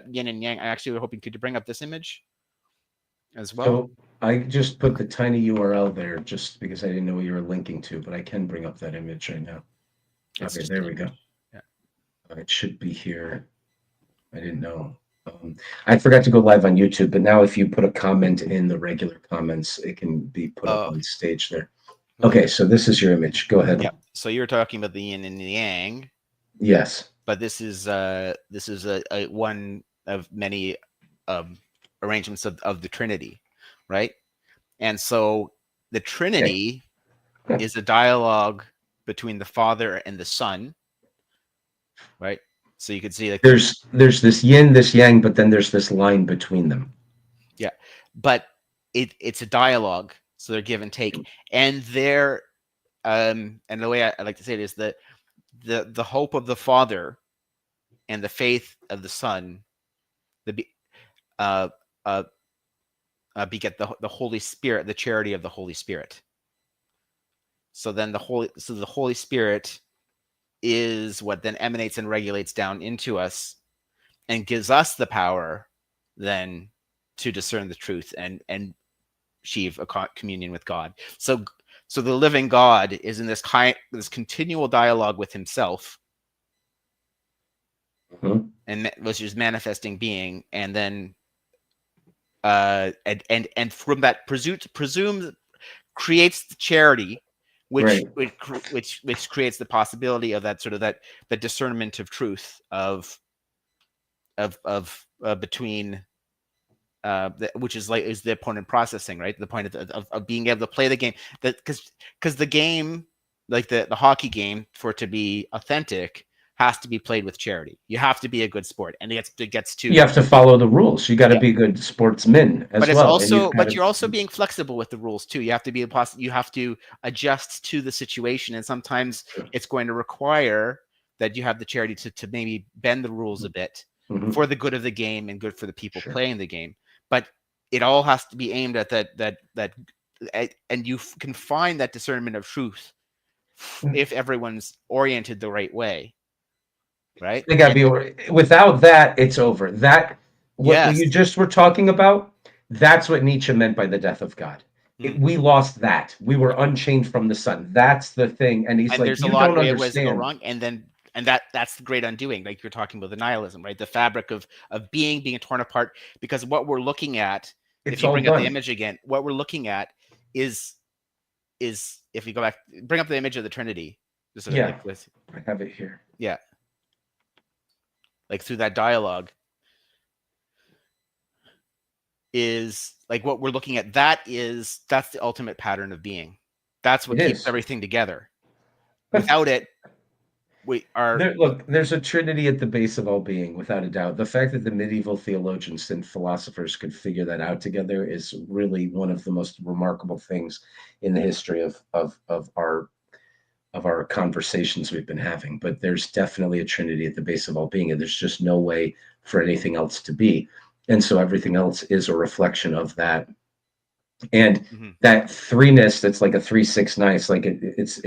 yin and yang, I actually was hoping to bring up this image as well. So I just put the tiny URL there just because I didn't know what you were linking to, but I can bring up that image right now. It's Okay, just there an we go. image. Yeah. It should be here. I didn't know. I forgot to go live on YouTube, but now if you put a comment in the regular comments, it can be put up Oh, on stage there. okay. Okay, so this is your image. Go ahead. Yeah. So you were talking about the yin and the yang, Yes. but this is a one of many arrangements of the Trinity, right? And so the Okay. Trinity is a dialogue between the Father and the Son, right? So you could see like There's this yin, this yang, but then there's this line between them. yeah, but it's a dialogue, so they're give and take, and they're and the way I like to say it is that the hope of the Father and the faith of the Son, the uh, uh, beget the Holy Spirit, the charity of the Holy Spirit. So then the Holy Spirit is what then emanates and regulates down into us and gives us the power then to discern the truth and achieve a communion with God. So the living God is in this continual dialogue with himself, and which is manifesting being, and then and from that presumes creates the charity, which Right. which creates the possibility of that sort of that the discernment of truth of between which is like is the point in processing, right? The point of being able to play the game, that because the game, like the hockey game, for it to be authentic, has to be played with charity. You have to be a good sport, and it gets to You have to follow the rules. You got to yeah. be a good sportsman But as it's well, and you've also got but to. you're also being flexible with the rules too. You have to be you have to adjust to the situation, and sometimes it's going to require that you have the charity to maybe bend the rules a bit Mhm. for the good of the game and good for the people Sure. playing the game. But it all has to be aimed at that and you can find that discernment of truth if everyone's oriented the right way, right? They got to be. Without that, it's over. That what Yes. you just were talking about. That's what Nietzsche meant by the death of God. Mm. We lost that. We were unchained from the sun. That's the thing. And he's And like, there's a you lot don't of ways to go understand. wrong, and that's the great undoing, like you're talking about the nihilism, right? The fabric of being torn apart, because what we're looking at, if It's you all bring up the done. image again, what we're looking at is if you go back, bring up the image of the Trinity, just sort of Yeah, like with I have it here. yeah, like through that dialogue, is like what we're looking at, that's the ultimate pattern of being. That's what It keeps is. everything together. Without it, we are Look, there's a trinity at the base of all being, without a doubt. The fact that the medieval theologians and philosophers could figure that out together is really one of the most remarkable things in the history of our conversations we've been having. But there's definitely a trinity at the base of all being, and there's just no way for anything else to be. And so everything else is a reflection of that. And mhm. that threeness, that's like a 369. It's like it's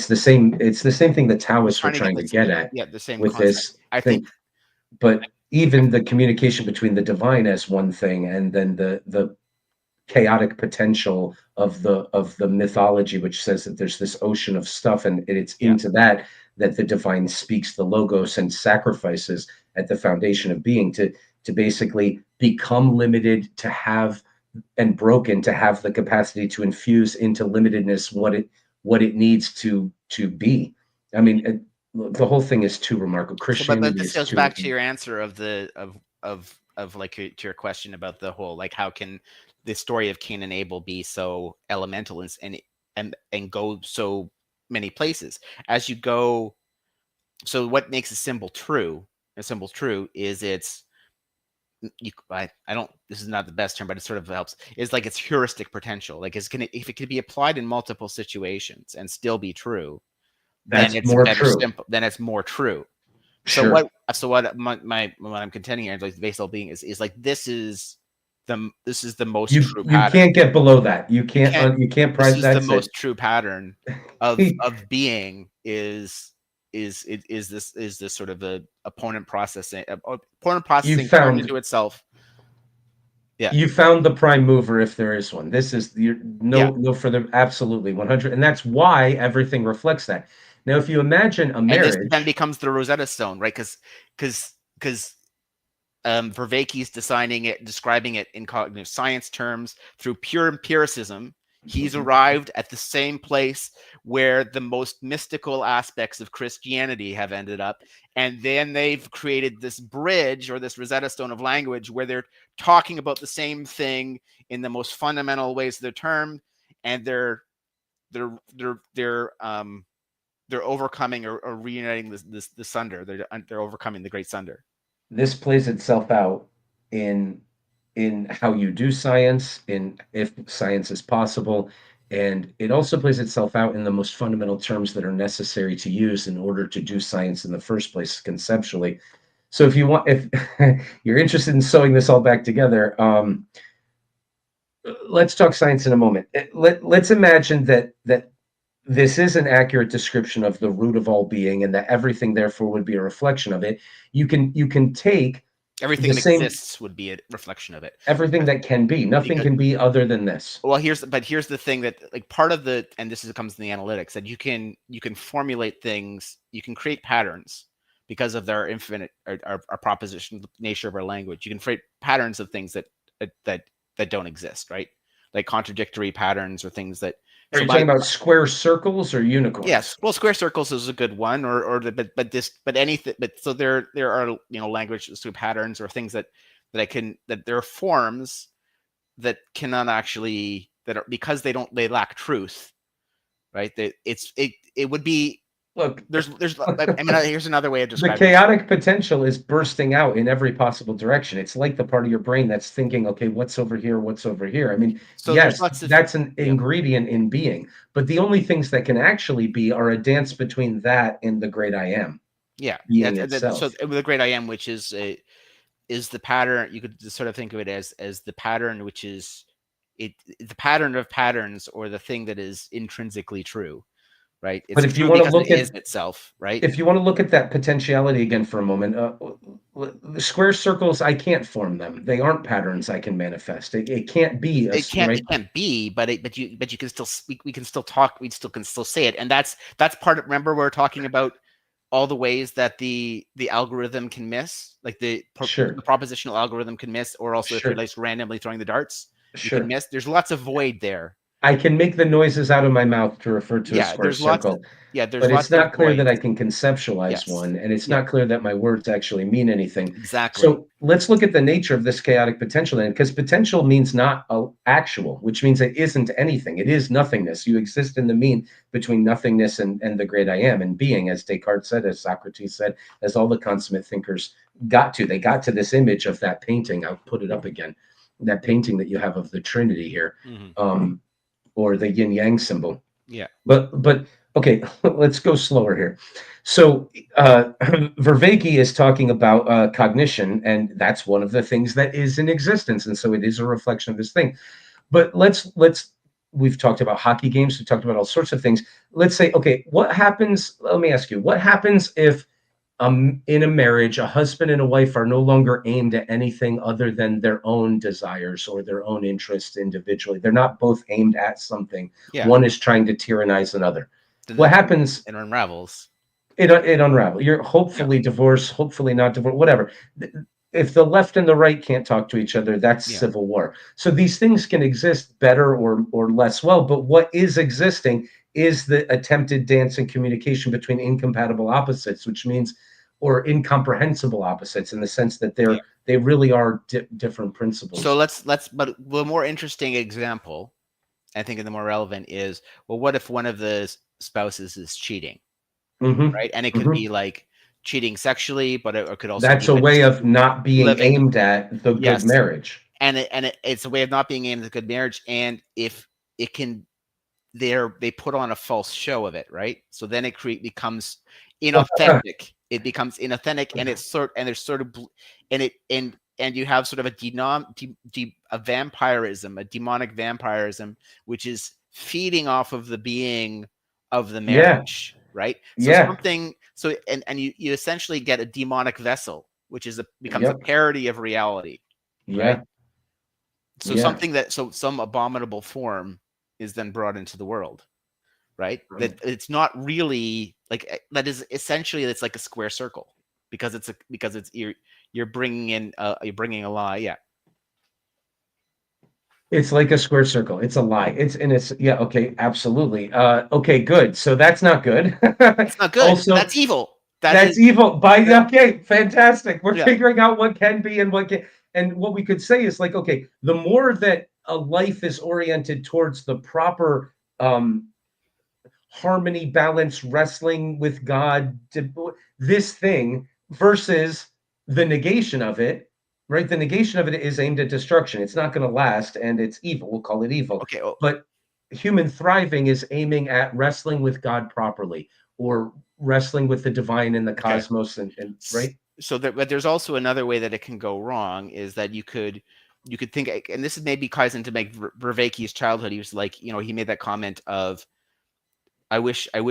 the same thing the It's Taoists were trying to get trying to this, get at yeah, the same with concept. this I think thing. But even the communication between the divine as one thing, and then the chaotic potential of the mythology, which says that there's this ocean of stuff, and it's yeah. into that the divine speaks the logos and sacrifices at the foundation of being to basically become limited, to have and broken, to have the capacity to infuse into limitedness what it needs to be. I mean, the whole thing is too remarkable. So, but Christianity this is goes too. back to your answer of the of like to your question about the whole, like, how can the story of Cain and Abel be so elemental and go so many places as you go. So what makes a symbol true? A symbol true is I don't, this is not the best term, but it sort of helps. Is like its heuristic potential. Like if it can be applied in multiple situations and still be true, then That's it's more better true. simple. Then it's more true. So Sure. what what I'm contending here, like the basal being, is like this is the most true You pattern. can't get below that. You can't. You can't This price. is the That's it. most true pattern of being is this sort of opponent processing You turned found into itself. Yeah, you found the prime mover if there is one. This is your yeah, no further, absolutely 100, and that's why everything reflects that. Now, if you imagine a and this then marriage, becomes the Rosetta Stone, right? Because Vervaeke is describing it in cognitive science terms through pure empiricism. He's arrived at the same place where the most mystical aspects of Christianity have ended up. And then they've created this bridge or this Rosetta Stone of language where they're talking about the same thing in the most fundamental ways of the term. And they're they're they're um they're overcoming or reuniting the sunder. They're overcoming the great sunder. this plays itself out in how you do science, in if science is possible, and it also plays itself out in the most fundamental terms that are necessary to use in order to do science in the first place conceptually. So if you want, if you're interested in sewing this all back together, let's talk science in a moment. Let's imagine that this is an accurate description of the root of all being, and that everything therefore would be a reflection of it. You can take Everything the that same exists would be a reflection of it. everything that can be. Nothing Because can be other than this. well, here's the thing that like part of the and this is comes in the analytics that you can formulate things, you can create patterns because of their infinite our proposition nature of our language. You can create patterns of things that don't exist, right? Like contradictory patterns or things that Are so you my talking about square circles or unicorns? yes, well, square circles is a good one, but anything, but so there are languages through patterns or things that there are forms that cannot actually that are because they lack truth, right? It would be Look, there's I mean here's another way of the describing this. chaotic potential is bursting out in every possible direction. It's like the part of your brain that's thinking, okay, what's over here? What's over here? I mean, So there's yes, lots of that's an yeah ingredient in being, but the only things that can actually be are a dance between that and the great I am, yeah being so itself. the great I am, which is the pattern. You could sort of think of it as the pattern, which is the pattern of patterns or the thing that is intrinsically true, right? But It's if you true want to because it look is at itself, right? if you want to look at that potentiality again for a moment, the square circles, I can't form them. They aren't patterns I can manifest. It can't be It right. can't be, but you can still we can still talk, can still say it, and that's part of. Remember, we're talking about all the ways that the algorithm can miss, like Sure, the propositional algorithm can miss, or also if you're sure, like randomly throwing the darts, you can sure. miss. There's lots of void there. I can make the noises out of my mouth to refer to a Yeah, square circle, there's but it's lots of not clear that voids. I can conceptualize Yes. one, and it's Yeah. not clear that my words actually mean anything. Exactly. So let's look at the nature of this chaotic potential then, because potential means not actual, which means it isn't anything. It is nothingness. You exist in the mean between nothingness and the great I am and being, as Descartes said, as Socrates said, as all the consummate thinkers got to. They got to this image of that painting. I'll put it up again. That painting that you have of the Trinity here. Hmm. Um, or the yin yang symbol. Yeah. But okay, let's go slower here. So Vervaeke is talking about cognition, and that's one of the things that is in existence, and so it is a reflection of this thing. But let's we've talked about hockey games, we've talked about all sorts of things. Let's say, okay, what happens? Let me ask you, what happens if in a marriage, a husband and a wife are no longer aimed at anything other than their own desires or their own interests individually. They're not both aimed at something. Yeah. One is trying to tyrannize another. Then What happens? it unravels. It unravels. You're Yeah. hopefully divorced, hopefully not divorced, whatever. If the left and the right can't talk to each other, that's Yeah. civil war. So these things can exist better or less well. But what is existing is the attempted dance and communication between incompatible opposites, which means or incomprehensible opposites in the sense that Yeah. they really are different So principles. but the more interesting example, I think, and the more relevant is, well, what if one of the spouses is cheating, Hmm. right? And it could Hmm. be like cheating sexually, but it could also be That's a like way just of not being living. aimed at the good Yes, marriage. it's a way of not being aimed at a good marriage, and if it can, they put on a false show of it, right? So then becomes inauthentic. It becomes inauthentic, and there's sort of and it and you have sort of a vampirism, a demonic vampirism, which is feeding off of the being of the Yeah, marriage, right? So yeah. So and you essentially get a demonic vessel, which becomes a Yep. parody of reality, right? Yeah. So Yeah. some abominable form is then brought into the world, right? That Right. it's not really like that is essentially it's like a square circle because it's you're bringing a lie. Yeah, It's like a square circle. It's a lie. It's yeah, okay, absolutely. Okay, good. So that's not good. that's not good. Also, That's evil. That is that's evil. By that, okay, fantastic. We're yeah. figuring out what can be and what can, and what we could say is like, okay, the more that a life is oriented towards the proper harmony, balance, wrestling with God, this thing versus the negation of it, right? The negation of it is aimed at destruction. It's not going to last and it's evil. We'll call it evil. Okay. Well, But human thriving is aiming at wrestling with God properly or wrestling with the divine in the okay. cosmos and right? So but there's also another way that it can go wrong is that you could think, and this is maybe ties into Vervaeke's childhood. He was like, he made that comment of, I wish I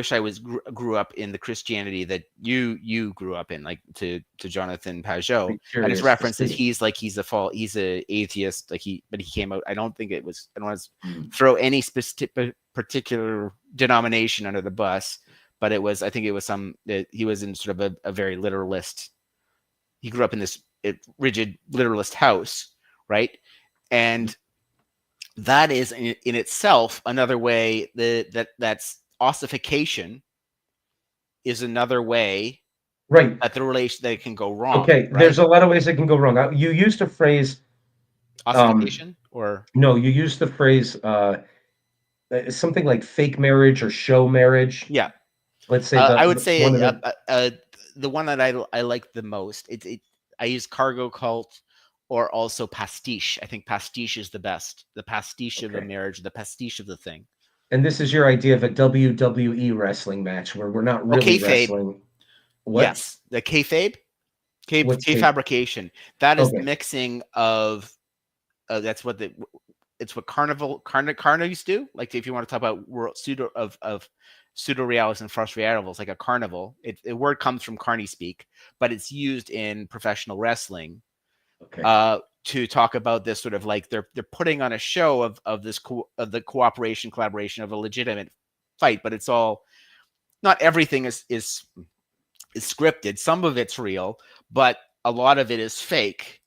grew up in the Christianity that you grew up in, like to Jonathan Pageau. Be And his curious to reference is see. he's a atheist, but he came out. I don't want to Mm. throw any specific particular denomination under the bus, but I think it was he was in sort of a very literalist. He grew up in this rigid literalist house, right? And that is in itself another way that's ossification is another way Right. that the relation that it can go wrong, Okay. right? There's a lot of ways it can go wrong. You used a phrase, um, Ossification or no, you used the phrase something like fake marriage or show marriage. yeah, Let's say I would one say of the the one that I like the most. I use cargo cult or also pastiche. I think pastiche is the best. The pastiche of a okay. marriage, the pastiche of the thing. And this is your idea of a WWE wrestling match where we're not Oh, really kayfabe. wrestling. What? Yes, the kayfabe, What's K K? fabrication. That is the Okay. mixing of that's what it's what carnies do. Like if you want to talk about pseudo realities and false realities, like a carnival, the word comes from carny speak, but it's used in professional wrestling Okay. to talk about this sort of like they're putting on a show of of the cooperation collaboration of a legitimate fight, but it's all not everything is scripted. Some of it's real, but a lot of it is fake.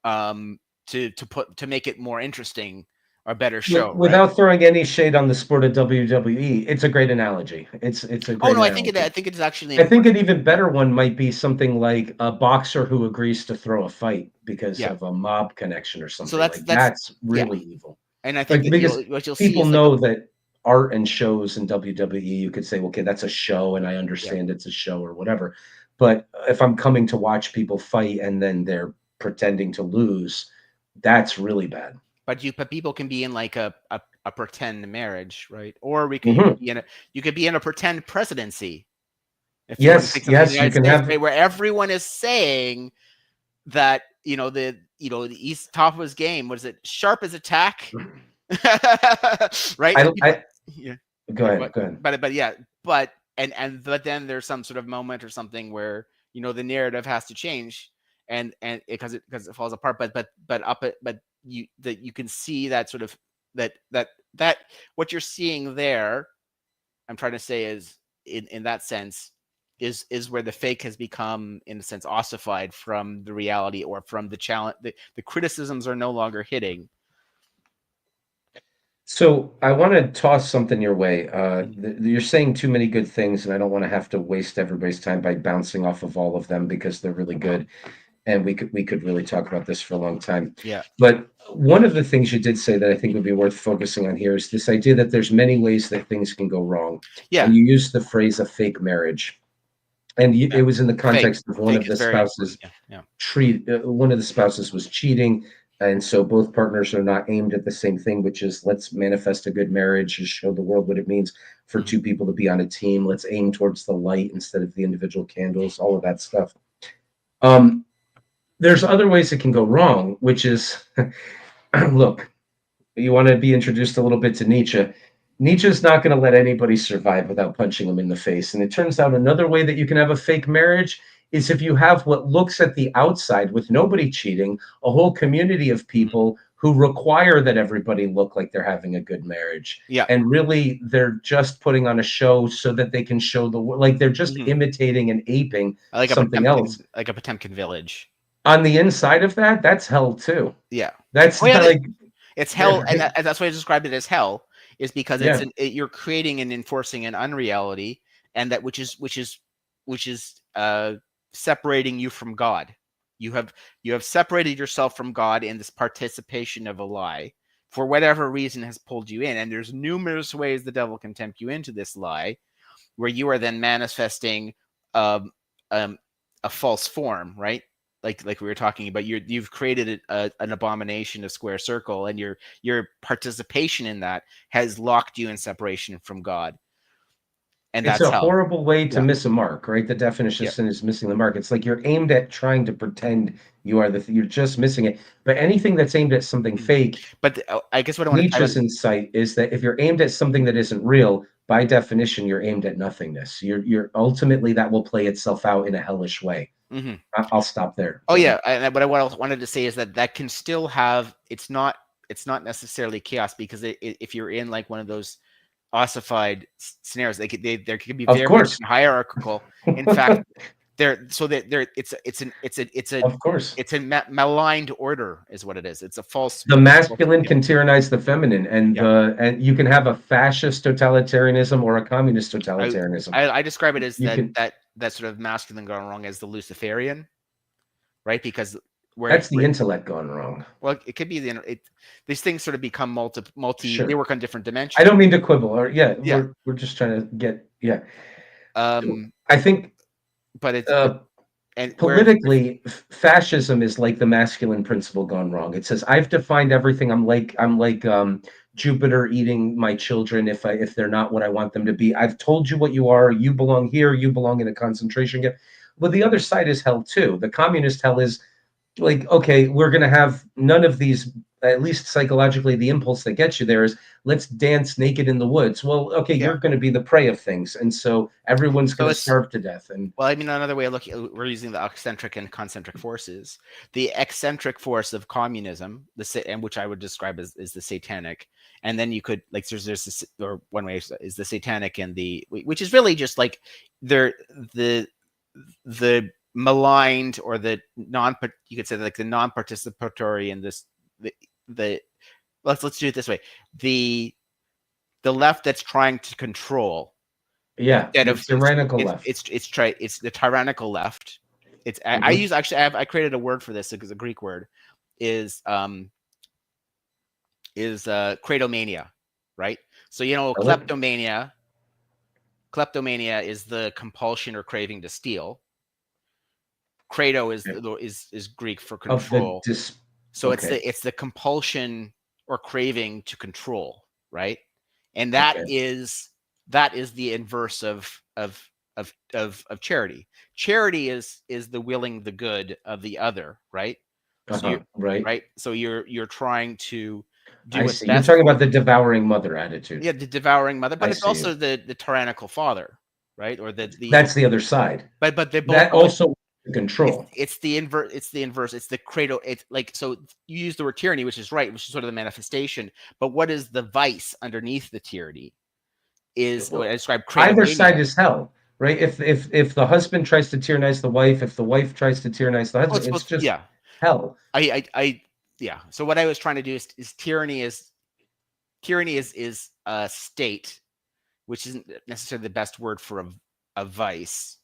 To make it more interesting or better show, right? Without throwing any shade on the sport of WWE, it's a great analogy. It's a Oh great no, I analogy. think it's actually I think important. an even Yeah, better one might be something like a boxer who agrees to throw a fight because yeah. of a mob connection or So something like that's that's yeah, really evil. and I think Like that because what you'll see people is like a know that art and shows in WWE, you could say, okay, that's a show, and I yeah, understand it's a show or whatever. But if I'm coming to watch people fight and then they're pretending to lose, that's really bad. but people can be in like a pretend marriage, right? Or Hmm. you could be in a pretend presidency if you want to Yes, take something in the yes, you United can States, have. right? Where everyone is saying that the East top of his game was it sharp as attack, right? And people, I yeah, go yeah, ahead, go ahead. but yeah, but then there's some sort of moment or something where the narrative has to change, and because it falls apart. But you can see that sort of that what you're seeing there. I'm trying to say is in that sense is where the fake has become in a sense ossified from the reality or from the challenge. The criticisms are no longer hitting. So I want to toss something your way. Mhm. You're saying too many good things, and I don't want to have to waste everybody's time by bouncing off of all of them because they're really good, and we could really talk about this for a long time. Yeah, But one of the things you did say that I think would be worth focusing on here is this idea that there's many ways that things can go wrong, yeah, and you used the phrase "a fake marriage," and yeah. it was in the Fake, context of one fake of is the very important. spouses Yeah, yeah. one of the spouses was cheating, and so both partners are not aimed at the same thing, which is let's manifest a good marriage and show the world what it means for Mhm. two people to be on a team. Let's aim towards the light instead of the individual candles, all of that stuff. um, there's other ways it can go wrong, which is look, you want to be introduced a little bit to Nietzsche. Nietzsche's not going to let anybody survive without punching them in the face. And it turns out another way that you can have a fake marriage is if you have what looks at the outside with nobody cheating, a whole community of Mhm. people who require that everybody look like they're having a good marriage. Yeah. And really, they're just putting on a show so that they can show like they're just Mhm. imitating and aping Like a something else. Potemkin village. On the inside of that, that's hell too. Yeah. That's Oh yeah, like, it's hell, and that's why I described it as hell, is because yeah, you're creating and enforcing an unreality, and that which is separating you from God. You have separated yourself from God in this participation of a lie for whatever reason has pulled you in, and there's numerous ways the devil can tempt you into this lie, where you are then manifesting um, um, a false form, right? Like we were talking about, you've created an abomination of square circle, and your participation in that has locked you in separation from God, and it's that's a hell. horrible way to Yeah, miss a mark, right? The definition of yeah. sin is missing the mark. It's like you're aimed at trying to pretend you are you're just missing it. But anything that's aimed at something Mhm. fake, But I guess what I want to tie Nietzsche's on. insight is that if you're aimed at something that isn't real, by definition, you're aimed at nothingness. You're ultimately that will play itself out in a hellish way. Mhm. I'll stop there. Oh Go ahead. yeah, and what I wanted to say is that can still have, it's not necessarily chaos, because if you're in like one of those ossified scenarios, they can be Of very much course. hierarchical. In fact, they're Of course. it's a maligned order is what it is. It's a false. The It's a false masculine yeah, can tyrannize the feminine, and yeah. and you can have a fascist totalitarianism or a communist I, totalitarianism. I describe it as You can that sort of masculine gone wrong as the Luciferian, right? Because That's the where intellect gone wrong. well, it could be these things sort of become multi. They Sure. work on different I dimensions. don't mean to quibble, or yeah, Yeah. we're just trying to get yeah. Um. I think But it's uh, and whereas if politically, fascism is like the masculine principle gone wrong. It says I've defined everything. I'm like Jupiter eating my children if they're not what I want them to be. I've told you what you are. You belong here. You belong in a concentration camp. Well, the other side is hell too. The communist hell is like, okay, we're going to have none of these, at least psychologically, the impulse that gets you there is let's dance naked in the woods. Well, okay, yeah. you're going to be the prey of things. And so everyone's So going to it's starve to death. And well, I mean, another way of looking, we're using the eccentric and concentric forces. The eccentric force of communism, and which I would describe as is the satanic, and then you could like there's this, or one way is the satanic, and the which is really just like they're the maligned, or the non, you could say like the non-participatory in this, the let's do it this way, the left that's trying to control, yeah, instead the of tyrannical left. it's the tyrannical left. It's I Hmm. use actually I created a word for this because a Greek word is kratomania, right? So Tell it. kleptomania is the compulsion or craving to steal. Krato is Yeah. is Greek for Of the control. dis. So Okay. it's the compulsion or craving to control, right? And Okay. that is the inverse of charity. Charity is the willing the good of the other, right? So you Right. right. So you're trying to do I what's see. You're best talking for about the devouring mother attitude. yeah, the devouring mother, I but it's see. also the tyrannical father, right? Or the That's the other side. but they both That also control. it's the inverse, it's the credo, it's like, so you use the word tyranny, which is right, which is sort of the manifestation, but what is the vice underneath the tyranny is what I describe Either side kratomania. is hell, right? If the husband tries to tyrannize the wife, if the wife tries to tyrannize the Well, husband, it's it's both, just yeah. hell. I yeah, so what I was trying to do is tyranny is a state, which isn't necessarily the best word for a vice,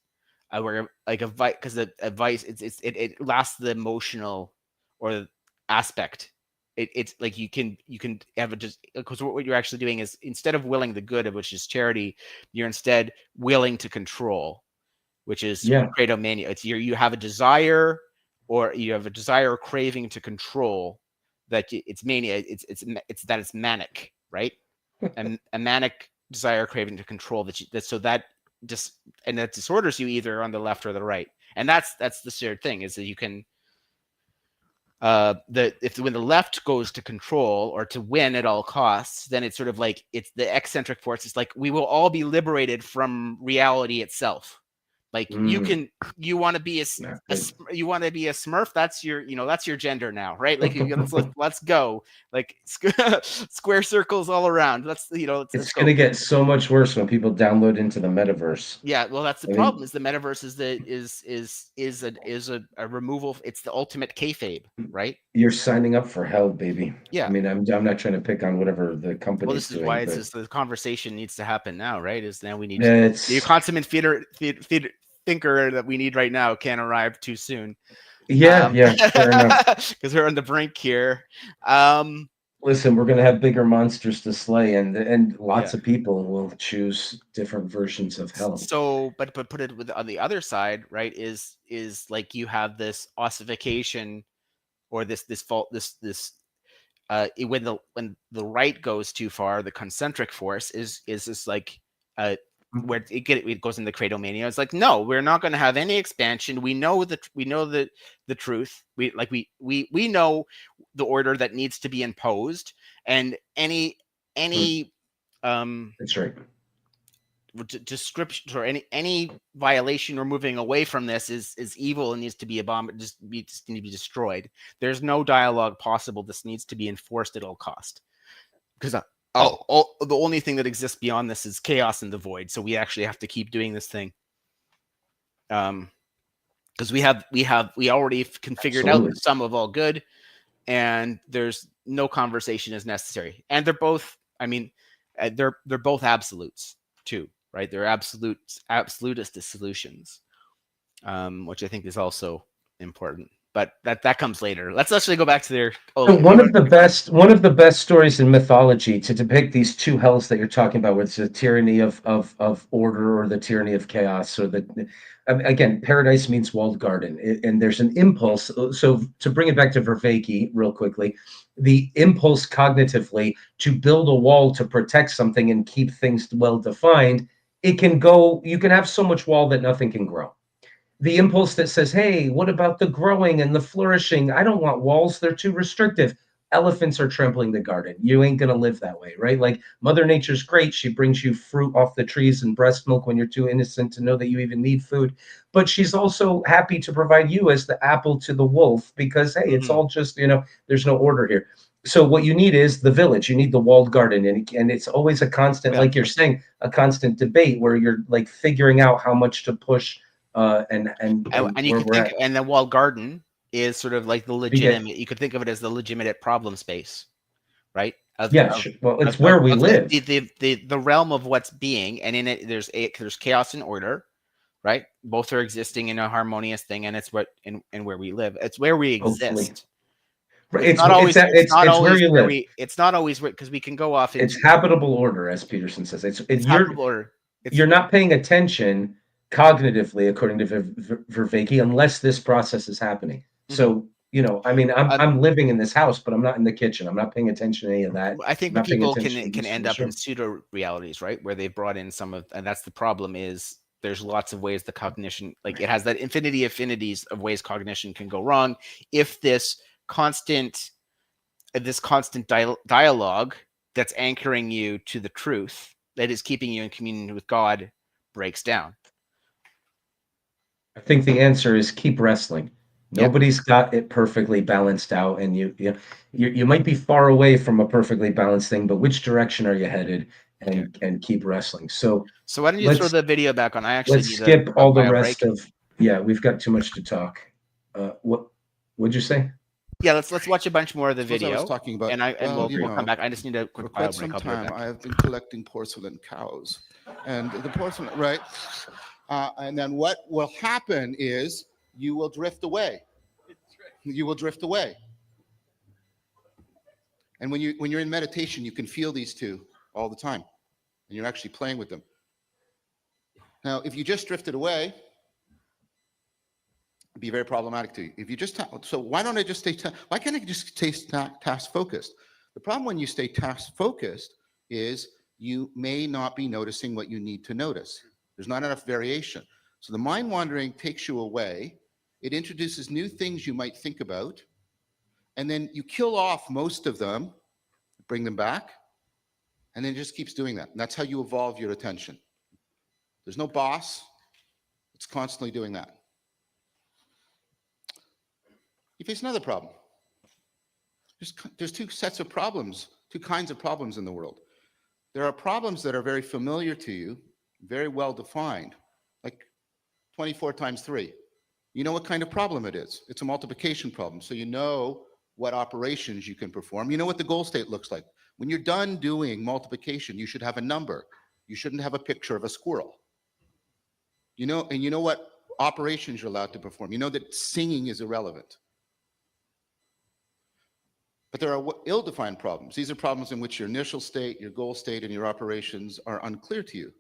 where like a vice, because a vice it lasts the emotional or aspect. It's like you can have it just because what you're actually doing is, instead of willing the good, of which is charity, you're instead willing to control, which is Yeah. kratomania. It's you have a desire, or you have a desire or craving to control, that it's mania. It's that it's manic, right? And a manic desire craving to control that so that just, and that disorders you either on the left or the right, and that's the shared thing, is that you can when the left goes to control or to win at all costs, then it's sort of like it's the eccentric force. It's like we will all be liberated from reality itself. Like you want to be you want to be a Smurf. That's your, that's your gender now, right? Like let's go. Like square circles all around. Let's It's go. gonna get so much worse when people download into the metaverse. Yeah, well, that's the I problem. mean, Is the metaverse is a removal. It's the ultimate kayfabe, right? you're signing up for hell, baby. I Yeah. mean, I'm not trying to pick on whatever the Well, company's this is why doing, it's but just the conversation needs to happen now, right? Is now we need the it's consummate thinker that we need right now can't arrive too soon. yeah, fair enough. Because we're on the brink here. Um, Listen, we're gonna have bigger monsters to slay, and yeah. lots of people will choose different versions of hell. So, but put it with on the other side, right? Is like you have this ossification or this fault when the right goes too far, the concentric force is this like where it goes into credomania. It's like, no, we're not going to have any expansion. We know the truth. We know the order that needs to be imposed, and any That's right. description or any violation or moving away from this is evil and needs to be just need to be destroyed. There's no dialogue possible. This needs to be enforced at all cost, because the only thing that exists beyond this is chaos and the void. So we actually have to keep doing this thing, because we already configured out Absolutely. the sum of all good, and there's no conversation is necessary. And they're both, I mean, they're both absolutes too, right? They're absolutist solutions, which I think is also important. But that comes later. Let's actually go back to their. So one of the best stories in mythology to depict these two hells that you're talking about, where it's the tyranny of order or the tyranny of chaos, or again, paradise means walled garden, and there's an impulse. So to bring it back to Vervaeke real quickly, the impulse cognitively to build a wall to protect something and keep things well defined, it can go. You can have so much wall that nothing can grow. The impulse that says, hey, what about the growing and the flourishing? I don't want walls, they're too restrictive. Elephants are trampling the garden. You ain't going to live that way, right? Like Mother Nature's great. She brings you fruit off the trees and breast milk when you're too innocent to know that you even need food. But she's also happy to provide you as the apple to the wolf because, hey, it's all just, there's no order here. So what you need is the village. You need the walled garden, and it's always a constant, Yeah. like you're saying, a constant debate where you're like figuring out how much to push and You where could we're think, at. and the walled garden is sort of like the We get legitimate. You could think of it as the legitimate problem space, right? yeah, sure. Well, it's where we Of live. the realm of what's being, and in it there's chaos and order, right? Both are existing in a harmonious thing, and it's and where we live. It's where we Hopefully, exist. right, it's where you live. It's not always because we can go off It's into habitable order, as Peterson says. It's it's habitable order. It's you're not paying attention cognitively, according to Vervaeke, unless this process is happening. mhm. So I mean, I'm Uh, I'm living in this house, but I'm not in the kitchen. I'm not paying attention to any of that. I think I'm when not paying people attention to can this for end the up in show. pseudo realities, right, where they've brought in some of, and that's the problem is there's lots of ways the cognition, like it has that infinity affinities of ways cognition can go wrong if constant this constant dialogue that's anchoring you to the truth that is keeping you in communion with God breaks down. I think the answer is keep wrestling. Yeah. Nobody's got it perfectly balanced out, and you might be far away from a perfectly balanced thing, but which direction are you headed? Okay. And keep wrestling. So So why don't you throw let's the video back on? I actually let's need skip a all the bio rest break. of. Yeah, we've got too much to talk. What'd you say? Yeah, let's watch a bunch more of the So as I was video, talking about, and well, we'll come back. I just need a for quick bio quite break. some I'll be right time, back. I have been collecting porcelain cows, and the porcelain, right? And then what will happen is you will drift away. You will drift away. And when you're in meditation, you can feel these two all the time, and you're actually playing with them. Now, if you just drifted away, it'd be very problematic to you. If you just so why don't I just stay? Why can't I just stay task focused? The problem when you stay task focused is you may not be noticing what you need to notice. There's not enough variation. So the mind wandering takes you away. It introduces new things you might think about, and then you kill off most of them, bring them back, and then it just keeps doing that. And that's how you evolve your attention. There's no boss. It's constantly doing that. You face another problem. There's two sets of problems, two kinds of problems in the world. There are problems that are very familiar to you, very well defined, like 24 times 3. You know what kind of problem it is. It's a multiplication problem. So you know what operations you can perform. You know what the goal state looks like. When you're done doing multiplication, you should have a number. You shouldn't have a picture of a squirrel. You know, and you know what operations you're allowed to perform. You know that singing is irrelevant. But there are ill-defined problems. These are problems in which your initial state, your goal state, and your operations are unclear to you.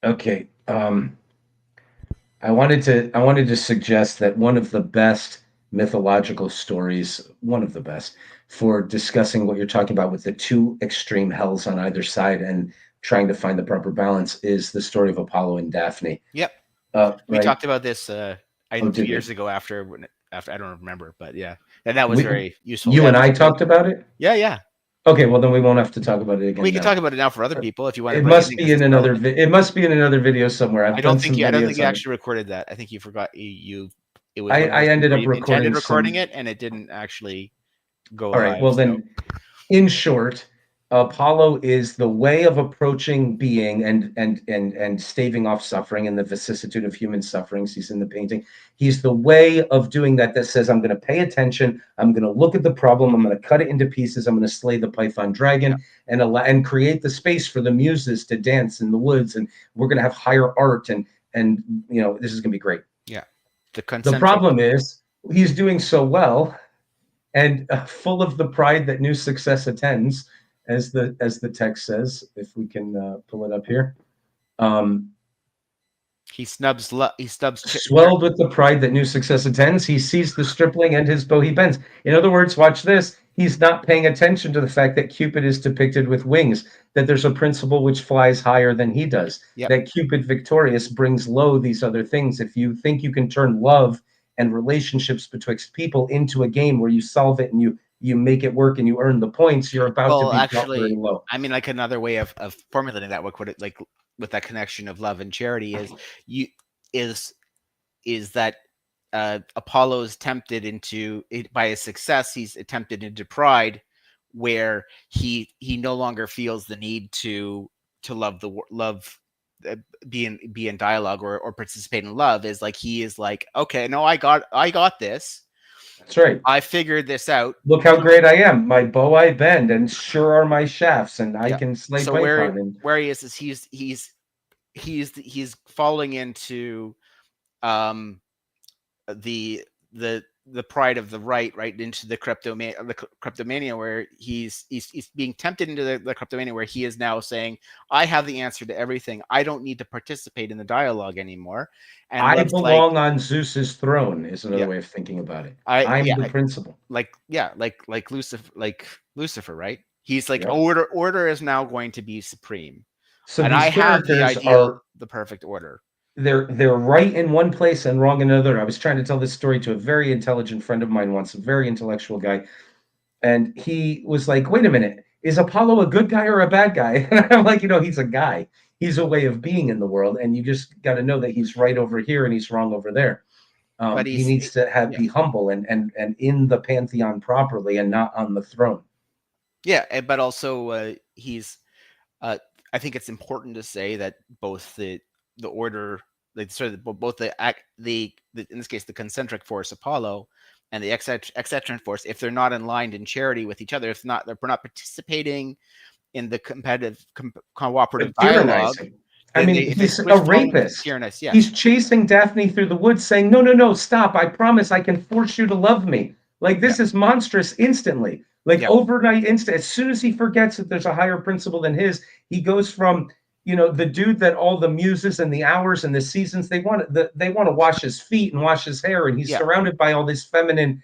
Okay. I wanted to suggest that one of the best mythological stories, one of the best, for discussing what you're talking about with the two extreme hells on either side and trying to find the proper balance is the story of Apollo and Daphne. Yep. We Right? talked about this a few did we? years ago after I don't remember, but yeah. And that was very useful. You Yeah, and it was I great. talked about it? Yeah. Okay, well then we won't have to talk about it again. We can now. talk about it now for other people if you want to It bring must it be in another it must be in another video somewhere. I don't think you actually recorded that. I think you forgot you it was I ended up recording it and it didn't actually go All right. live, Well then, in short, Apollo is the way of approaching being and staving off suffering and the vicissitude of human sufferings. He's in the painting. He's the way of doing that says, I'm going to pay attention. I'm going to look at the problem. I'm going to cut it into pieces. I'm going to slay the Python dragon and create the space for the muses to dance in the woods. And we're going to have higher art and you know, this is going to be great. Yeah. The problem is he's doing so well and full of the pride that new success attends, as the text says, if we can pull it up here. He snubs. Swelled with the pride that new success attends, he sees the stripling and his bow he bends. In other words, watch this. He's not paying attention to the fact that Cupid is depicted with wings, that there's a principle which flies higher than he does, that Cupid victorious brings low these other things. If you think you can turn love and relationships betwixt people into a game where you solve it and you make it work and you earn the points, you're about to be actually very low. I mean, like another way of formulating that, what it like with that connection of love and charity is that Apollo's tempted into it by his success. He's tempted into pride, where he no longer feels the need to love. Be in dialogue or participate in love. Is like he is like, okay, no, I got this. That's right. I figured this out. Look how great I am. My bow I bend, and sure are my shafts, and I can slay Python. Where he is he's falling into the pride of the right into the kleptomania, where he's being tempted into the kleptomania, where he is now saying, I have the answer to everything. I don't need to participate in the dialogue anymore. And I belong on Zeus's throne is another way of thinking about it. I'm the principal. Like Lucifer, right? He's like, order is now going to be supreme. So and I have the ideal, the perfect order. They're right in one place and wrong in another. I was trying to tell this story to a very intelligent friend of mine once, a very intellectual guy. And he was like, wait a minute, is Apollo a good guy or a bad guy? And I'm like, he's a guy. He's a way of being in the world. And you just got to know that he's right over here and he's wrong over there. But he needs to be humble and in the pantheon properly and not on the throne. Yeah, but also he's I think it's important to say that both the order, like sort of both the in this case the concentric force Apollo and the eccentric force, if they're not aligned in charity with each other, if not they're not participating in the competitive cooperative dialogue. I mean, he's a rapist. He's chasing Daphne through the woods, saying, "No, stop! I promise, I can force you to love me." Like this is monstrous instantly. Like overnight instant, as soon as he forgets that there's a higher principle than his, he goes from, the dude that all the muses and the hours and the seasons, they want to wash his feet and wash his hair. And he's surrounded by all this feminine,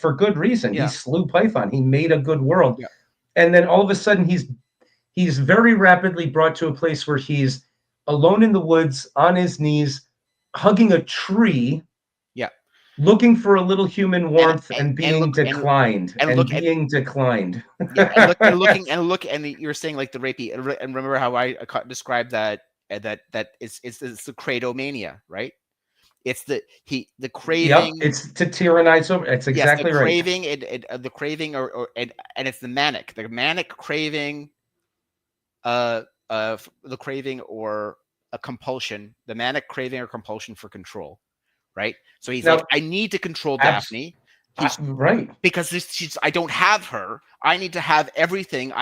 for good reason. He slew Python. He made a good world. Yeah. And then all of a sudden he's very rapidly brought to a place where he's alone in the woods on his knees, hugging a tree. looking for a little human and warmth and being look declined and and look at being declined. yeah, and look, and you're saying like the rapey, and remember how I described that that it's the credomania, right? It's the Yep, craving. it's to tyrannize over. It's Yes, the exactly right. craving, the craving, and it's the manic craving, the craving or a compulsion, the manic craving or compulsion for control, right? So he's like, Now, I need to control abs- Daphne. He's right. because I don't have her. I need to have everything.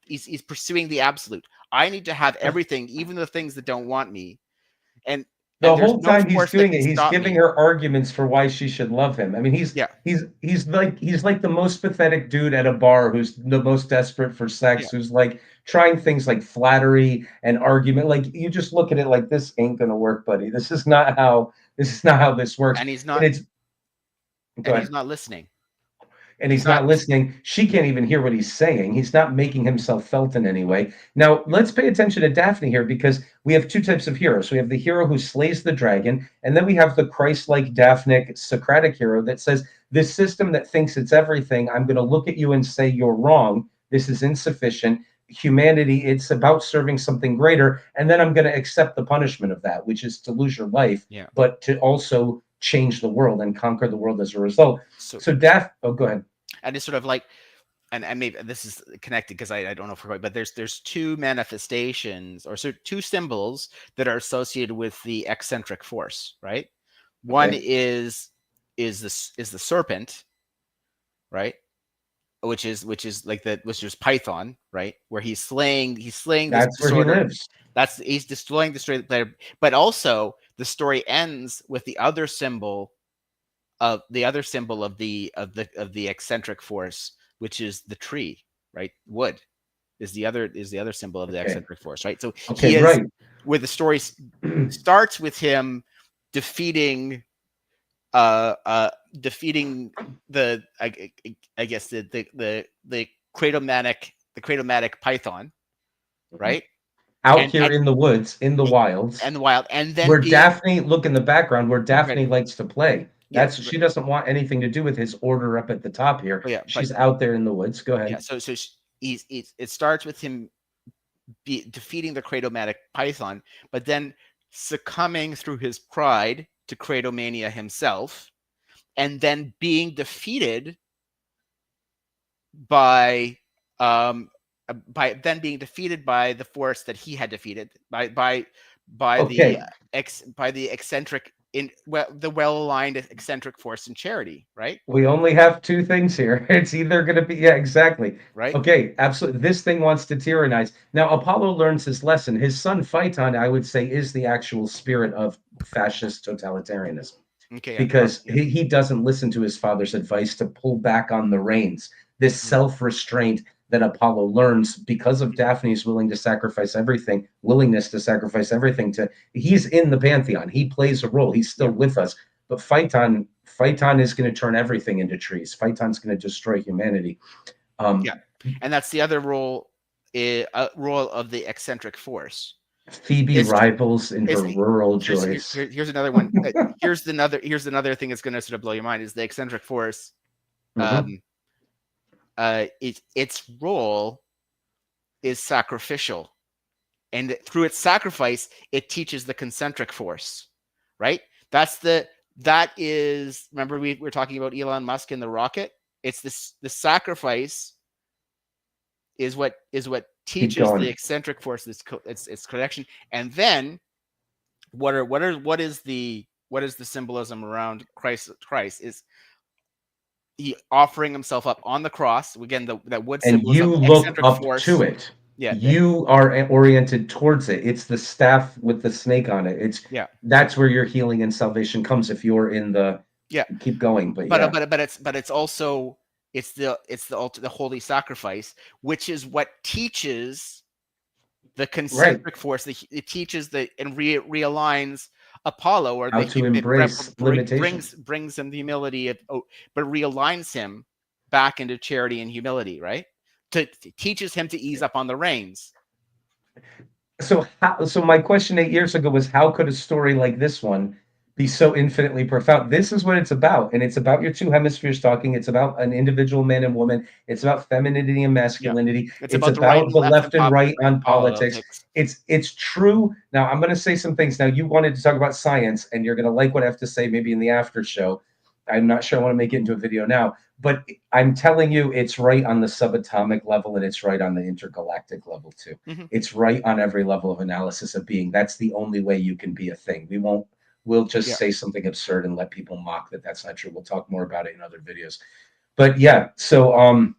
He's pursuing the absolute. I need to have everything, even the things that don't want me. And The there's whole no time he's force that doing can it, he's stop giving me. her arguments for why she should love him. I mean, Yeah, he's like the most pathetic dude at a bar who's the most desperate for yeah, sex, who's like trying things like flattery and argument. Like you just look at it like this ain't gonna work, buddy. This is not how this works. and he's And not, it's go ahead. listening. And He's he's not. not listening. She can't even hear what he's saying. He's not making himself felt in any way. Now, let's pay attention to Daphne here because we have two types of heroes. We have the hero who slays the dragon, and then we have the Christ like Daphnic Socratic hero that says, this system that thinks it's everything, I'm going to look at you and say, you're wrong. This is insufficient. Humanity, it's about serving something greater. And then I'm going to accept the punishment of that, which is to lose your life, Yeah. but to also change the world and conquer the world as a result. So So, oh, go ahead. and it's sort of like, and maybe this is connected because I don't know if we're right, but there's two manifestations or two symbols that are associated with the eccentric force, right? One Okay. is the serpent, right? Which is which is Python, right? Where he's slaying this That's where he disorder. lives. He's destroying but also the story ends with the other symbol of the eccentric force, which is the tree, right? Wood is the other symbol of the Okay. eccentric force, right? So Okay, he is right. where the story starts with him defeating defeating the I guess the cradomatic python, right? Out And here in the woods, in the wilds, and wild, and then where being Daphne, look in the background, where Daphne right, likes to play. yeah, She doesn't want anything to do with his order up at the top here. yeah, but She's out there in the woods. Go yeah. ahead. So it starts with him defeating the cradomatic python, but then succumbing through his pride to cradomania himself, and then being defeated by being defeated by the force that he had defeated by the Okay, eccentric the well-aligned eccentric force in charity, right? we only have two things here. It's either going to be, yeah, exactly. Right. Okay, absolutely. This thing wants to tyrannize. Now, Apollo learns his lesson. His son Phaeton, I would say, is the actual spirit of fascist totalitarianism. Okay. Yeah. Because Yeah. he doesn't listen to his father's advice to pull back on the reins. This self-restraint that Apollo learns because of Daphne's willingness to sacrifice everything to he's in the pantheon. He plays a role. He's still with us. But Phaeton is going to turn everything into trees. Phaeton's going to destroy humanity. Yeah. And that's the other role of the eccentric force. Phoebe Is rivals in her rural joys. here's another one. Here's another thing that's going to sort of blow your mind is the eccentric force. Its role is sacrificial, and through its sacrifice, it teaches the concentric force, right? That is. Remember, we were talking about Elon Musk and the rocket. It's the sacrifice is what teaches the eccentric force its connection, and then what is the symbolism around Christ is he offering himself up on the cross again, that wood And symbolism, you look eccentric up force. to it. Yeah, You are oriented towards it. It's the staff with the snake on it. That's where your healing and salvation comes if you're in the keep going. But it's also the holy sacrifice, which is what teaches the concentric force. It teaches and realigns Apollo, or how to embrace limitation. brings him the humility but realigns him back into charity and humility, right? Teaches him to ease up on the reins. So my question 8 years ago was, how could a story like this one be so infinitely profound. This is what it's about. And it's about your two hemispheres talking. It's about an individual man and woman. It's about femininity and Yeah. masculinity. It's It's about the right about and the left in left and right on politics. politics. It's true. Now I'm going to say some things. Now you wanted to talk about science, and you're going to like what I have to say maybe in the after show. I'm not sure I want to make it into a video now, but I'm telling you, it's right on the subatomic level, and it's right on the intergalactic level too. Hmm. It's right on every level of analysis of being. That's the only way you can be a thing. We'll just Yeah. say something absurd and let people mock that that's not true. We'll talk more about it in other videos. But yeah, so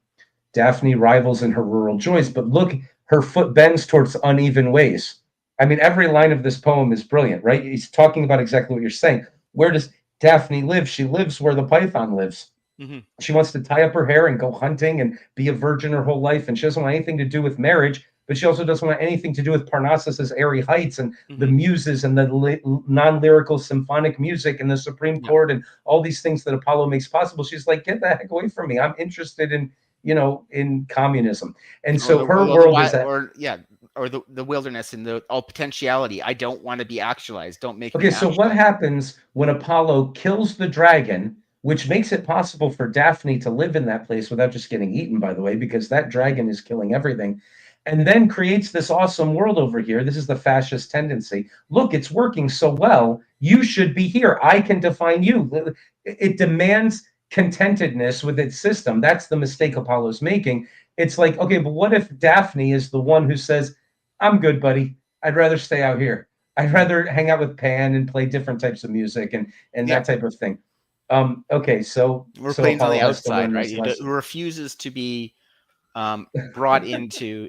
Daphne rivals in her rural joys, but look, her foot bends towards uneven ways. I mean, every line of this poem is brilliant, right? He's talking about exactly what you're saying. Where does Daphne live? She lives where the python lives. Hmm. She wants to tie up her hair and go hunting and be a virgin her whole life. And she doesn't want anything to do with marriage, but she also doesn't want anything to do with Parnassus's airy heights and the Hmm. muses and the non-lyrical symphonic music and the supreme Yeah. chord and all these things that Apollo makes possible. She's like, get the heck away from me. I'm interested in, in communism. And Or so the her or the world wi- is that. or yeah, or the wilderness and the all potentiality. I don't want to be actualized. Don't make me Okay, so what actualized. happens when Apollo kills the dragon, which makes it possible for Daphne to live in that place without just getting eaten, by the way, because that dragon is killing everything, and then creates this awesome world over here? This is the fascist tendency. Look, it's working so well. You should be here. I can define you. It demands contentedness with its system. That's the mistake Apollo's making. It's like, okay, but what if Daphne is the one who says, I'm good, buddy. I'd rather stay out here. I'd Mhm. rather hang out with Pan and play different types of music and Yeah, that type of thing. Okay, so we're playing on Apollo the has to outside, learn right? this Who lesson. refuses to be brought into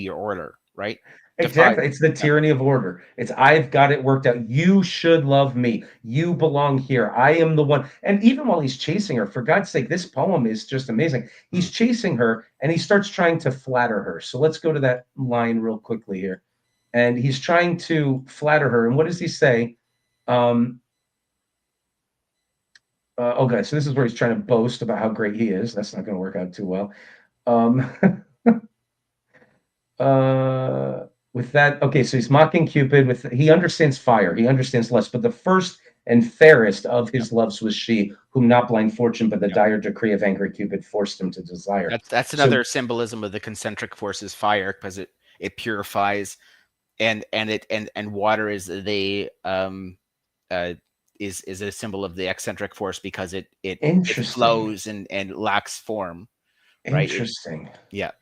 your order, right? Defied. Exactly. It's the Yeah. tyranny of order. It's I've got it worked out. You should love me. You belong here. I am the one. And even while he's chasing her, for God's sake, this poem is just amazing. Mm. He's chasing her and he starts trying to flatter her. So let's go to that line real quickly here. And he's trying to flatter her. And what does he say? Um, okay, so this is where he's trying to boast about how great he is. That's not going to work out too well. Um, uh, with that, okay, so he's mocking Cupid. He understands fire, he understands lust, but the first and fairest of Yeah. his loves was she, whom not blind fortune, but the Yeah. dire decree of angry Cupid forced him to desire. That's So another symbolism of the concentric forces fire because it purifies and water is the uh is a symbol of the eccentric force because it interesting, flows and lacks form, right? interesting. Yeah.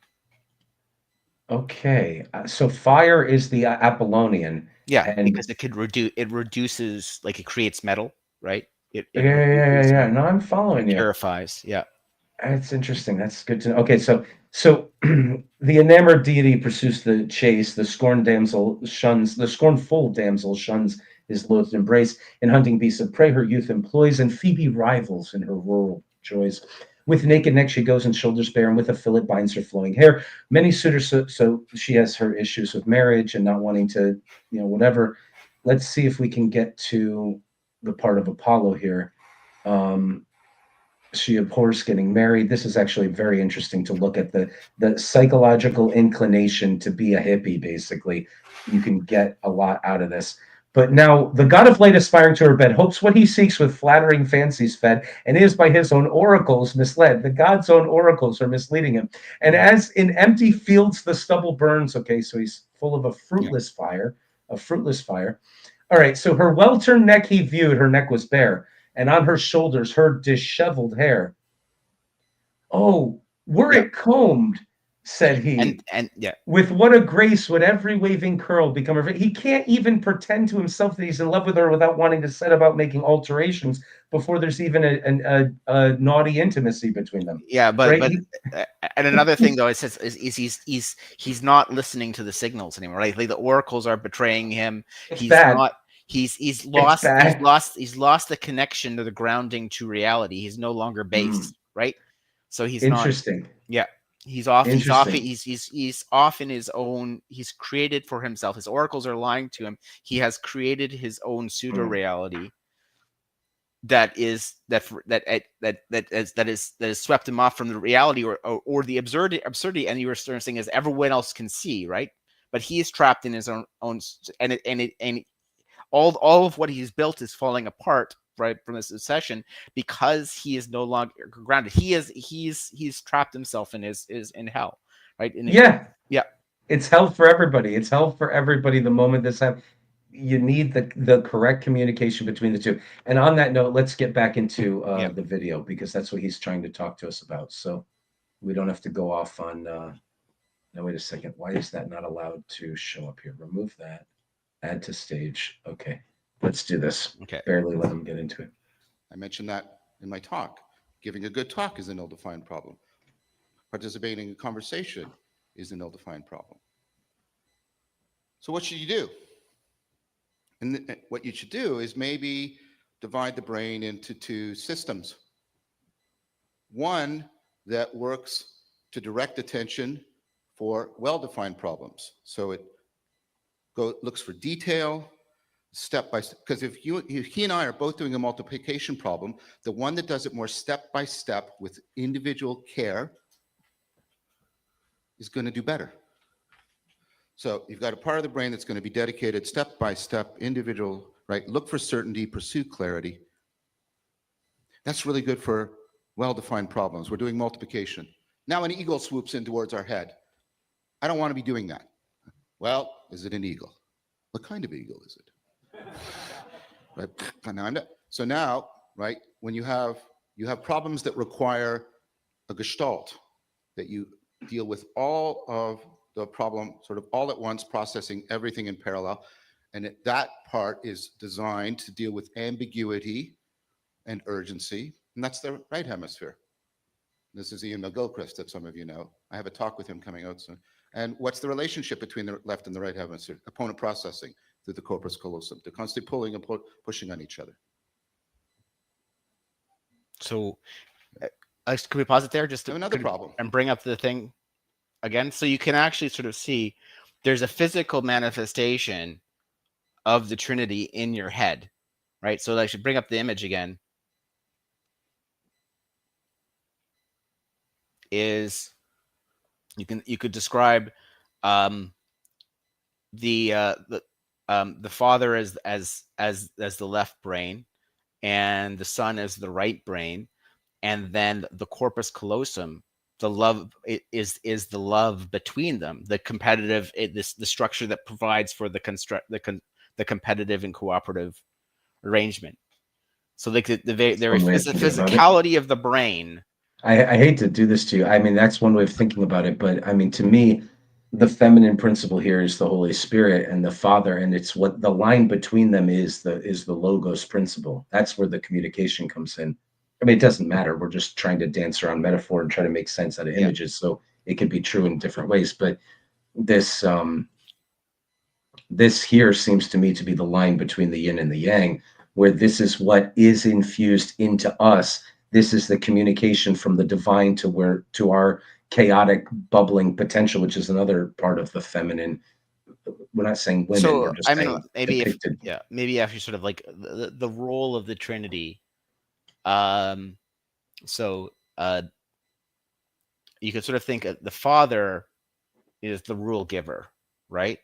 Okay, so fire is the Apollonian, Yeah, and because it reduces, like it creates metal, right? It reduces yeah. and No, I'm following you. purifies. Yeah. That's interesting. That's good to know. Okay, so the enamored deity pursues the chase. The scornful damsel shuns his loathed embrace. In hunting beasts of prey, her youth employs, and Phoebe rivals in her rural joys. With naked neck she goes and shoulders bare, and with a fillet binds her flowing hair. Many suitors, so she has her issues with marriage and not wanting to, whatever. Let's see if we can get to the part of Apollo here. Um, she abhors getting married. This is actually very interesting to look at the psychological inclination to be a hippie. Basically, you can get a lot out of this. But now the god of light aspiring to her bed hopes what he seeks with flattering fancies fed, and is by his own oracles misled. The god's own oracles are misleading him. And Mhm. as in empty fields the stubble burns. Okay, so he's full of a Yeah. fruitless fire, a fruitless fire. All right, so her well-turned neck he viewed, her neck was bare, and on her shoulders her disheveled hair. Oh, were Yeah. it combed, said And he, and yeah. with what a grace would every waving curl become her. He can't even pretend to himself that he's in love with her without wanting to set about making alterations before there's even a naughty intimacy between them, Yeah, but right? but uh, and another thing though, it says is he's not listening to the signals anymore, right? Like the oracles are betraying him. It's He's bad. not. He's It's lost. bad. He's lost the connection to the grounding to reality. He's no longer Mm, base, right? So he's not. interesting. Yeah, he's off. He's off. Interesting. He's off in his own. He's created for himself. His oracles are lying to him. He has created his own pseudo Mm, reality that is that is swept him off from the reality or the absurdity, and you were saying as everyone else can see, right? But he is trapped in his own and all of what he's built is falling apart, right, from this obsession, because he is no longer grounded. He's trapped himself in his is in hell, right? And Yeah, yeah, it's hell for everybody. It's hell for everybody the moment this happens. You need the correct communication between the two. And on that note, let's get back into yeah. the video, because that's what he's trying to talk to us about. So we don't have to go off on. Now wait a second. Why is that not allowed to show up here? Remove that. Add to stage. Okay, let's do this. Okay. Barely let him get into it. I mentioned that in my talk. Giving a good talk is an ill-defined problem. Participating in conversation is an ill-defined problem. So what should you do? And what you should do is maybe divide the brain into two systems. One that works to direct attention for well-defined problems. So it looks for detail, step by step. Because if he and I are both doing a multiplication problem, the one that does it more step by step with individual care is going to do better. So you've got a part of the brain that's going to be dedicated step by step, individual, right? Look for certainty, pursue clarity. That's really good for well-defined problems. We're doing multiplication. Now an eagle swoops in towards our head. I don't want to be doing that. Well, is it an eagle? What kind of eagle is it? Right? So now, right, when you have problems that require a gestalt, that you deal with all of the problem sort of all at once, processing everything in parallel. And that part is designed to deal with ambiguity and urgency. And that's the right hemisphere. This is Ian McGilchrist, that some of you know. I have a talk with him coming out soon. And what's the relationship between the left and the right hemisphere? Opponent processing through the corpus callosum. They're constantly pulling and pushing on each other. So can we pause it there just to another problem and bring up the thing again? So you can actually sort of see there's a physical manifestation of the Trinity in your head, right? So I should bring up the image again. Is you could describe the Father as the left brain, and the Son as the right brain, and then the corpus callosum, the love is the love between them, the competitive, the structure that provides for the competitive and cooperative arrangement. So the very physicality of the brain. I hate to do this to you. I mean, that's one way of thinking about it, but I mean, to me, the feminine principle here is the Holy Spirit and the Father, and it's what the line between them is the Logos principle. That's where the communication comes in. I mean, it doesn't matter. We're just trying to dance around metaphor and try to make sense out of images, so it could be true in different ways. But this this here seems to me to be the line between the yin and the yang, where this is what is infused into us. This is the communication from the divine to our chaotic bubbling potential, which is another part of the feminine. We're not saying women. So we're just I mean, maybe maybe after sort of like the role of the Trinity. So you could sort of think the Father is the rule giver, right?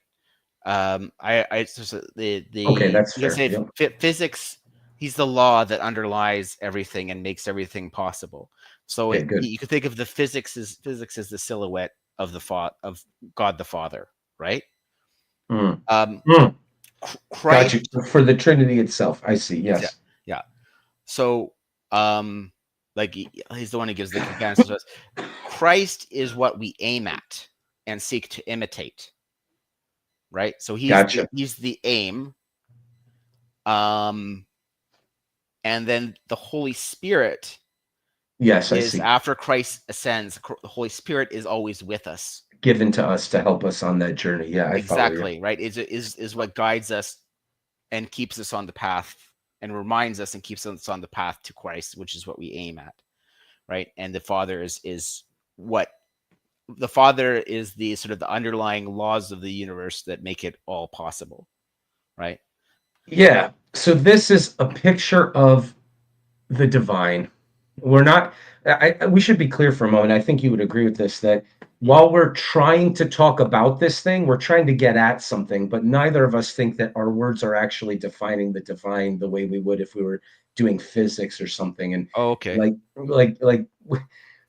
It's just okay, that's fair. Say physics. He's the law that underlies everything and makes everything possible. So you could think of the physics as the silhouette of of God the Father, right? Christ, gotcha. For the Trinity itself, I see. Yes. Yeah. So like he's the one who gives the comparison to us. Christ is what we aim at and seek to imitate. Right? So he's the aim. And then the Holy Spirit, yes, is after Christ ascends, the Holy Spirit is always with us, given to us to help us on that journey. Yeah, exactly, right? Is what guides us and keeps us on the path, and reminds us and keeps us on the path to Christ, which is what we aim at, right? And the Father is what the Father is, the sort of the underlying laws of the universe that make it all possible, right? Yeah. So this is a picture of the divine, We're not. We should be clear for a moment. I think you would agree with this, that while we're trying to talk about this thing, we're trying to get at something, but neither of us think that our words are actually defining the divine the way we would if we were doing physics or something. And Oh, okay.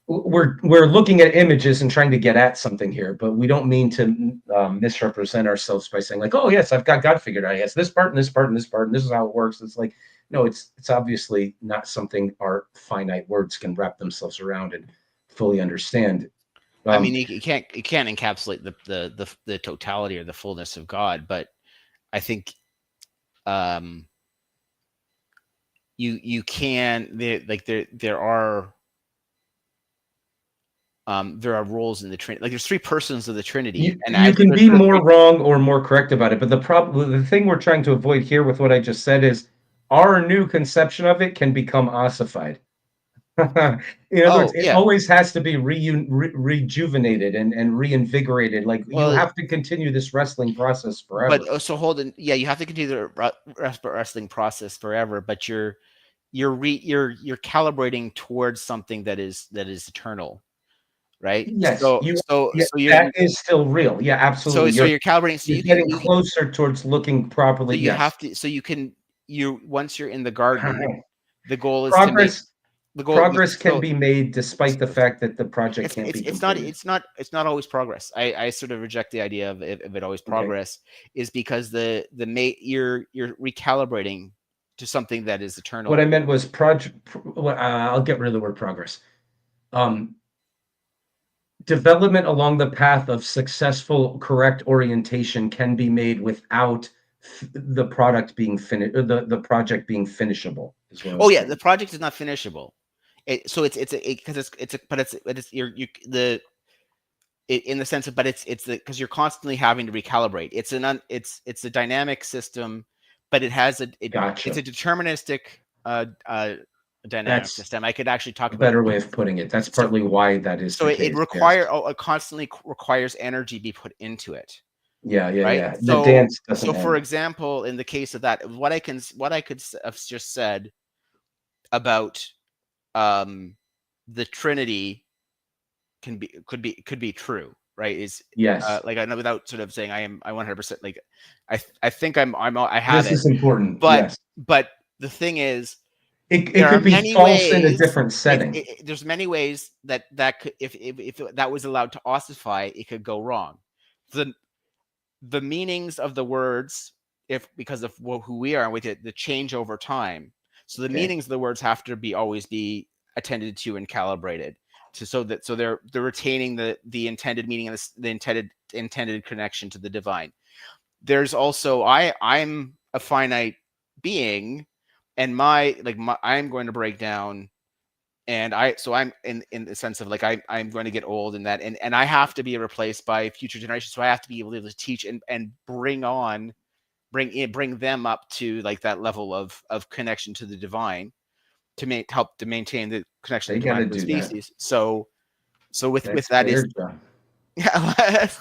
we're looking at images and trying to get at something here, but we don't mean to misrepresent ourselves by saying like, oh yes, I've got God figured out. Yes, this part and this part and this part, and this is how it works. It's like, no, it's obviously not something our finite words can wrap themselves around and fully understand. I mean, Um, you can't encapsulate the totality or the fullness of God, but I think um you can there are roles in the Trinity. Like there's three persons of the Trinity, and you as can there's be sort of more three. wrong or more correct about it, but the thing we're trying to avoid here with what I just said is our new conception of it can become ossified. In other words, Oh it yeah, always has to be rejuvenated and reinvigorated. Like you well, have to continue this wrestling process but forever. so hold on. Yeah, you have to continue the wrestling process forever, but you're calibrating towards something that is eternal, right? Yes, So you. so Yeah, so you're that is still real. Yeah, so absolutely. so you're calibrating. So You're you can getting closer towards looking properly. so you Yes. have to so you can you once you're in the garden, the goal is to make Progress the goal. progress can So be made despite the fact that the project it's can't it's be it's not completed. it's not it's not always progress. I sort of reject the idea of it always Okay. progress, is because you're recalibrating to something that is What I eternal. meant was I'll get rid of the word progress. Um, Development along the path of successful, correct orientation can be made without the product being finished, the project being finishable, is what I Oh was yeah, the trying. project is not finishable. So it's because it's you the in the sense of, but it's the because you're constantly having to recalibrate. It's a dynamic system, but it's Gotcha. a deterministic dynamic That's system. I could actually talk a about better way of putting it. That's so partly why that is so the it case. Yes. constantly requires energy be put into it, Yeah, yeah, right? yeah. The So dance doesn't for end. example, in the case of that, what I could have just said about um the Trinity could be true, right? Is Yes. like I know, without sort of saying I 100% like I think I have This it, is important. but Yes. the thing is It there are could be many false in a ways. different setting. There's many ways that could, if that was allowed to ossify, it could go wrong. The the meanings of the words, if because of who we are with it, the change over time. So the Okay. meanings of the words have to be always be attended to and calibrated to so they're retaining the intended meaning and the intended connection to the divine. There's also I'm a finite being, and I'm going to break down, and I'm in the sense of like I'm going to get old, and and I have to be replaced by future generations, so I have to be able to teach and bring them up to like that level of connection to the divine, to help to maintain the connection They to the got divine to for the do that. species. So with That's that is their job. yeah. That's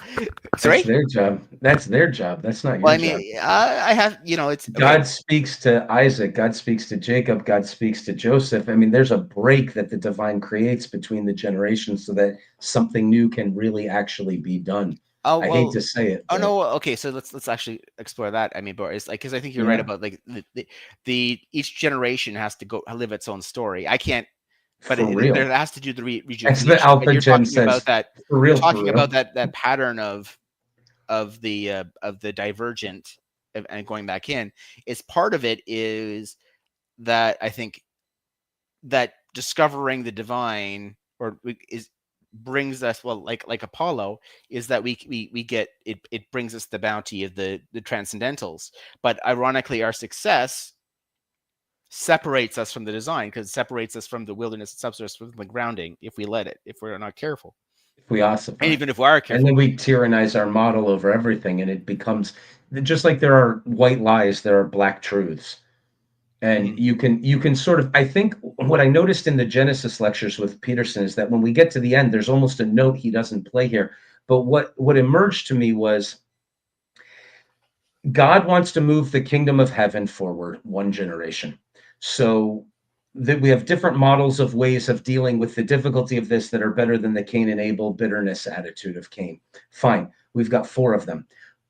Sorry. their job. That's their job. That's not Well, your I mean, job. I have, it's okay. God speaks to Isaac, God speaks to Jacob, God speaks to Joseph. I mean, there's a break that the divine creates between the generations so that something new can really actually be done. Oh I hate well. to say it, Oh but no. Okay, so let's actually explore that. I mean, but it's like because I think you're right yeah, about like the each generation has to go live its own story. I can't, but for real. there has to do the As the rejuvenation. But Alpha Gen says, for you're real, for talking about real. that pattern of the divergent and going back in. Is part of it is that I think that discovering the divine is brings us, well, like Apollo, is that we get it. It brings us the bounty of the transcendentals, but ironically our success separates us from the design, because it separates us from the wilderness and separates us from the grounding if we let it, if we're not careful, If we and ossify. even if we are And careful. then we tyrannize our model over everything, and it becomes just like there are white lies, there are black truths. And Mhm. you can sort of, I think what I noticed in the Genesis lectures with Peterson is that when we get to the end, there's almost a note he doesn't play here. But what emerged to me was God wants to move the kingdom of heaven forward one generation. So that we have different models of ways of dealing with the difficulty of this that are better than the Cain and Abel bitterness attitude of Cain. Fine, we've got 4 of them.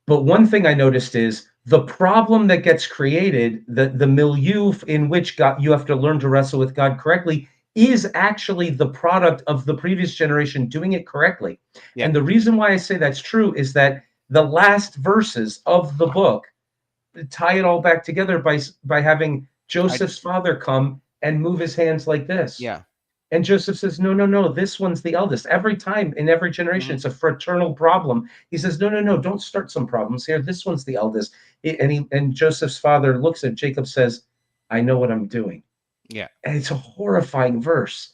But one thing I noticed is the problem that gets created, the milieu in which God, you have to learn to wrestle with God correctly, is actually the product of the previous generation doing it correctly. Yeah. And the reason why I say that's true is that the last verses of the book tie it all back together by having Joseph's father come and move his hands like this. Yeah. And Joseph says, no, no, no, this one's the eldest. Every time in every generation, it's a fraternal problem. He says, no, no, no, don't start some problems here. This one's the eldest. And Joseph's father looks at Jacob, says, I know what I'm doing. Yeah. And it's a horrifying verse.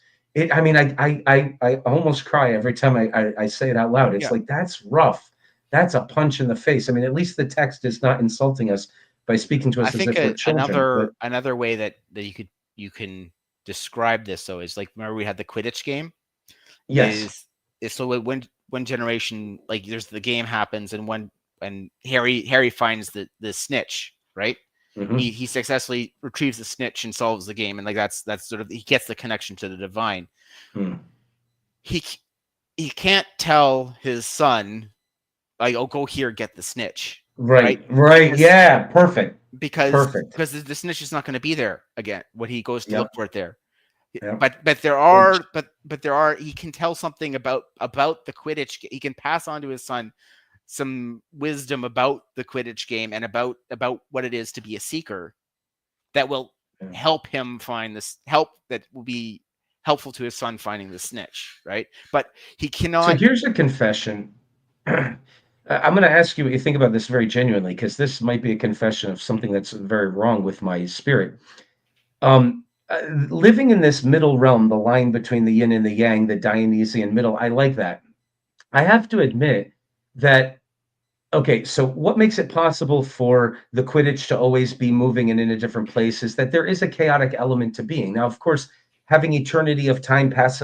I mean, I almost cry every time I say it out loud. It's Yeah. like, that's rough. That's a punch in the face. I mean, at least the text is not insulting us by speaking to I us as think if we're children. another way that you can describe this though is like, remember we had the Quidditch game. Yes. Is so when one generation, like there's the game happens and Harry finds the snitch, right? Mhm. He successfully retrieves the snitch and solves the game, and like that's sort of, he gets the connection to the divine. Hmm. He can't tell his son, like, oh, go here, get the snitch. Right. Because, Yeah. Perfect. because Perfect. the snitch is not going to be there again when he goes to Yep. look for it there. Yep. But there are he can tell something about the Quidditch. He can pass on to his son some wisdom about the Quidditch game and about what it is to be a seeker that will help him find this that will be helpful to his son finding the snitch, right? But he cannot. So here's a confession. I'm going to ask you what you think about this very genuinely, because this might be a confession of something that's very wrong with my spirit. Living in this middle realm, the line between the yin and the yang, the Dionysian middle, I like that. I have to admit that, okay, so what makes it possible for the Quidditch to always be moving and in a different place is that there is a chaotic element to being. Now, of course, having eternity of time pass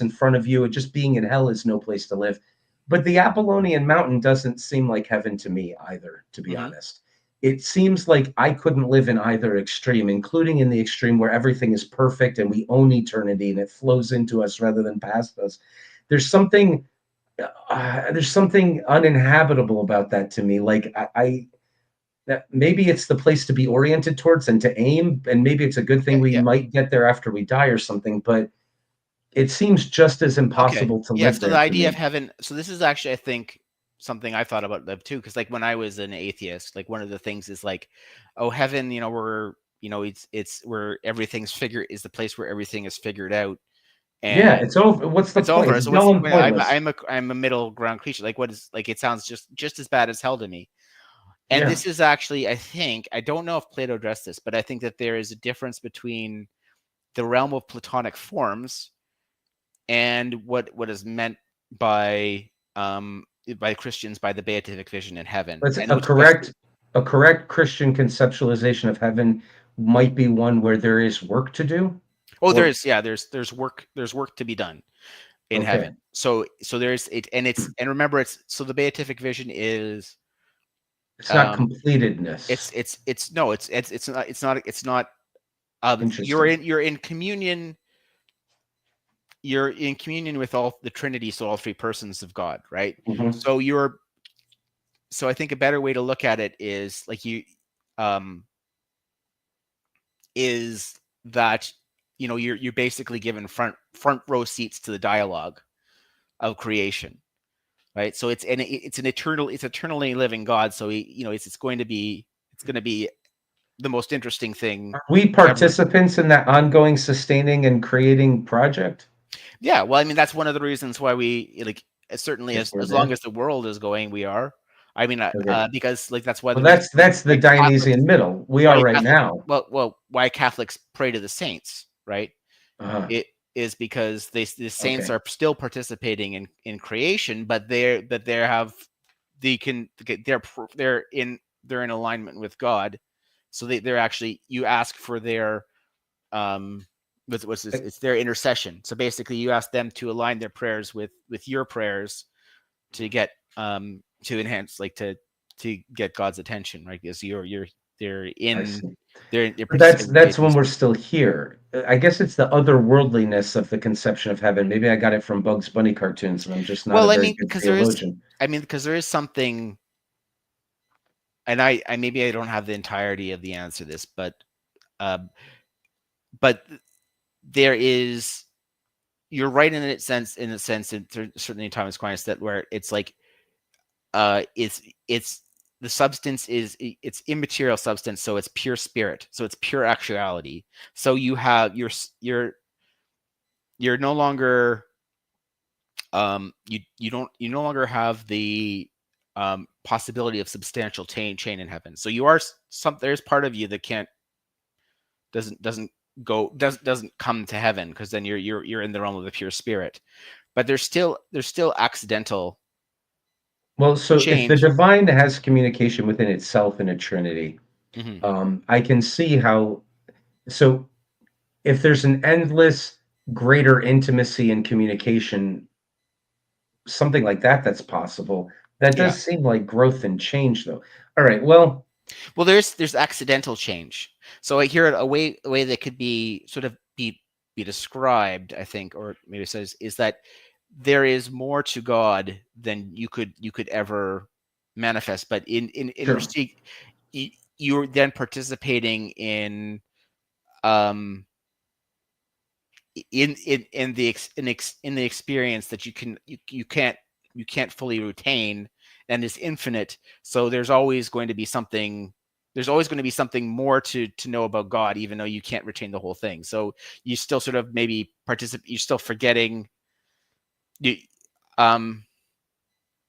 in front of you and just being in hell is no place to live. But the Apollonian Mountain doesn't seem like heaven to me either, to be honest. It seems like I couldn't live in either extreme, including in the extreme where everything is perfect and we own eternity and it flows into us rather than past us. There's something uninhabitable about that to me. Like that maybe it's the place to be oriented towards and to aim, and maybe it's a good thing we might get there after we die or something, but it seems just as impossible to live so there. the idea of heaven, so this is actually, I think, something I thought about too, because like when I was an atheist, like one of the things is like, oh, heaven, where it's where everything's is the place where everything is figured out. And it's over. What's the point? over. It's So null and pointless. I'm a middle ground creature. Like, what is, like, it sounds just as bad as hell to me. And Yeah. this is actually, I think, I don't know if Plato addressed this, but I think that there is a difference between the realm of Platonic forms and what is meant by Christians by the beatific vision in heaven. That's And a correct Christian conceptualization of heaven might be one where there is work to do. Oh, there's work to be done in Okay. heaven. So there's it, and remember, it's so the beatific vision is, it's not completedness. It's not. You're in communion. You're in communion with all the Trinity, so all 3 persons of God, right? Mhm. So I think a better way to look at it is like is that you're basically given front row seats to the dialogue of creation, right? So it's eternally living God. So it's going to be the most interesting thing. Are we participants in that ongoing sustaining and creating project? Yeah, well, I mean, that's one of the reasons why we, like, certainly as long as the world is going, we are. I mean, because like that's why that's the Dionysian middle. We are right now. Well, why Catholics pray to the saints, right? It is because the saints are still participating in creation, but they're in alignment with God, so they're actually, you ask for their it's their intercession. So basically, you ask them to align their prayers with your prayers to get to enhance, like to get God's attention, right? Because they're in. They're But participating in that's when faith. we're still here. I guess it's the otherworldliness of the conception of heaven. Maybe I got it from Bugs Bunny cartoons, and I'm just not a Well, I very mean, good because theologian. there is something, and I maybe I don't have the entirety of the answer to this, uh, but there is, you're right in a sense, certainly Thomas Aquinas, that where it's like, it's the substance is, it's immaterial substance, so it's pure spirit, so it's pure actuality. So you have you're no longer, you no longer have the possibility of substantial change in heaven. So you are there's part of you that can't, doesn't go, doesn't come to heaven, because then you're in the realm of the pure spirit. But there's still accidental Well, so if the change. divine has communication within itself in a trinity, Hmm. I can see how. So if there's an endless greater intimacy and communication, something like that that's possible. That Yeah. does seem like growth and change, though. All right. Well, Well, there's accidental change. So I hear it, a way that could be sort of be described, I think, or maybe it says, is that there is more to God than you could ever manifest. But in sure. receipt, you're then participating um in the experience that you can't fully retain, and is infinite. So there's always going to be something more to know about God, even though you can't retain the whole thing. So you still sort of maybe participate, you're still forgetting you. I'm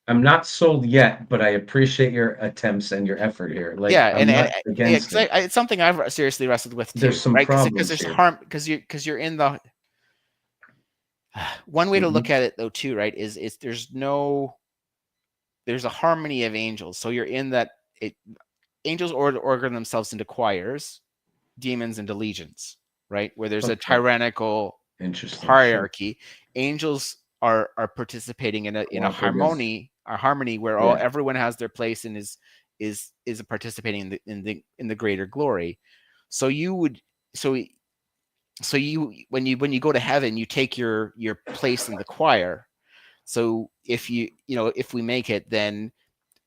not sold yet, but I appreciate your attempts and your effort here. Like, Yeah, I'm not yeah, against 'cause it. it's something I've seriously wrestled with There's too, some right? Because problems there's here. harm, because you're in the one way to look Mhm. at it though too, right, is there's a harmony of angels. So you're in that, it angels order themselves into choirs, demons into legions, right? Where there's a Okay. tyrannical Interesting. Sure. hierarchy. Angels are participating in Cooperative. a harmony where Yeah. everyone has their place, and is participating in the greater glory. So you would, so you, when you go to heaven, you take your place in the choir. So if if we make it, then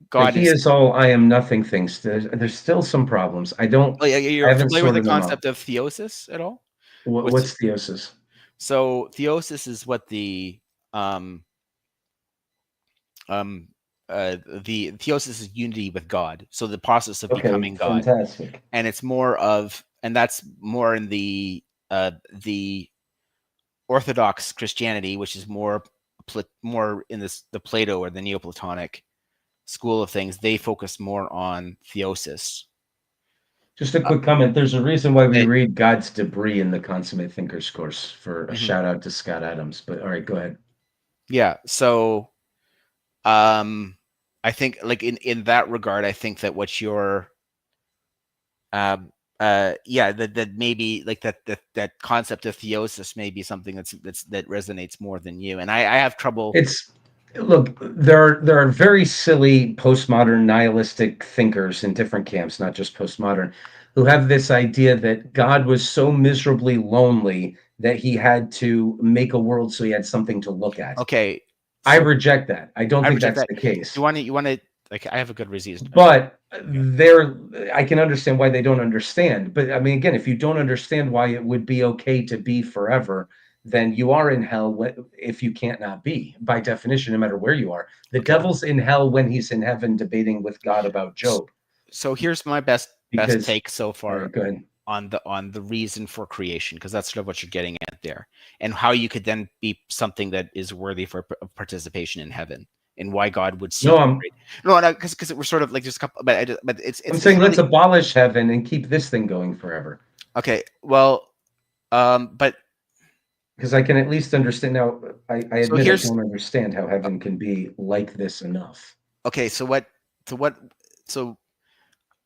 The God he is. is all, I am nothing things. There's still some problems. Oh, yeah, I you're haven't familiar with the sorted them out. concept of theosis at all? What's What's theosis? So theosis is what um um the theosis is unity with God. So the process of Okay, becoming God, fantastic. and it's more of, and that's more in the Orthodox Christianity, which is more in the Plato or the Neoplatonic school of things. They focus more on theosis. Just a Uh, quick comment. There's a reason why we that- read God's Debris in the Consummate Thinkers course for a mhm. shout out to Scott Adams. But all right, go ahead. Yeah. So um I think, like, in that regard, I think that what you're yeah, that maybe, like, that concept of theosis may be something that resonates more than you. And I have trouble. It's look, there are very silly postmodern nihilistic thinkers in different camps, not just postmodern, who have this idea that God was so miserably lonely that he had to make a world so he had something to look at. Okay, I so reject that. I don't I think reject that's that. the case. You want to, like, I have a good reason. But Yeah. there, I can understand why they don't understand. But I mean, again, if you don't understand why it would be okay to be forever, then you are in hell if you can't not be, by definition, no matter where you are. The Okay. devil's in hell when he's in heaven debating with God about S- Job. So here's my best Because, take so all far right, go ahead. on the reason for creation, because that's sort of what you're getting at there, and how you could then be something that is worthy for participation in heaven, and why God would No, seek to create. No, no, because we're sort of like just a couple, but but I'm it's saying let's really abolish heaven and keep this thing going forever. okay. Well, but Because I can at least understand now. I so admit I here's don't understand how heaven can be like this enough. okay. So what? So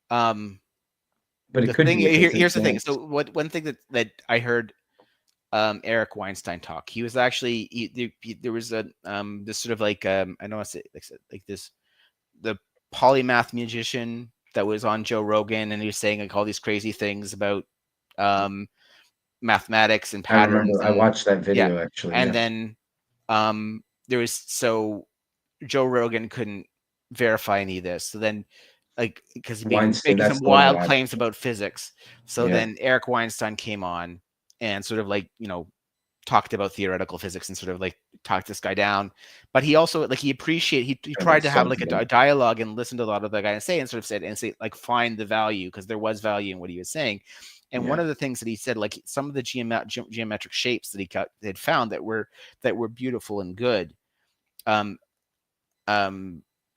um, But it the could thing be if it's here's the thing. So advanced. what one thing that I heard Eric Weinstein talk. He was actually there was a this sort of like I don't want to say like this, the polymath musician that was on Joe Rogan, and he was saying like all these crazy things about um, mathematics and I patterns, remember I and watched that yeah, video actually. and Yes. then there was Joe Rogan couldn't verify any of this, so then like because he'd been Weinstein, making that's some the one I wild watched. claims about physics, so Yeah. then Eric Weinstein came on and sort of like talked about theoretical physics and sort of like talked this guy down. But he also like he Kind of tried to have like insulted a him. dialogue and listen to a lot of the guy say and sort of said and say like find the value, because there was value in what he was saying. And one Yeah. of the things that he said, like some of the geometric shapes that he had found that were beautiful and good. Um,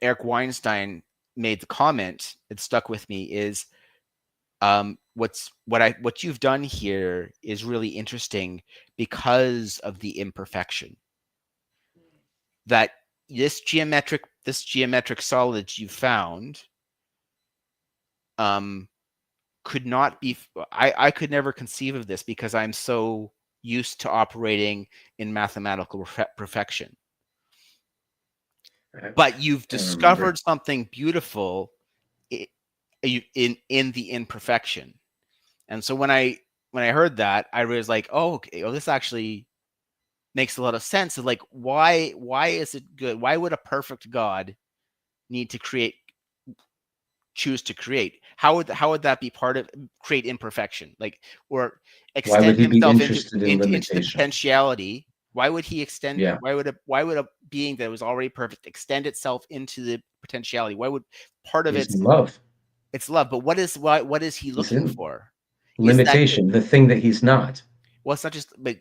Eric Weinstein made the comment that stuck with me is what you've done here is really interesting because of the imperfection, that this geometric solid you found could not be I could never conceive of this because I'm so used to operating in mathematical perfection, but you've I remember. discovered something beautiful in the imperfection. And so when I heard that, I was like, oh, okay, well, this actually makes a lot of sense. Of like, why is it good? Why would a perfect God need to choose to create? How would that be part of create imperfection? Like, or Why would extend he be himself into interested in into the limitation? potentiality? Why would he extend? Yeah. Why would a being that was already perfect extend itself into the potentiality? Why would part of He's in love. it's love? But what is he He's looking in for? Is that limitation, the thing that he's not. well? It's not just, but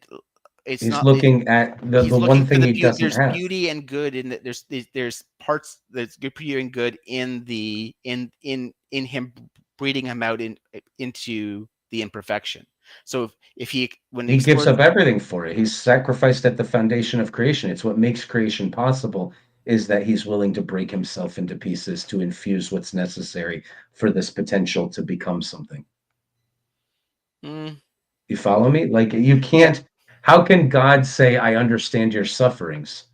it's He's not. looking at He's the looking one for thing the he beauty. doesn't There's have. beauty and good in that. There's parts that's good beauty and good in the in him breeding him out into the imperfection. So if he when he He gives explores, up everything for it. He's sacrificed at the foundation of creation. It's what makes creation possible is that he's willing to break himself into pieces to infuse what's necessary for this potential to become something. mm, You follow me? Like you yeah, can't how can God say I understand your sufferings?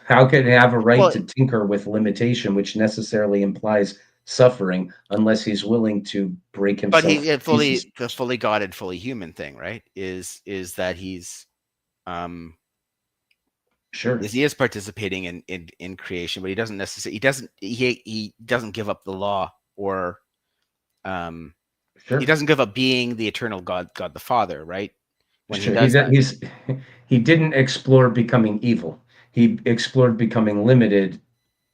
How can he have a right well, to tinker with limitation, which necessarily implies suffering, unless he's willing to break but himself he to pieces? the fully God and fully human thing, right? Is that he's um Sure, is he is participating in creation, but he doesn't necessarily he doesn't give up the law or um he sure, doesn't give up being the eternal God the Father, right? When he sure. He does did, that. he's he didn't explore becoming evil. He explored becoming limited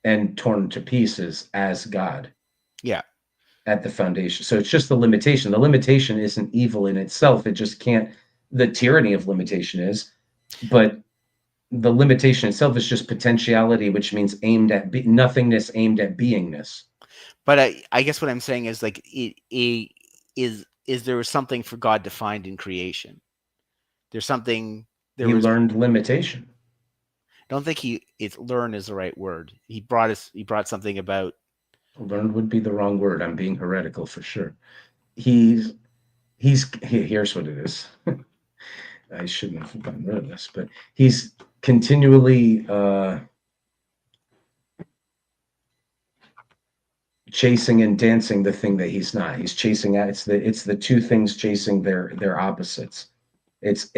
and torn to pieces as God Yeah. at the foundation. So it's just the limitation. The limitation isn't evil in itself. It just can't. The tyranny of limitation is, but the limitation itself is just potentiality, which means aimed at nothingness, aimed at beingness. But I guess what I'm saying is like is there was something for God to find in creation. There's something there He was learned limitation. I don't think it's learn is the right word. He brought something about Learned would be the wrong word. I'm being heretical for sure. Here's what it is. I shouldn't have gotten rid of this, but he's continually chasing and dancing the thing that he's not. He's chasing at it's the two things chasing their opposites. It's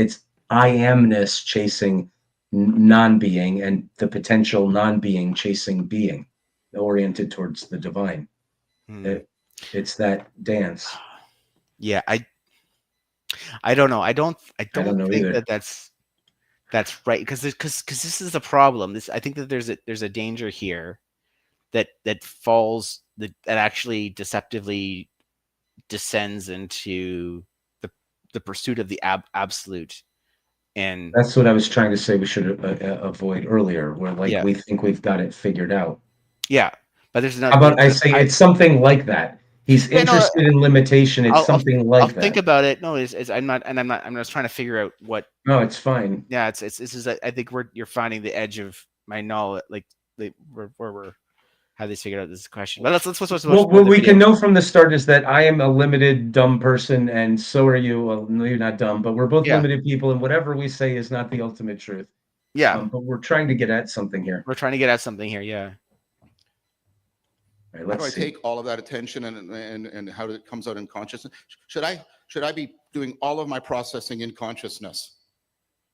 I amness chasing non-being and the potential non-being chasing being, oriented towards the divine. hmm, It's that dance. yeah, I don't know. I I don't don't know think either. that that's right because this is a problem. This I think that there's a danger here that actually deceptively descends into the the pursuit of the absolute. And That's what I was trying to say we should avoid earlier, where like yeah, we think we've got it figured out. yeah, but there's How another about I say it's something like that? He's yeah, no, interested in limitation. It's I'll I'll something I'll like think that. about it. No, I'm just trying to figure out what. No, it's fine. Yeah, it's this is I think you're finding the edge of my knowledge, like where we're how they figured out this question. But let's What watch the we video. can know from the start is that I am a limited, dumb person, and so are you. Well, no, you're not dumb, but we're both Yeah, limited people, and whatever we say is not the ultimate truth. yeah, But we're trying to get at something here. we're trying to get at something here. Yeah, All right, How do I let's see. take all of that attention and how it comes out in consciousness? Should I be doing all of my processing in consciousness?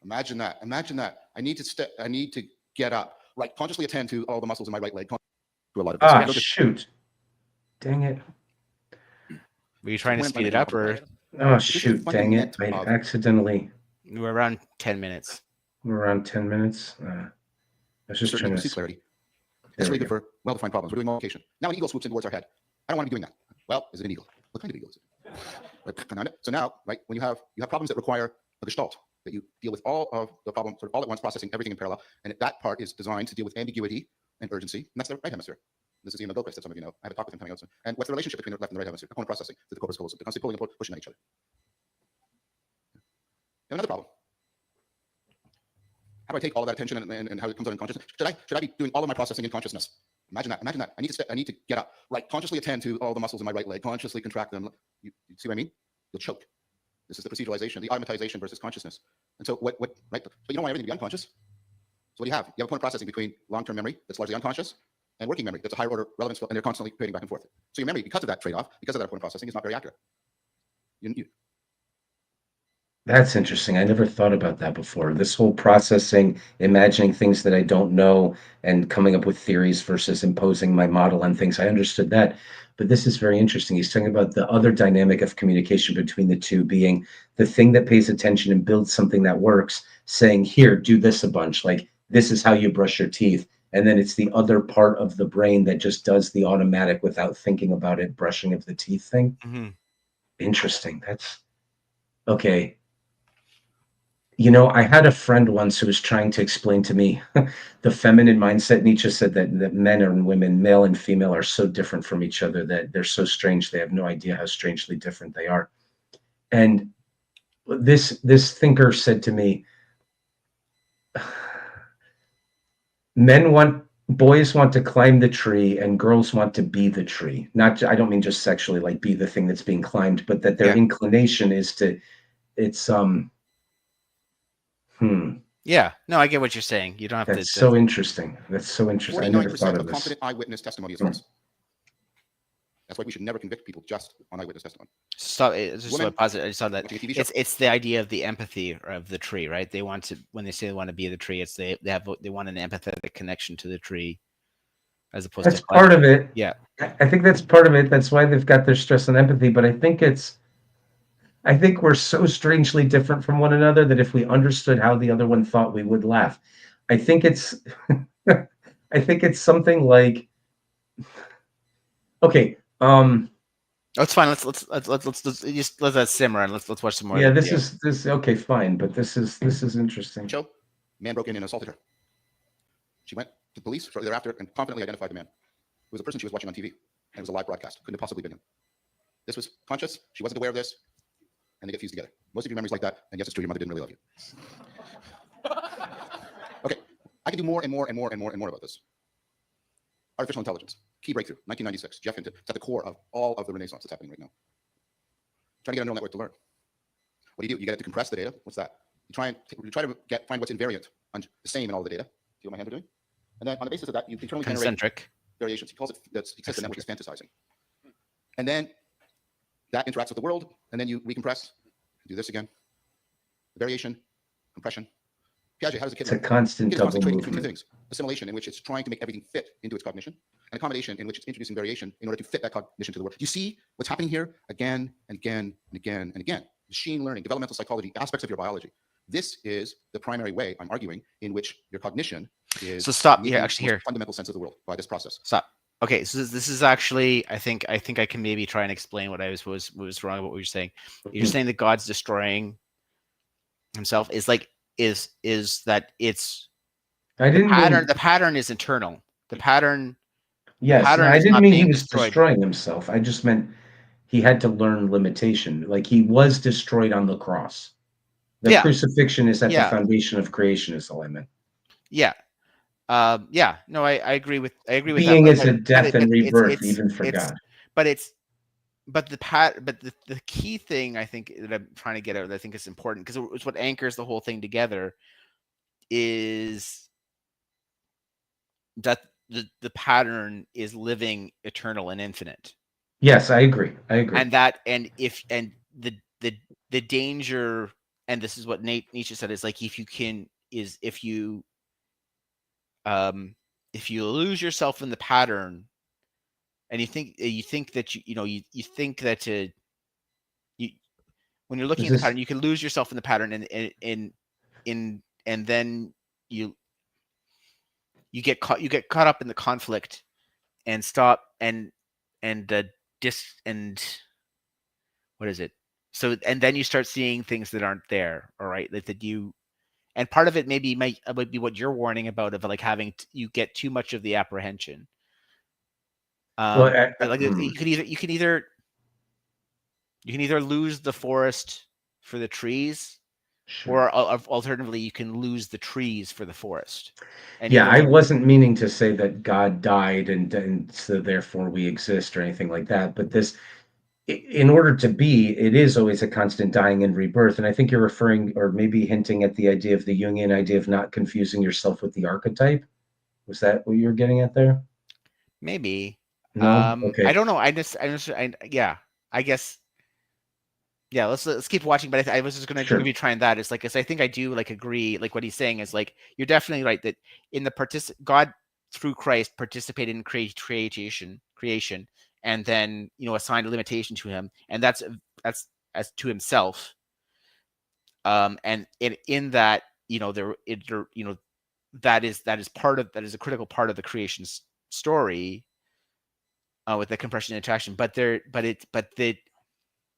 Imagine that. Imagine that. I need to get up. Right. Consciously attend to all the muscles in my right leg. Do a lot of this. Ah, shoot. Dang it. Were you trying to speed it up, or Oh, shoot. Dang it. I accidentally. we're around 10 minutes? We're around 10 minutes. I was just trying to. clarity. There That's we really good go. for well-defined problems. We're doing multiplication. Now an eagle swoops in towards our head. I don't want to be doing that. Well, is it an eagle? What kind of eagle is it? Right. So now, right, when you have problems that require a gestalt, that you deal with all of the problems sort of all at once, processing everything in parallel, and that part is designed to deal with ambiguity and urgency, and that's the right hemisphere. This is Ian Gilchrist, that some of you know. I have a talk with him coming out soon. And what's the relationship between the left and the right hemisphere? Component processing through the corpus callosum. They're constantly pulling and pushing at each other. And another problem. How do I take all of that attention and how it comes out in consciousness? Should I be doing all of my processing in consciousness? Imagine that. Imagine that. I need to get up. Right. Consciously attend to all the muscles in my right leg. Consciously contract them. You see what I mean? You'll choke. This is the proceduralization, the automatization versus consciousness. And so what right? But you don't want everything to be unconscious. So what do you have? You have a point of processing between long-term memory that's largely unconscious and working memory that's a higher order relevance, and they're constantly trading back and forth. So your memory, because of that trade-off, because of that point of processing, is not very accurate. That's interesting. I never thought about that before. This whole processing, imagining things that I don't know and coming up with theories versus imposing my model on things. I understood that. But this is very interesting. He's talking about the other dynamic of communication between the two being the thing that pays attention and builds something that works, saying, here, do this a bunch. Like, this is how you brush your teeth. And then it's the other part of the brain that just does the automatic without thinking about it, brushing of the teeth thing. Mm-hmm. Interesting. That's okay. You know, I had a friend once who was trying to explain to me the feminine mindset. Nietzsche said that men and women, male and female, are so different from each other that they're so strange. They have no idea how strangely different they are. And this thinker said to me, boys want to climb the tree and girls want to be the tree. Not, I don't mean just sexually, like be the thing that's being climbed, but that their inclination is to, Yeah, no, I get what you're saying. You don't have to. That's so interesting. That's so interesting. I never thought of this. Confident eyewitness testimony is false. That's why we should never convict people just on eyewitness testimony. So it's just so positive. I just saw that it's the idea of the empathy of the tree, right? They want to, when they say they want to be the tree, it's they want an empathetic connection to the tree, as opposed to. That's part of it. Yeah, I think that's part of it. That's why they've got their stress and empathy. But I think we're so strangely different from one another that if we understood how the other one thought, we would laugh. I think it's something like, okay. Oh, it's fine. Let's just let that simmer and let's watch some more. Yeah, this is okay, fine, but this is interesting. Joe, man broke in and assaulted her. She went to the police shortly thereafter and confidently identified the man. It was a person she was watching on TV, and it was a live broadcast. Couldn't have possibly been him. This was conscious. She wasn't aware of this, and they get fused together. Most of your memories like that, and yes, it's true. Your mother didn't really love you. Okay, I can do more and more and more and more and more about this. Artificial intelligence, key breakthrough, 1996. Jeff hinted. It's at the core of all of the renaissance that's happening right now. Trying to get a neural network to learn. What do? You get it to compress the data. What's that? You try to find what's invariant and the same in all the data. See what my hands are doing? And then on the basis of that, you internally generate variations. He calls it, he says the network is fantasizing. And then that interacts with the world, and then you recompress, do this again. Variation, compression. Piaget, how does a kid learn? It's a constant double movement. Between two things. Assimilation, in which it's trying to make everything fit into its cognition, and accommodation, in which it's introducing variation in order to fit that cognition to the world. You see what's happening here again and again and again and again. Machine learning, developmental psychology, aspects of your biology. This is the primary way, I'm arguing, in which your cognition is. So stop. Yeah, actually, here. Fundamental sense of the world by this process. Stop. Okay, so this is actually, I think I can maybe try and explain what I was wrong about what you're saying. You're saying that God's destroying himself is like is that it's the pattern is internal. The pattern. Yes, I didn't mean he was destroying himself. I just meant he had to learn limitation. Like he was destroyed on the cross. The crucifixion is at the foundation of creation, is all I meant. Yeah. No, I agree with being that. Is a death and rebirth, even for God. But the key thing I think that I'm trying to get out, that I think is important, because it's what anchors the whole thing together, is that the pattern is living, eternal, and infinite. Yes, I agree. I agree. And that, and if, and the danger, and this is what Nietzsche said, is like, if you can, is if you lose yourself in the pattern, and you think that you think that you when you're looking Is at the this pattern, you can lose yourself in the pattern, and then you get caught up in the conflict, and stop and and what is it? So, and then you start seeing things that aren't there, all right, that you, and part of it might be what you're warning about, of like having you get too much of the apprehension. well? Like you can either lose the forest for the trees, Sure. or alternatively, you can lose the trees for the forest. And Yeah, either I wasn't meaning to say that God died and so therefore we exist or anything like that. But this, in order to be, it is always a constant dying and rebirth. And I think you're referring, or maybe hinting at, the idea of the Jungian idea of not confusing yourself with the archetype. Was that what you're getting at there? maybe, No? I Okay. don't know. Yeah, I guess. Yeah, let's keep watching. But I was just gonna Sure. be trying that. It's like, I think I do like agree. Like what he's saying is like, you're definitely right that in the God through Christ participated in creation, and then assigned a limitation to him, and that's as to himself. And in that, that is a critical part of the creation story, with the compression and attraction.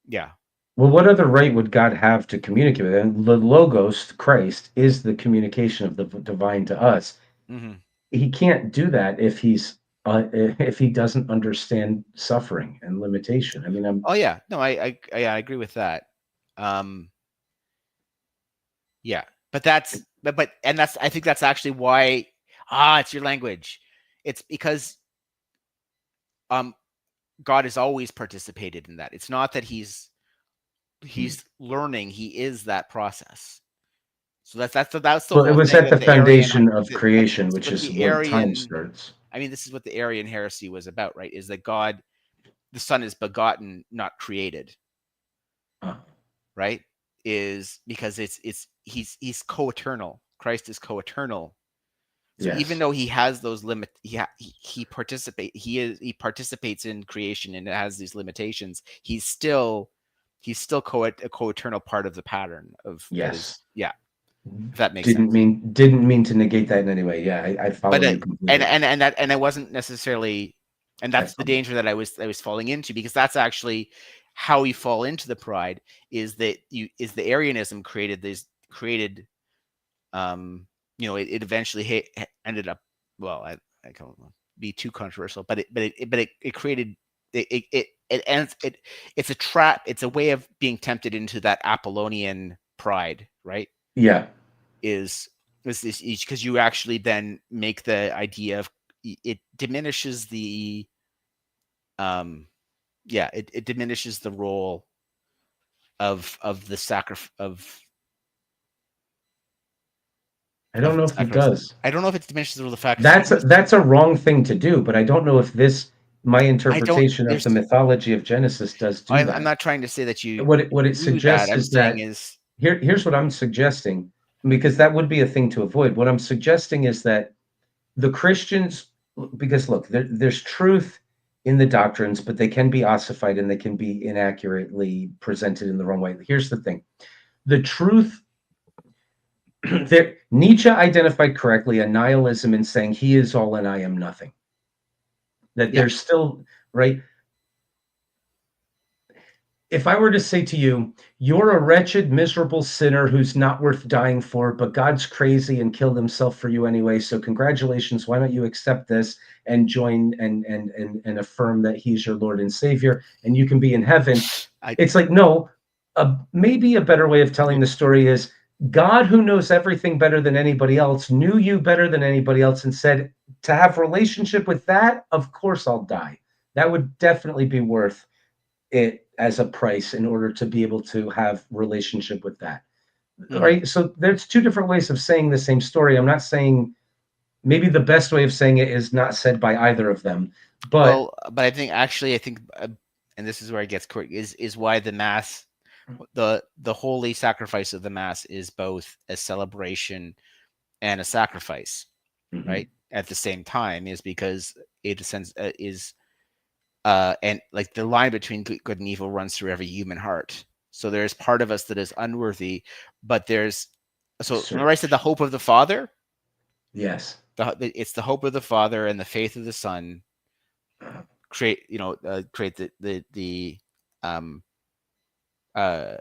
Yeah. Well, what other right would God have to communicate with? And the Logos, Christ, is the communication of the divine to us. Mm-hmm. He can't do that if he doesn't understand suffering and limitation. I mean, Oh yeah, no, I agree with that. Yeah, but I think that's actually why, it's your language. It's because God has always participated in that. It's not that he's learning; he is that process. So that's the well, it whole was thing at that the the Aryan foundation of creation, that's which what is the where time Aryan starts. I mean, this is what the Aryan heresy was about, right? Is that God, the Son, is begotten, not created, Uh, right? Is because he's co-eternal. Christ is co-eternal. So even yes, though he has those he participates in creation, and it has these limitations. He's still a co-eternal part of the pattern of that is, yes. yeah, if that makes sense. Didn't mean to negate that in any way. Yeah, I follow But you completely. and I wasn't necessarily, and that's the Excellent. danger that I was falling into, because that's actually how you fall into the pride, is that the Arianism created it eventually ended up, well, I can't be too controversial, but it created it ends it it's a trap. It's a way of being tempted into that Apollonian pride, right? Yeah. Is this, because you actually then make the idea of, it diminishes the it diminishes the role of the sacrifice I don't know if it sacrifice. does. I don't know if it diminishes the role of sacrifice. That's a wrong thing to do, but I don't know if my I don't. interpretation of There's. the mythology of Genesis does do I'm that. not trying to say that you What it do that. suggests I'm is saying that is, here's what I'm suggesting, because that would be a thing to avoid. What I'm suggesting is that the Christians, because look, there's truth in the doctrines, but they can be ossified and they can be inaccurately presented in the wrong way. Here's the thing: the truth. Nietzsche identified correctly a nihilism in saying he is all and I am nothing. That yeah, there's still, right. If I were to say to you, you're a wretched, miserable sinner who's not worth dying for, but God's crazy and killed himself for you anyway. So congratulations. Why don't you accept this and join and affirm that he's your Lord and Savior and you can be in heaven? I It's like, no, maybe a better way of telling the story is God, who knows everything better than anybody else, knew you better than anybody else and said, to have relationship with that, of course I'll die. That would definitely be worth it as a price in order to be able to have relationship with that. mhm. Right, so there's two different ways of saying the same story. I'm not saying maybe the best way of saying it is not said by either of them, but but I think actually, and this is where it gets quick, is why the mass, the holy sacrifice of the mass is both a celebration and a sacrifice, right? At the same time, is because it is and like the line between good and evil runs through every human heart. So there's part of us that is unworthy, but there's remember I said the hope of the Father. Yes, It's the hope of the Father and the faith of the Son create the um the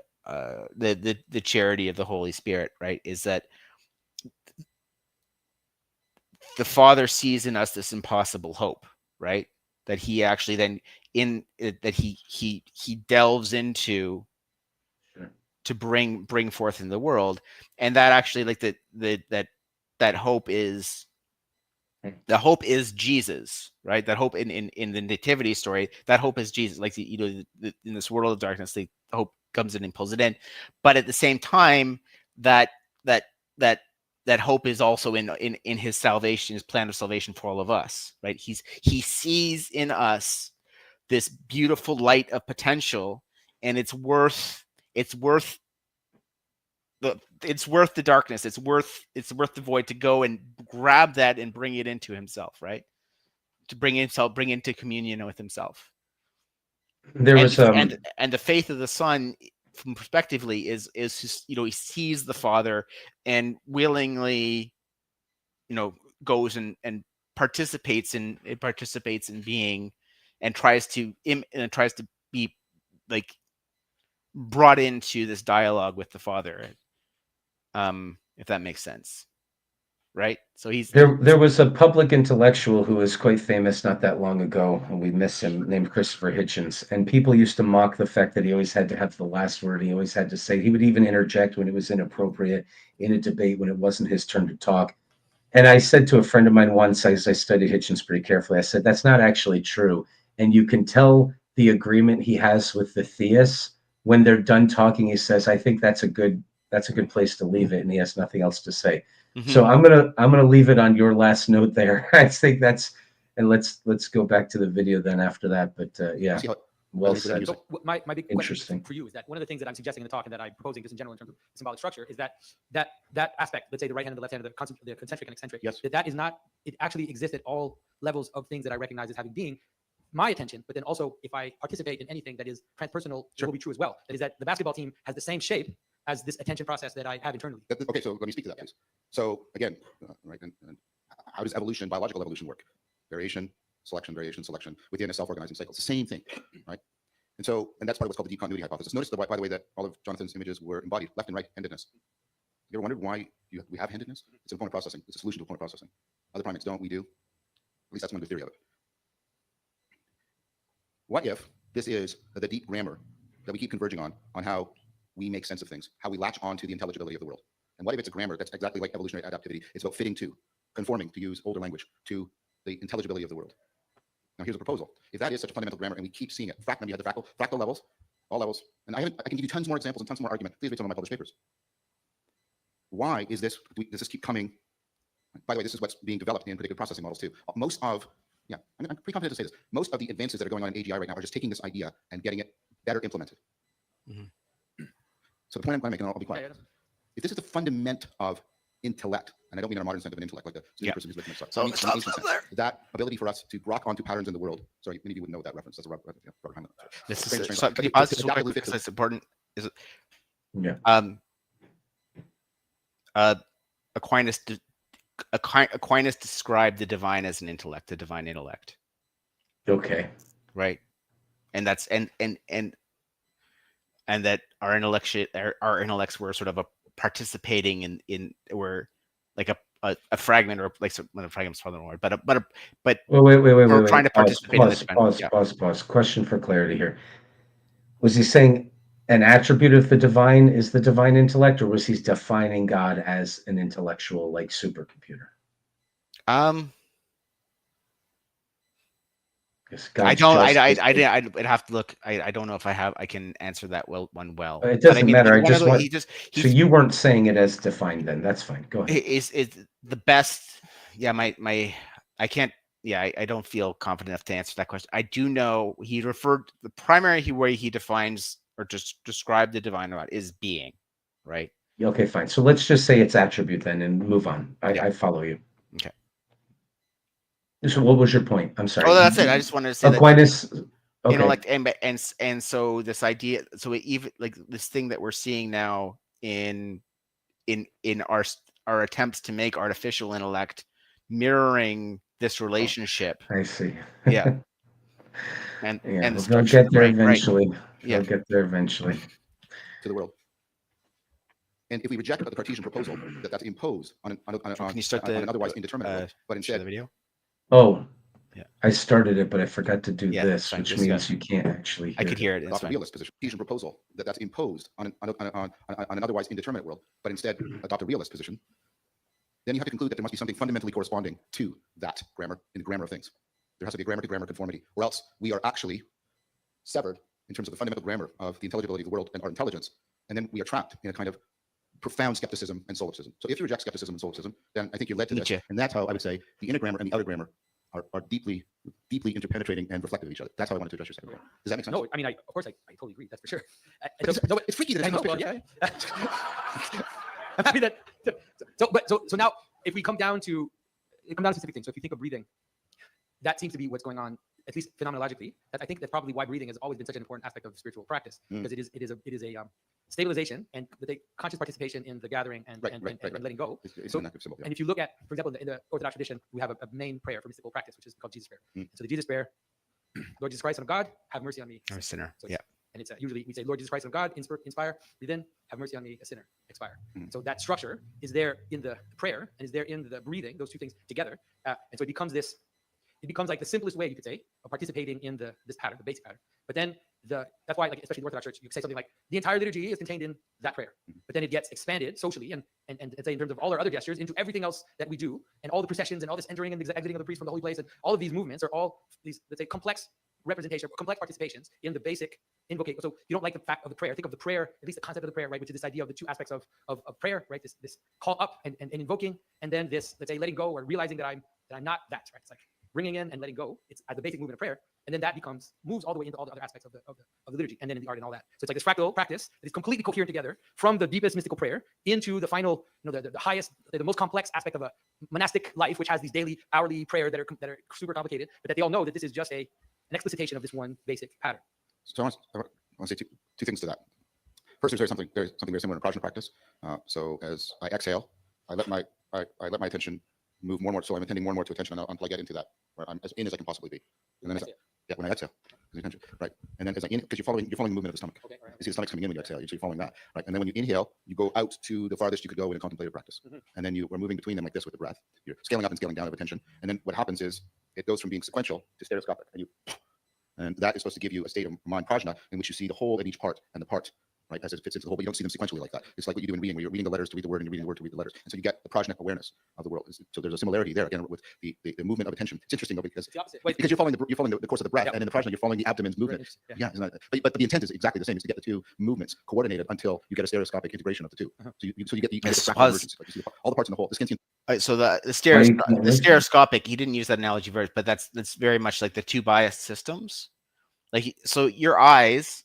charity of the Holy Spirit, right? Is that the Father sees in us this impossible hope, right? That he actually then that he delves into to bring forth in the world, and that actually like that hope is Jesus, right? That hope in the nativity story, that hope is Jesus. Like in this world of darkness, the hope comes in and pulls it in, but at the same time, that that that that hope is also in his salvation, his plan of salvation for all of us, right? He sees in us this beautiful light of potential, and it's worth the darkness. It's worth the void to go and grab that and bring it into himself, right? To bring into communion with himself. There was and the faith of the Son, from prospectively, is just, he sees the Father and willingly, goes and participates in being, and tries to be like brought into this dialogue with the Father, if that makes sense, right? So there was a public intellectual who was quite famous not that long ago, and we miss him, named Christopher Hitchens. And people used to mock the fact that he always had to have the last word. He always had to say. He would even interject when it was inappropriate in a debate when it wasn't his turn to talk. And I said to a friend of mine once, as I studied Hitchens pretty carefully, I said, that's not actually true. And you can tell the agreement he has with the theists when they're done talking. He says, I think that's a good place to leave it. And he has nothing else to say. Mhm. So I'm gonna leave it on your last note there. I think that's, and let's go back to the video then after that. But yeah, See how- well so said. So my big Interesting. question for you is that one of the things that I'm suggesting in the talk, and that I'm proposing just in general in terms of symbolic structure, is that aspect, let's say the right hand and the left hand, the concentric and eccentric, Yes. that is not, it actually exists at all levels of things that I recognize as having being my attention. But then also, if I participate in anything that is transpersonal, it will be true as well. That is that the basketball team has the same shape as this attention process that I have internally. Okay, so let me speak to that, please. So again, right, and how does biological evolution work? Variation, selection, within a self-organizing cycle. It's the same thing, right? And that's part of what's called the deep continuity hypothesis. Notice, by the way, that all of Jonathan's images were embodied left and right-handedness. You ever wondered why we have handedness? It's component processing. It's a solution to component processing. Other primates don't. We do. At least that's one of the theory of it. What if this is the deep grammar that we keep converging on how we make sense of things, how we latch on to the intelligibility of the world? And what if it's a grammar that's exactly like evolutionary adaptivity? It's about fitting to, conforming, to use older language, to the intelligibility of the world. Now, here's a proposal. If that is such a fundamental grammar, and we keep seeing it, you have the fractal levels, all levels, and I can give you tons more examples and tons more argument. Please read some of my published papers. Why is this? Does this keep coming? By the way, this is what's being developed in predictive processing models too. Most of, I'm pretty confident to say this. Most of the advances that are going on in AGI right now are just taking this idea and getting it better implemented. Mm-hmm. So the point I'm going to make, and I'll be quiet. If this is the fundament of intellect, and I don't mean in a modern sense of an intellect, like the person who's looking at stuff. So that ability for us to grok onto patterns in the world. Sorry, many of you wouldn't know what that reference. That's a rubber. This is so, can you pause this real quick because it's important. Is it? Yeah. Aquinas described the divine as an intellect, the divine intellect. Okay. Right. And that's and that our intellects were sort of a participating in were like a fragment, or like not a fragment's probably the word, but wait. We're trying to participate in the divine. Pause. Question for clarity here. Was he saying an attribute of the divine is the divine intellect, or was he defining God as an intellectual, like supercomputer? I don't. I'd have to look. I don't know if I can answer that well. It doesn't matter. So you weren't saying it as defined then. That's fine. Go ahead. Is the best. yeah, I can't. Yeah, I don't feel confident enough to answer that question. I do know he referred the primary way he defines or just described the divine about is being, right? Okay, fine. So let's just say it's attribute then and move on. Yeah. I follow you. Okay. So what was your point? I'm sorry. Oh, that's it. I just wanted to say that Aquinas. Okay. intellect and so this idea, so even like this thing that we're seeing now in our attempts to make artificial intellect mirroring this relationship. I see. Yeah. And Yeah, and the well, they'll structure of get the there brain, right? eventually. Yeah. They'll get there eventually. To the world. And if we reject the Cartesian proposal that's imposed on Can you start an otherwise indeterminate world, but share instead the video? Oh, Yeah. I started it, but I forgot to do Yeah, this, fine. which Just means you can't actually I hear could it. hear it. It's adopt a fine. realist position, Cartesian proposal that's imposed on an otherwise indeterminate world, but instead adopt a realist position, then you have to conclude that there must be something fundamentally corresponding to that grammar in the grammar of things. There has to be a grammar to grammar conformity, or else we are actually severed in terms of the fundamental grammar of the intelligibility of the world and our intelligence, and then we are trapped in a kind of profound skepticism and solipsism. So if you reject skepticism and solipsism, then I think you're led to this, Nietzsche. and that's how I would say the inner grammar and the outer grammar are deeply interpenetrating and reflective of each other. That's how I wanted to address your second point. Does that make sense? No, I mean, of course, I totally agree. That's for sure. It's freaky that I it's know, not well, yeah. I'm happy that. So now, if we come down to specific things. So if you think of breathing, that seems to be what's going on, at least phenomenologically. I think that's probably why breathing has always been such an important aspect of spiritual practice, because it is a stabilization and the conscious participation in the gathering and letting go. It's So, an active symbol. Yeah. and if you look at, for example, in the Orthodox tradition, we have a main prayer for mystical practice, which is called Jesus prayer. So the Jesus prayer, Lord Jesus Christ, Son of God, have mercy on me. I'm a sinner. So Yeah. And it's usually we say, Lord Jesus Christ, Son of God, inspire, breathe in, have mercy on me, a sinner, expire. So that structure is there in the prayer and is there in the breathing, those two things together. And so it becomes like the simplest way, you could say, of participating in this pattern, the basic pattern. But then that's why, like, especially in the Orthodox Church, you can say something like the entire liturgy is contained in that prayer. But then it gets expanded socially and say in terms of all our other gestures into everything else that we do, and all the processions and all this entering and exiting of the priest from the holy place, and all of these movements are all these, let's say, complex representation, complex participations in the basic invocation. So you don't like the fact of the prayer. Think of the prayer, at least the concept of the prayer, right, which is this idea of the two aspects of prayer, right? This call up and invoking, and then this, let's say, letting go or realizing that I'm not that, right? It's like bringing in and letting go. It's at the basic movement of prayer, and then that moves all the way into all the other aspects of the liturgy, and then in the art and all that. So it's like this fractal practice that is completely coherent together from the deepest mystical prayer into the final, the highest, the most complex aspect of a monastic life, which has these daily, hourly prayer that are super complicated, but that they all know that this is just an explicitation of this one basic pattern. So I want to say two things to that. First, there's something very similar in prajna practice. So as I exhale, I let my attention move more and more. So I'm attending more and more to attention, and until I get into that, where I'm as in as I can possibly be. And then when I exhale, attention, right? And then as I inhale, because you're following the movement of the stomach. Okay, right. You see the stomach's coming in when you exhale. You're following that, right? And then when you inhale, you go out to the farthest you could go in a contemplative practice. And then we're moving between them like this with the breath. You're scaling up and scaling down of attention. And then what happens is it goes from being sequential to stereoscopic, and that is supposed to give you a state of mind prajna in which you see the whole in each part and the part, right, as it fits into the whole, but you don't see them sequentially like that. It's like what you do in reading, where you're reading the letters to read the word and you're reading the word to read the letters. And so you get the prajnic awareness of the world. So there's a similarity there again with the movement of attention. It's interesting though, because It's the opposite. Wait, because you're following the course of the breath, Yep. and in the prajna you're following the abdomen's movement. Yeah. Yeah, isn't that, but the intent is exactly the same, is to get the two movements coordinated until you get a stereoscopic integration of the two. So you get the fractal emergence, like you see all the parts in the whole. The Skinsian. All right, so the listen. stereoscopic, he didn't use that analogy very, but that's very much like the two biased systems. Like, so your eyes,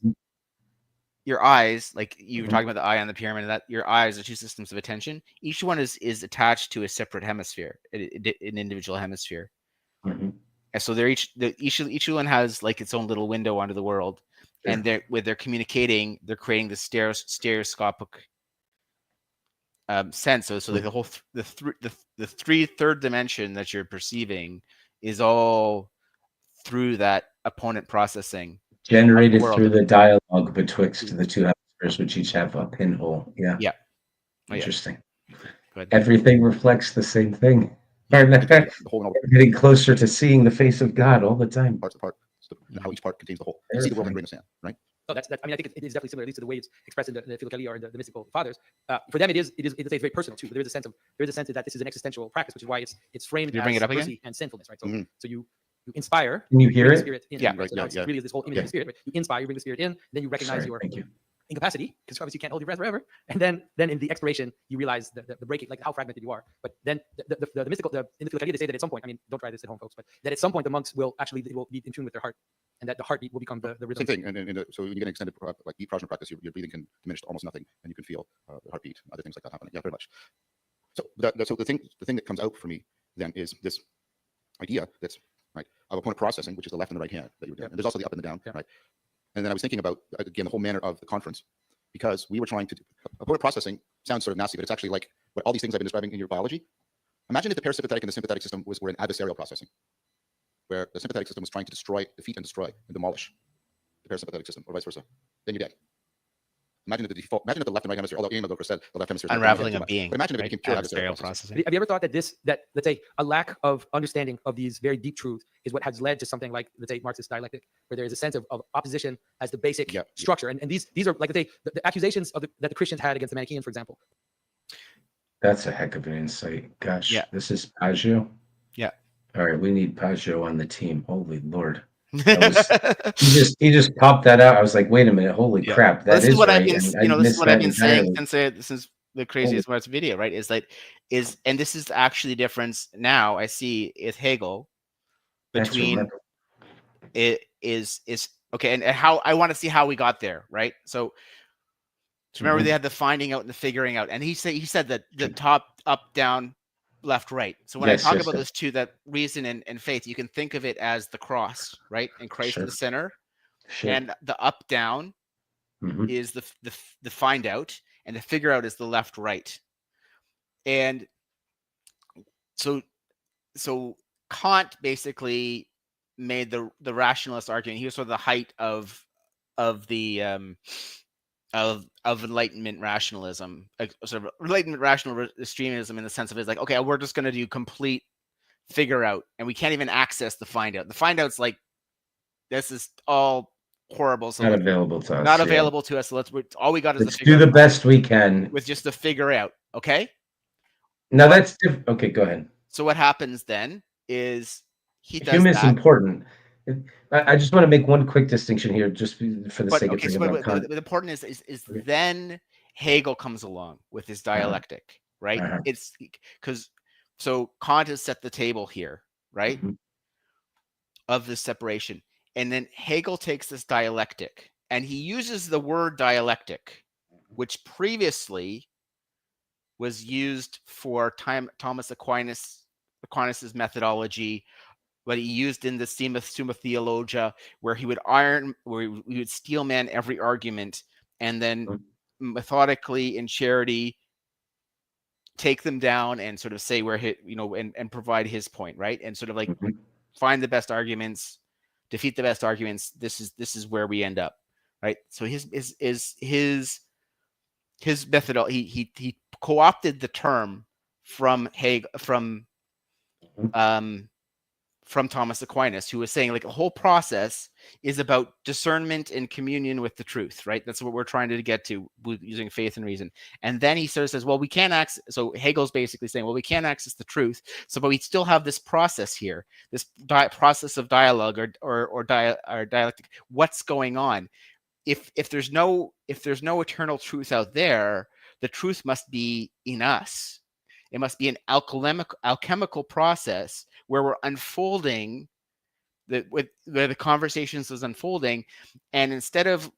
like you were talking about the eye on the pyramid, that your eyes are two systems of attention. Each one is attached to a separate hemisphere, an individual hemisphere. And so each one has like its own little window onto the world. Sure. And they're communicating, they're creating the stereoscopic sense. So like the whole the third dimension that you're perceiving is all through that opponent processing generated through the dialogue betwixt the two hemispheres, which each have a pinhole. Yeah. Interesting. Everything reflects the same thing. Getting closer to seeing the face of God all the time. Parts apart. How each part contains the whole. You see the world in a grain of sand, right? So I mean, I think it is definitely similar, at least to the way it's expressed in the Philokalia or in the mystical fathers. For them, it is very personal too. There is a sense that this is an existential practice, which is why it's framed as mercy and sinfulness, right? So you inspire. Can you hear it? Spirit in. Yeah, right. So it really is this whole image of the spirit. Right? You inspire, you bring the spirit in, then you recognize Thank you. incapacity, because obviously you can't hold your breath forever. And then in the expiration, you realize the breaking, like how fragmented you are. But then the mystical, in the Philokalia, they say that at some point, I mean, don't try this at home, folks, but that at some point the monks will actually will be in tune with their heart, and that the heartbeat will become the rhythm. Same thing. And so when you get an extended like deep Prajna practice, your breathing can diminish to almost nothing, and you can feel the heartbeat, other things like that happening. Yeah, very much. So so the thing that comes out for me then is this idea that's right of opponent processing, which is the left and the right hand that you were doing. And there's also the up and the down, right? And then I was thinking about, again, the whole manner of the conference, because we were trying to do opponent processing. Sounds sort of nasty, but it's actually like what all these things I've been describing in your biology. Imagine if the parasympathetic and the sympathetic system were in adversarial processing, where the sympathetic system was trying to defeat and destroy and demolish the parasympathetic system, or vice versa. Then you're dead. Imagine if the left and right hemisphere, although Ian McGoker said the left hemisphere unraveling of being. But imagine if it became pure adversarial processing. Have you ever thought that that let's say a lack of understanding of these very deep truths is what has led to something like, let's say, Marxist dialectic, where there is a sense of opposition as the basic structure, and these are like, let's say, the accusations that the Christians had against the Manichaeans, for example. That's a heck of an insight. Gosh, Yeah. This is Pageau. Yeah. All right, we need Pageau on the team. Holy Lord. He just popped that out. I was like, wait a minute, holy crap. This is what I've been, this is what I've been saying since the Craziest Marx video, right? And this is actually the difference now I see is Hegel between it is okay, and how I want to see how we got there, right? So remember they had the finding out and the figuring out, and he said that the top, up, down, left, right. So when I talk about those two, that reason and faith, you can think of it as the cross, right? And Christ in the center, and the up down is the find out, and the figure out is the left, right. And so Kant basically made the rationalist argument. He was sort of the height of the of Enlightenment rationalism, sort of Enlightenment rational extremism, in the sense of it's like, okay, we're just going to do complete figure out, and we can't even access the find out. The find out's like, this is all horrible, so not available to us. Not available to us. So all we got is let's do the best we can with just the figure out. Okay. Now that's different. Okay, go ahead. So what happens then is he does Hume is important. I just want to make one quick distinction here, just for the sake of thinking about Kant. The important is then Hegel comes along with his dialectic, right? It's because so Kant has set the table here, right, of this separation, and then Hegel takes this dialectic and he uses the word dialectic, which previously was used for Thomas Aquinas's methodology, what he used in the Summa Theologia, where he would steel man every argument and then methodically in charity take them down and sort of say where and provide his point, right? And sort of like find the best arguments, defeat the best arguments. This is where we end up, right? So his method, he co-opted the term from Hegel, from Thomas Aquinas, who was saying like a whole process is about discernment and communion with the truth, right? That's what we're trying to get to using faith and reason. And then he sort of says, well, we can't access. So Hegel's basically saying, well, we can't access the truth. So, but we still have this process here, this process of dialogue or dialectic. What's going on? If there's no eternal truth out there, the truth must be in us. It must be an alchemical process where we're unfolding where the conversations is unfolding, and instead of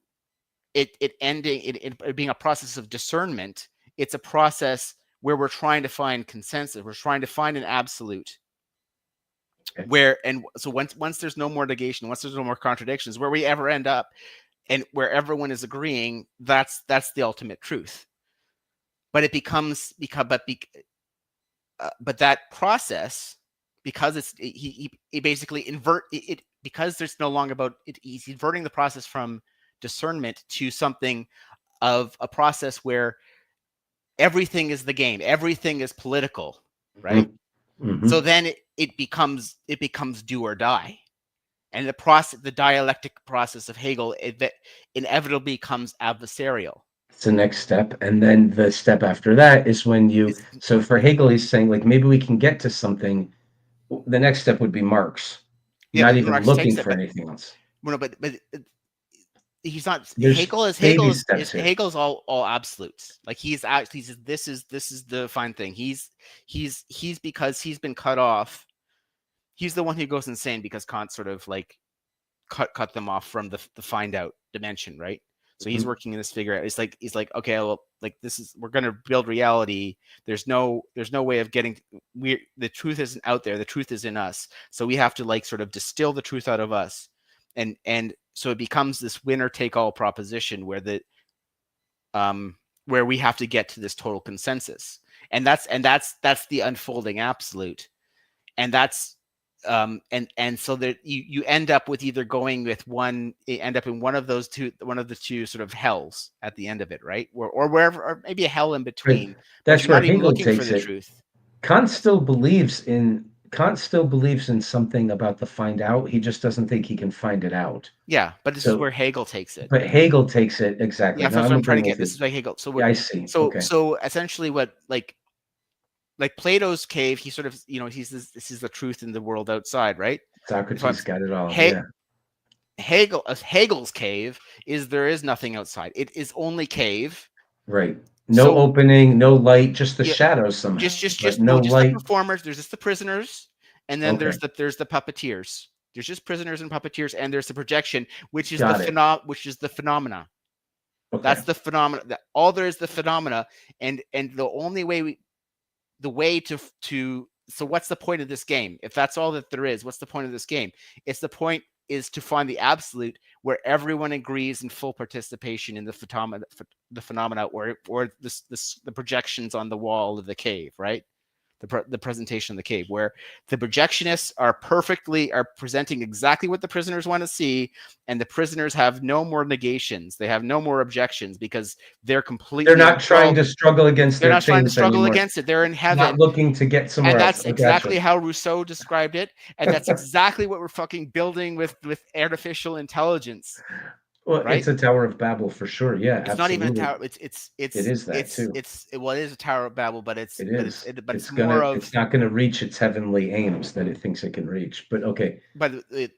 it ending it being a process of discernment, it's a process where we're trying to find consensus. We're trying to find an absolute. So once there's no more negation, once there's no more contradictions, where we ever end up, and where everyone is agreeing, that's the ultimate truth. But it becomes but that process, because he basically because there's no longer about it, he's inverting the process from discernment to something of a process where everything is the game, everything is political, right? So then it becomes do or die, and the dialectic process of Hegel that inevitably becomes adversarial. It's the next step, and then the step after that is when so for Hegel, he's saying like maybe we can get to something. The next step would be Marx, not even Marx looking for anything else. No, but he's not. There's baby steps here. Hegel's all absolutes. Like he's actually this is the fine thing. He's because he's been cut off. He's the one who goes insane because Kant sort of like cut them off from the find out dimension, right? So he's working in this figure out. It's like he's like, okay, well, like we're gonna build reality. There's no way of getting the truth isn't out there. The truth is in us. So we have to like sort of distill the truth out of us, and so it becomes this winner take all proposition where where we have to get to this total consensus, and that's the unfolding absolute, and that's and so that you end up with either going with end up in one of the two sort of hells at the end of it, right? Or wherever, or maybe a hell in between. That's where Hegel looking takes for the it. Truth. Kant still believes in something about the find out. He just doesn't think he can find it out. Yeah, but this is where Hegel takes it. But Hegel takes it exactly. Yeah, that's what I'm trying to get. This is like Hegel. So I see. So essentially, what like Plato's cave, he sort of, this is the truth in the world outside, right? Socrates got it all. Hegel's cave is there is nothing outside. It is only cave. Right. No opening, no light, just the shadows somehow. Just no light. The performers. There's just the prisoners, and then there's the puppeteers. There's just prisoners and puppeteers, and there's the projection, which is the phenomena. Okay. That's the phenomena. All there is the phenomena, and the only way so what's the point of this game? If that's all that there is, what's the point of this game? The point is to find the absolute where everyone agrees in full participation in the phenomena or the projections on the wall of the cave, right? The presentation of the cave, where the projectionists are presenting exactly what the prisoners want to see, and the prisoners have no more negations. They have no more objections because they're not trying to struggle against They're not trying to struggle against it. They're in heaven. Not looking to get somewhere else. And that's exactly gotcha. how Rousseau described it. And that's exactly what we're fucking building with artificial intelligence. Well, right? It's a Tower of Babel for sure. Yeah, it's absolutely. not even a tower. It is that too. It is a Tower of Babel, but it's it's not going to reach its heavenly aims that it thinks it can reach. But okay. But the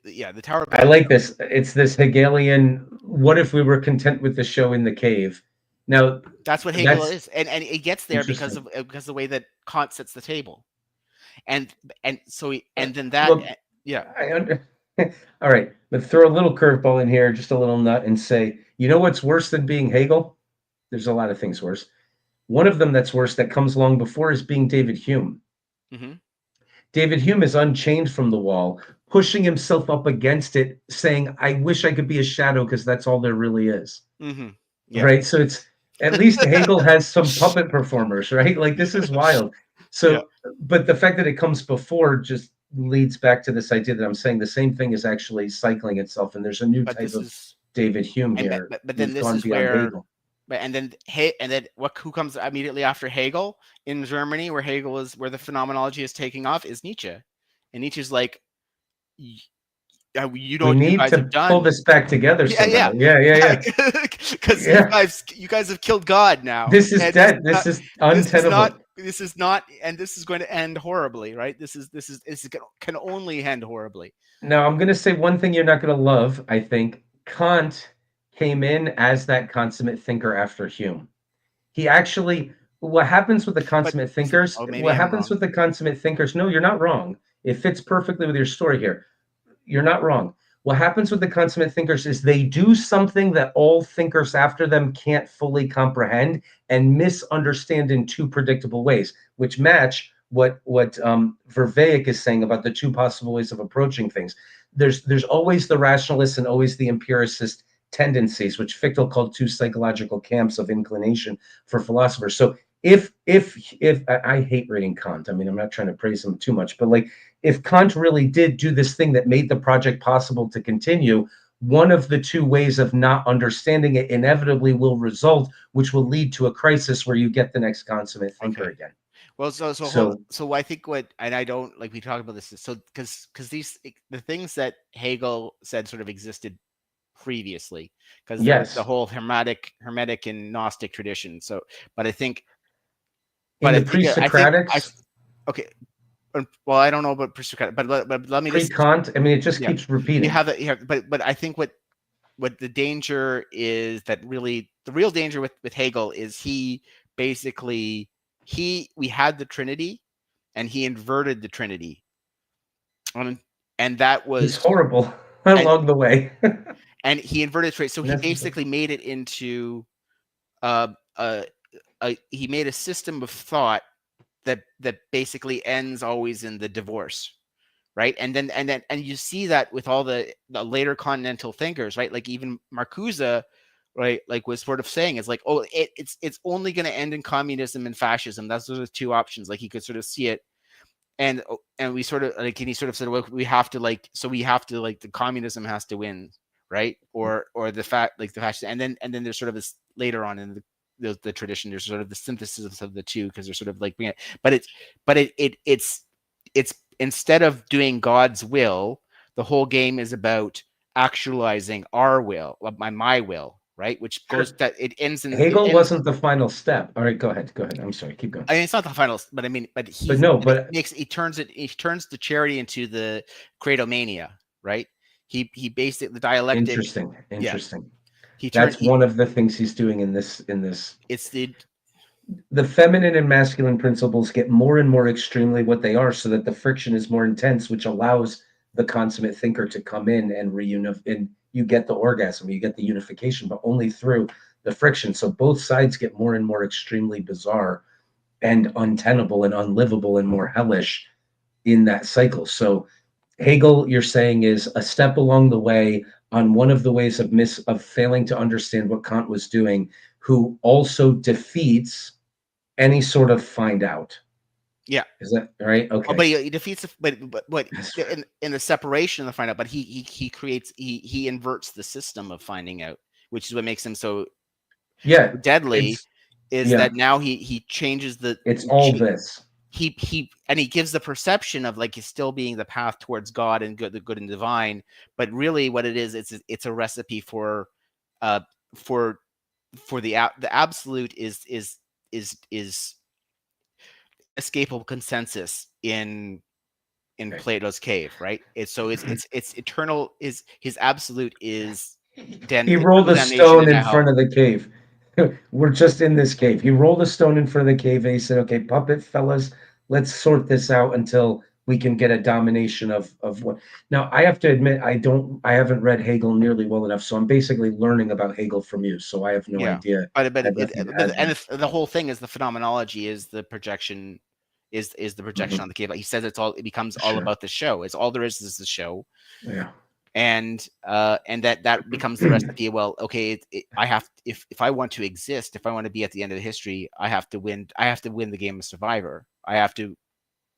Tower of Babel. I like this. It's this Hegelian. What if we were content with the show in the cave? Now that's what Hegel is, and it gets there because of the way that Kant sets the table, and so then that All right, but throw a little curveball in here, just a little nut, and say, you know what's worse than being Hegel? There's a lot of things worse. One of them that's worse that comes along before is being David Hume. Mm-hmm. David Hume is unchained from the wall, pushing himself up against it, saying, I wish I could be a shadow because that's all there really is. Mm-hmm. Yeah. Right? So it's at least Hegel has some puppet performers, right? Like this is wild. So, but the fact that it comes before just leads back to this idea that I'm saying the same thing is actually cycling itself, and there's a new type of David Hume here. But then this is where, and then who comes immediately after Hegel in Germany, where the phenomenology is taking off, is Nietzsche, and Nietzsche's like, you know, we need to pull this back together. Yeah. Because you guys have killed God now. This is dead. This is untenable. This is not, and this is going to end horribly, right? This can only end horribly. Now, I'm going to say one thing you're not going to love. I think Kant came in as that consummate thinker after Hume. He actually, what happens with the consummate thinkers? With the consummate thinkers? No, you're not wrong. It fits perfectly with your story here. You're not wrong. What happens with the consummate thinkers is they do something that all thinkers after them can't fully comprehend and misunderstand in two predictable ways, which match what Vervaeke is saying about the two possible ways of approaching things. There's always the rationalist and always the empiricist tendencies, which Fichte called two psychological camps of inclination for philosophers. So if I hate reading Kant, I mean, I'm not trying to praise him too much, but like, if Kant really did do this thing that made the project possible to continue, one of the two ways of not understanding it inevitably will result, which will lead to a crisis where you get the next consummate thinker again. Well, so I think and I don't like we talk about this. So because the things that Hegel said sort of existed previously, because there's the whole Hermetic and Gnostic tradition. So, but I think, in the pre-Socratics. Okay. Well, I don't know about pre-Socratic, but let me just pre-Kant. I mean, it just keeps repeating. You have it here, but I think what what the danger is, that really the real danger with Hegel is he basically we had the Trinity and he inverted the Trinity. And that He's was horrible and, along the way. and he inverted it. So he That's- basically made it into he made a system of thought that basically ends always in the divorce, right? And you see that with all the later continental thinkers, right? Like even Marcuse, right? Like was sort of saying, it's like, oh, it's only going to end in communism and fascism. Those are the two options. Like he could sort of see it. And we sort of like, and he sort of said, well, we have to like the communism has to win, right? Or the fact like the fascism, and then there's sort of this later on in the tradition, there's sort of the synthesis of the two, because they're sort of like, but it's instead of doing God's will, the whole game is about actualizing our will, my will, right? Which goes that it ends in Hegel wasn't the final step. All right, go ahead. I'm sorry, keep going. I mean, it's not the final, but I mean, but he turns the charity into the credomania, right? He basically the dialectic. Interesting. Yeah, That's one of the things he's doing in this. It's the feminine and masculine principles get more and more extremely what they are, so that the friction is more intense, which allows the consummate thinker to come in and and you get the orgasm, you get the unification, but only through the friction. So both sides get more and more extremely bizarre and untenable and unlivable and more hellish in that cycle. So Hegel, you're saying, is a step along the way on one of the ways of failing to understand what Kant was doing, who also defeats any sort of find out. Yeah. Is that right? Okay. Oh, but he defeats, but in the separation of the find out, but he creates, he inverts the system of finding out, which is what makes him so deadly. That now he changes the. It's all this. He gives the perception of like he's still being the path towards God and the good and divine, but really what it is, it's a recipe for the absolute is escapable consensus in Plato's cave, right? It's eternal. Is his absolute is he rolled a stone in front of the cave. We're just in this cave. He rolled a stone in front of the cave and he said, okay, puppet fellas, let's sort this out until we can get a domination of what. Now, I have to admit, I haven't read Hegel nearly well enough, so I'm basically learning about Hegel from you. So I have no idea. But the whole thing is the phenomenology is the projection, is the projection on the cave. He says it becomes all about the show. It's all there is the show. Yeah. And that becomes the recipe. Well, okay, I have, if I want to exist, if I want to be at the end of the history, I have to win the game of Survivor. I have to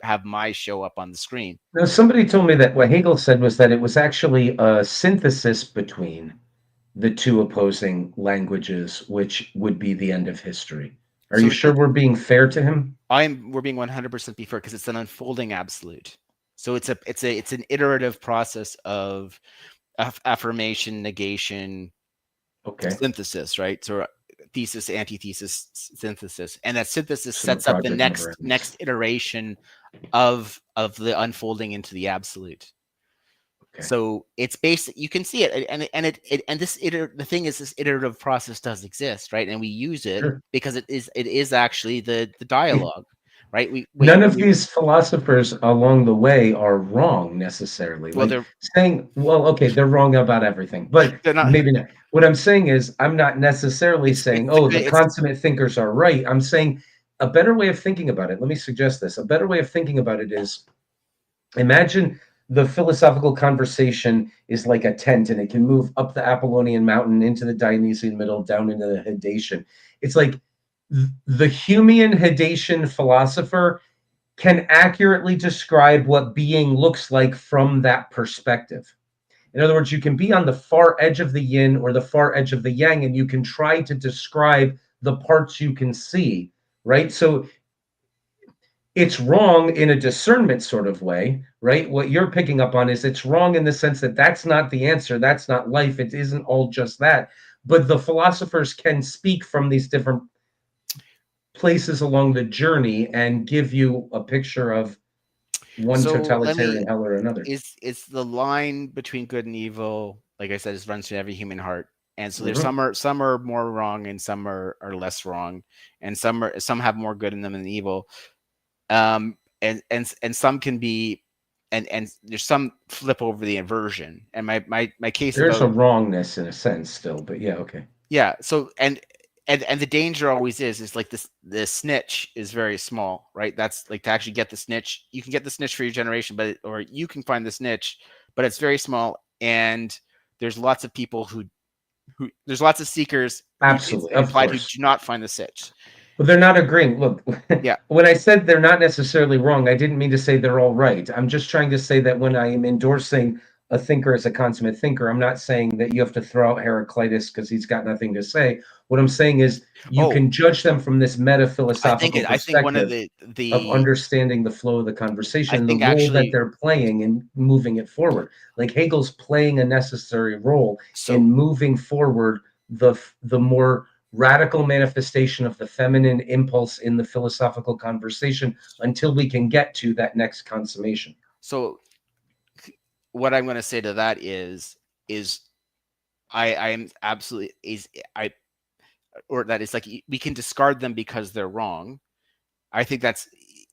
have my show up on the screen. Now, somebody told me that what Hegel said was that it was actually a synthesis between the two opposing languages, which would be the end of history. Are you sure we're being fair to him? We're being 100% fair, because it's an unfolding absolute. So it's an iterative process of affirmation, negation, synthesis, right? So thesis, antithesis, synthesis, and that synthesis sets up the next iteration of the unfolding into the absolute. Okay. So it's basic. You can see it, and the thing is, this iterative process does exist, right? And we use it because it is actually the dialogue. Right? None of these philosophers along the way are wrong necessarily. Well, they're saying, they're wrong about everything, but maybe not. What I'm saying is, I'm not necessarily saying, the consummate thinkers are right. I'm saying a better way of thinking about it. Let me suggest this. A better way of thinking about it is, imagine the philosophical conversation is like a tent, and it can move up the Apollonian mountain into the Dionysian middle, down into the Hadatian. It's like, the Humean Hadatian philosopher can accurately describe what being looks like from that perspective. In other words, you can be on the far edge of the yin or the far edge of the yang, and you can try to describe the parts you can see, right? So it's wrong in a discernment sort of way, right? What you're picking up on is it's wrong in the sense that that's not the answer. That's not life. It isn't all just that. But the philosophers can speak from these different places along the journey and give you a picture of one totalitarian hell or another. It's the line between good and evil like I said, it runs through every human heart. And so there's Mhm. some are more wrong and some are less wrong, and some have more good in them than evil. And some can be, and there's some flip over the inversion. And my case There's a about, wrongness in a sense still, but yeah, okay. yeah. So and the danger always is like this, the snitch is very small, right? That's like, to actually get the snitch, you can get the snitch for your generation, or you can find the snitch, but it's very small. And there's lots of people who there's lots of seekers, it's Absolutely, of implied, who course. do not find the snitch. But they're not agreeing. Look, Yeah. when I said they're not necessarily wrong, I didn't mean to say they're all right. I'm just trying to say that when I am endorsing a thinker as a consummate thinker, I'm not saying that you have to throw out Heraclitus because he's got nothing to say. What I'm saying is you Oh, can judge them from this meta-philosophical I think one of perspective of understanding the flow of the conversation I and the think role that actually, they're playing in moving it forward. Like Hegel's playing a necessary role so in moving forward the more radical manifestation of the feminine impulse in the philosophical conversation until we can get to that next consummation. so what I'm going to say to that is I am absolutely is I or that is like, we can discard them because they're wrong. I think that's,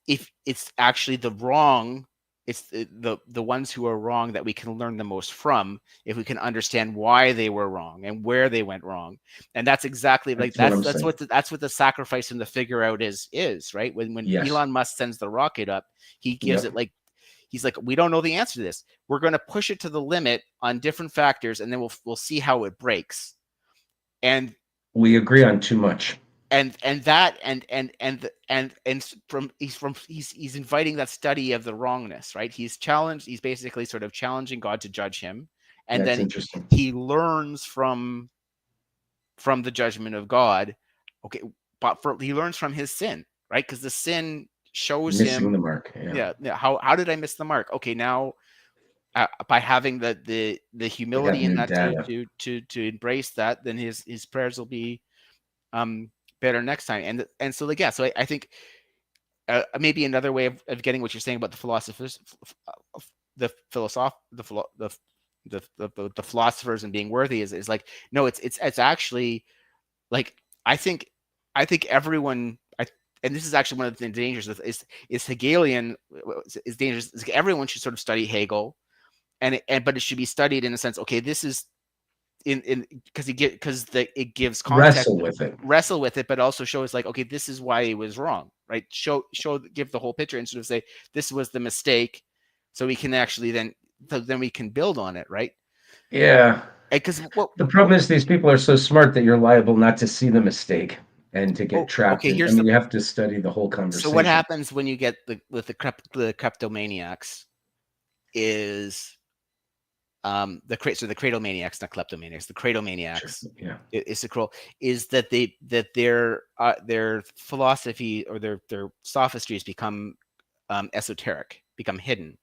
if it's actually the wrong, it's the ones who are wrong that we can learn the most from, if we can understand why they were wrong and where they went wrong. And that's exactly, like, That's what I'm saying. that's what the sacrifice and the figure out is, right? When Yes. Elon Musk sends the rocket up, he gives Yep. it like, he's like, we don't know the answer to this. We're going to push it to the limit on different factors, and then we'll see how it breaks. And We agree on too much. that and he's inviting that study of the wrongness, right? He's basically sort of challenging God to judge him, and That's then interesting. he learns from the judgment of God. Okay, but he learns from his sin, right? Because the sin shows Missing him, the mark. Yeah. yeah, how did I miss the mark? Okay, now by having the We have humility in new that data. to embrace that, then his prayers will be better next time. And so, like, yeah, so I think maybe another way of getting what you're saying about the philosophers, the philosoph the philosophers and being worthy is like, no, it's actually like, I think everyone, and this is actually one of the dangers is Hegelian is dangerous. Is everyone should sort of study Hegel, but it should be studied in a sense. Okay, this is in because it gives context, Wrestle with it. but also show us, like, okay, this is why it was wrong, right? Give the whole picture, and sort of say, this was the mistake, so we can actually then we can build on it, right? Yeah. Because The problem is these people are so smart that you're liable not to see the mistake and to get trapped okay, in. I here's mean, you have to study the whole so conversation. what happens when you get the kleptomaniacs is the cradlemaniacs, not kleptomaniacs, the cradlemaniacs. Sure. Yeah. Is the cruel is that their philosophy or their sophistries become esoteric, become hidden,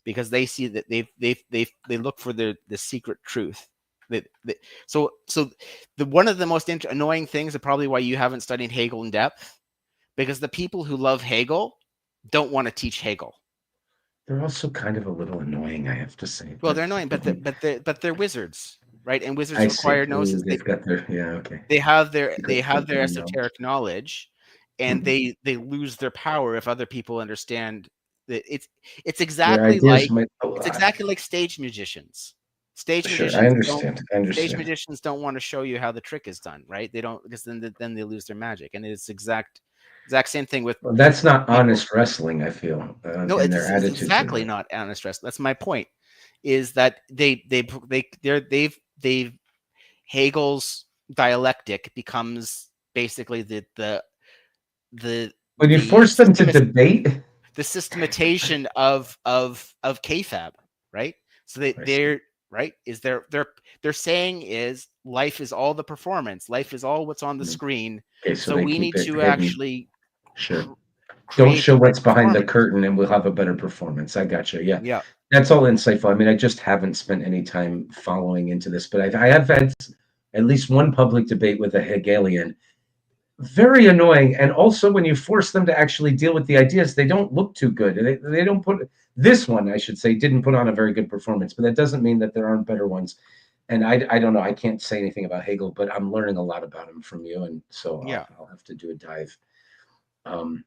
because they see that they look for the secret truth. So the one of the most annoying things, and probably why you haven't studied Hegel in depth, because the people who love Hegel don't want to teach Hegel. They're also kind of a little annoying, I have to say. Well, they're annoying, but they're wizards, right? And wizards I see. require gnosis. They've got their okay. They have Secret forbidden esoteric knowledge, and Mhm. they lose their power if other people understand that it's Their exactly ideas like might. stage magicians. Stage Sure, I magicians don't understand. I understand. want to show you how the trick is done, right? They don't, because then they lose their magic. And it's exact same thing with Well, that's not people. honest wrestling, I feel, No, in their it's attitude to exactly it. not honest stress. That's my point. Is that they've Hegel's dialectic becomes basically the When you the force them to debate, the systematization of kfab, right? So I see. they're right, is they're saying is life is all the performance, life is all what's on the Mm. screen. Okay, so So they we keep need it to hidden. actually Sure. Don't create show the right what's behind the performance. curtain, and we'll have a better performance. I gotcha. Yeah, Yeah. that's all insightful. I mean, I just haven't spent any time following into this, but I have had at least one public debate with a Hegelian. Very annoying, and also when you force them to actually deal with the ideas, they don't look too good. They don't put this one, I should say, didn't put on a very good performance, but that doesn't mean that there aren't better ones. and I don't know. I can't say anything about Hegel, but I'm learning a lot about him from you, and so Yeah. I'll have to do a dive. All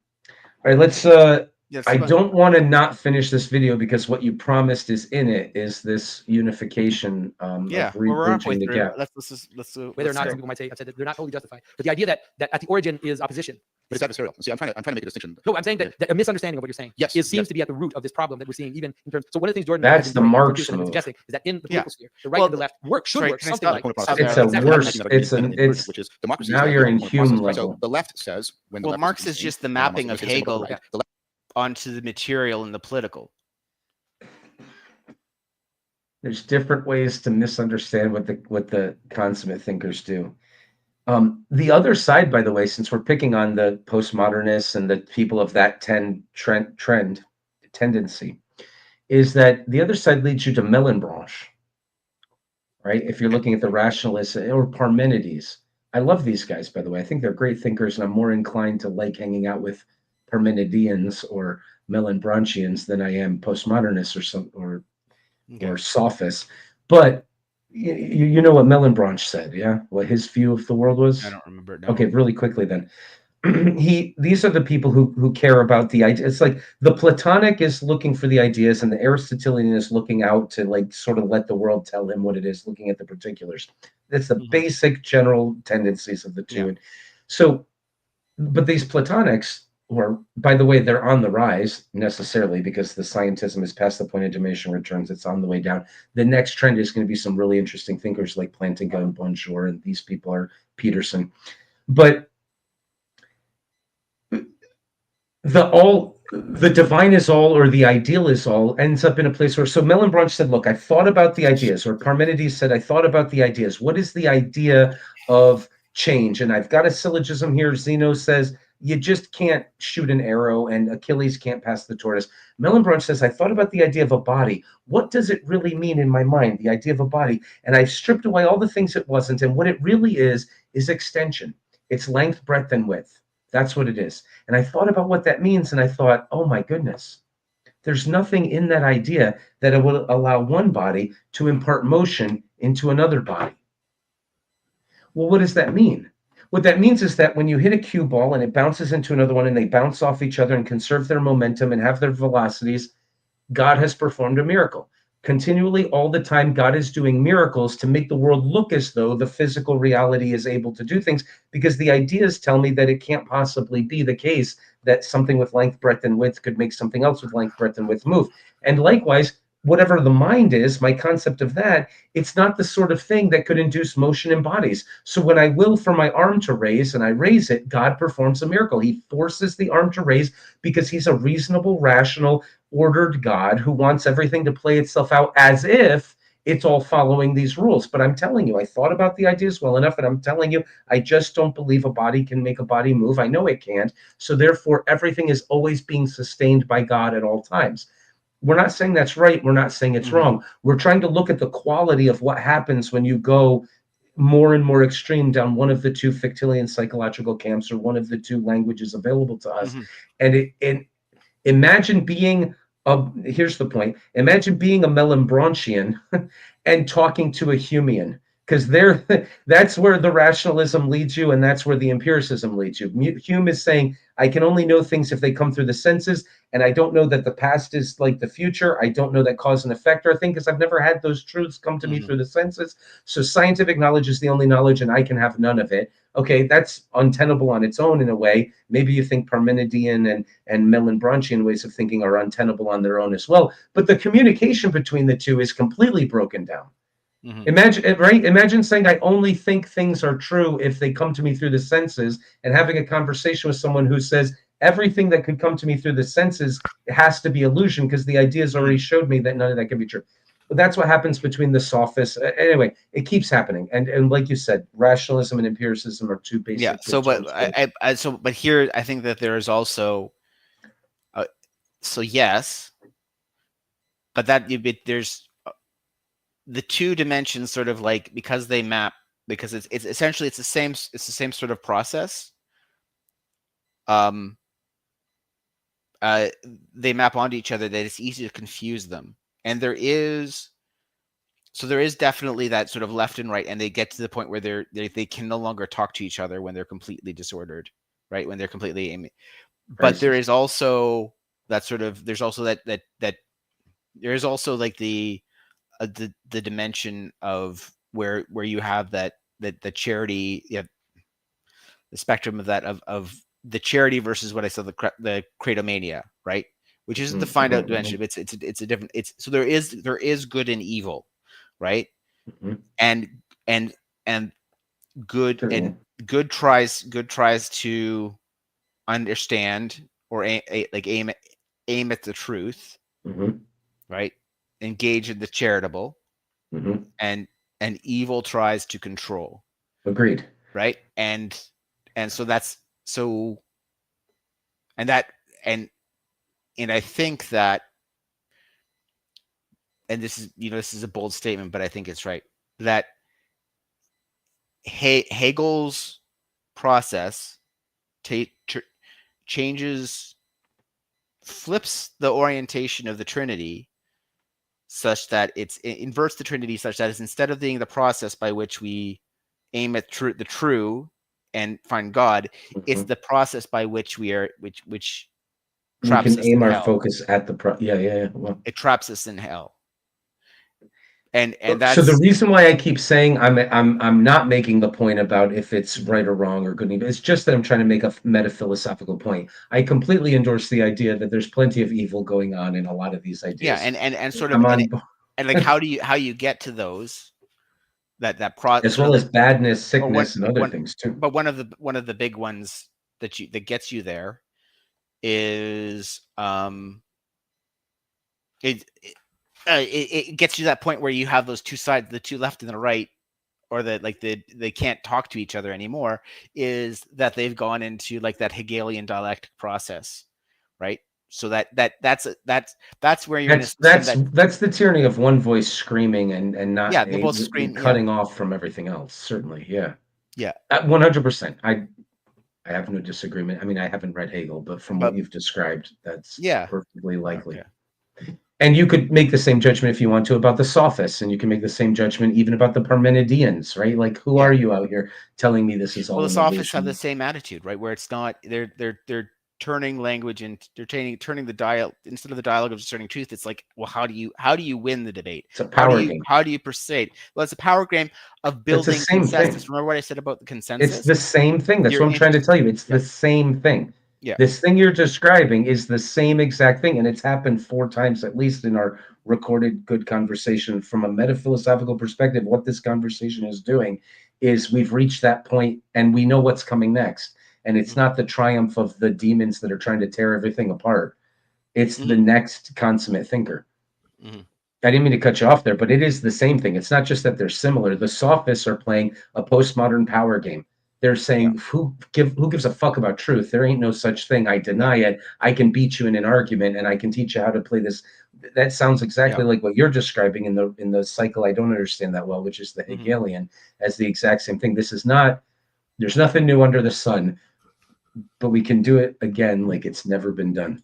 right, let's. Yes. I don't want to not finish this video because what you promised is in it is this unification Yeah. of Well, we're halfway rebridging the through. gap. Let's Whether or let's not go. some people might say, I've said that they're not totally justified. But the idea that at the origin is opposition. But it's adversarial. See, I'm trying to make a distinction. No, I'm saying that a misunderstanding of what you're saying Yes, seems yes. to be at the root of this problem that we're seeing, even in terms. So one of the things Jordan That's has the been doing Marx from Peterson has been move. suggesting is that in the Yeah. political sphere, the right Well, and the left should sorry, work can I something stop? like. It's It's a exactly worse. like It's which is democracy. now you're in Hume level. So the left says when the Well, left Marx is just the mapping of Hegel right, the left onto the material and the political. There's different ways to misunderstand what the consummate thinkers do. The other side, by the way, since we're picking on the postmodernists and the people of that tendency, is that the other side leads you to Mellenbranche, right? If you're looking at the rationalists or Parmenides. I love these guys, by the way. I think they're great thinkers, and I'm more inclined to like hanging out with Parmenideans or Mellenbranchians than I am postmodernists or sophists. But you know what Mellenbranche said, yeah? What his view of the world was? I don't remember. No. Okay, really quickly then. These are the people who care about the idea. It's like the Platonic is looking for the ideas, and the Aristotelian is looking out to like sort of let the world tell him what it is, looking at the particulars. That's the basic general tendencies of the two. Yeah. And so, but these Platonics, or by the way, they're on the rise necessarily because the scientism is past the point of diminishing returns. It's on the way down. The next trend is going to be some really interesting thinkers like Plantinga and Bonjour, and these people are Peterson. But the divine is all, or the ideal is all, ends up in a place where, so Mellenbranche said, look, I thought about the ideas, or Parmenides said, I thought about the ideas. What is the idea of change? And I've got a syllogism here. Zeno says, you just can't shoot an arrow, and Achilles can't pass the tortoise. Mellenbranche says, I thought about the idea of a body. What does it really mean in my mind, the idea of a body? And I've stripped away all the things it wasn't, and what it really is extension. It's length, breadth, and width. That's what it is. And I thought about what that means, and I thought, oh my goodness, there's nothing in that idea that it will allow one body to impart motion into another body. Well, what does that mean? What that means is that when you hit a cue ball and it bounces into another one and they bounce off each other and conserve their momentum and have their velocities, God has performed a miracle. Continually, all the time, God is doing miracles to make the world look as though the physical reality is able to do things, because the ideas tell me that it can't possibly be the case that something with length, breadth, and width could make something else with length, breadth, and width move. And likewise, whatever the mind is, my concept of that, it's not the sort of thing that could induce motion in bodies. So when I will for my arm to raise and I raise it, God performs a miracle. He forces the arm to raise because he's a reasonable, rational, ordered God who wants everything to play itself out as if it's all following these rules. But I'm telling you, I thought about the ideas well enough, and I'm telling you, I just don't believe a body can make a body move. I know it can't. So therefore, everything is always being sustained by God at all times. We're not saying that's right. We're not saying it's wrong. We're trying to look at the quality of what happens when you go more and more extreme down one of the two Fictilian psychological camps, or one of the two languages available to us. And imagine being here's the point. Imagine being a Mellenbranchian and talking to a Humean, because that's where the rationalism leads you, and that's where the empiricism leads you. Hume is saying, I can only know things if they come through the senses, and I don't know that the past is like the future. I don't know that cause and effect are a thing, because I've never had those truths come to me through the senses. So scientific knowledge is the only knowledge, and I can have none of it. Okay, that's untenable on its own in a way. Maybe you think Parmenidean and Mellenbranchian ways of thinking are untenable on their own as well. But the communication between the two is completely broken down. Imagine saying I only think things are true if they come to me through the senses, and having a conversation with someone who says everything that could come to me through the senses has to be illusion because the ideas already showed me that none of that can be true. But that's what happens between the sophists. Anyway, it keeps happening, and like you said, rationalism and empiricism are two basic. Yeah. So, but here I think that there is also, so yes, but there's the two dimensions sort of like, because they map, because it's essentially it's the same sort of process. They map onto each other, that it's easy to confuse them. And there is So there is definitely that sort of left and right, and they get to the point where they can no longer talk to each other when they're completely disordered, right? When they're completely but there is also that sort of there's also that there is also like the dimension of where you have that the charity, you have the spectrum of that of the charity versus what I said, the kratomania, right? Which isn't the find out dimension. It's a different. It's so there is good and evil, right? And good and good tries to understand or aim at the truth, right? Engage in the charitable, and evil tries to control. Agreed. Right, and so that's so, and that and I think that, and this is a bold statement, but I think it's right, that Hegel's process flips the orientation of the Trinity such that it inverts the Trinity such that it's, instead of being the process by which we aim at the true and find God, it's the process by which we traps we can us aim in our hell. focus at the well, it traps us in hell. And so the reason why I keep saying I'm not making the point about if it's right or wrong or good and evil, it's just that I'm trying to make a metaphilosophical point. I completely endorse the idea that there's plenty of evil going on in a lot of these ideas. Yeah, and sort of and like how you get to those that process, as well as badness, sickness, and other things too. But one of the big ones that gets you there is it gets you to that point where you have those two sides, the two left and the right, or they can't talk to each other anymore, is that they've gone into like that Hegelian dialectic process, right? So that's where you're that's the tyranny of one voice screaming and not they both scream, cutting off from everything else. Certainly, yeah. 100%. I have no disagreement. I mean, I haven't read Hegel, but from what you've described, that's perfectly likely. Okay. And you could make the same judgment if you want to about the sophists, and you can make the same judgment even about the Parmenideans, right? Like, who are you out here telling me this is all? Well, the sophists have the same attitude, right? Where it's not they're turning language and they're turning the dialogue, instead of the dialogue of discerning truth. It's like, well, how do you win the debate? It's a power game. How do you persuade? Well, it's a power game of building consensus. Remember what I said about the consensus? It's the same thing. That's what I'm trying to tell you. It's the same thing. Yeah. This thing you're describing is the same exact thing, and it's happened 4 times at least in our recorded good conversation. From a metaphilosophical perspective, what this conversation is doing is we've reached that point, and we know what's coming next. And it's not the triumph of the demons that are trying to tear everything apart. It's the next consummate thinker. I didn't mean to cut you off there, but it is the same thing. It's not just that they're similar. The sophists are playing a postmodern power game. They're saying, who gives a fuck about truth? There ain't no such thing. I deny it. I can beat you in an argument, and I can teach you how to play this. That sounds exactly like what you're describing in the cycle I don't understand that well, which is the Hegelian, as the exact same thing. This is not, there's nothing new under the sun, but we can do it again like it's never been done.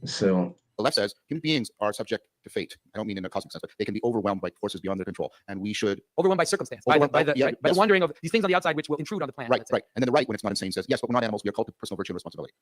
So the left says human beings are subject to fate. I don't mean in a cosmic sense, but they can be overwhelmed by forces beyond their control, and we should overwhelmed by circumstance, by the wondering of these things on the outside which will intrude on the planet. Right. And then the right, when it's not insane, says yes, but we're not animals. We are called to personal virtue and responsibility.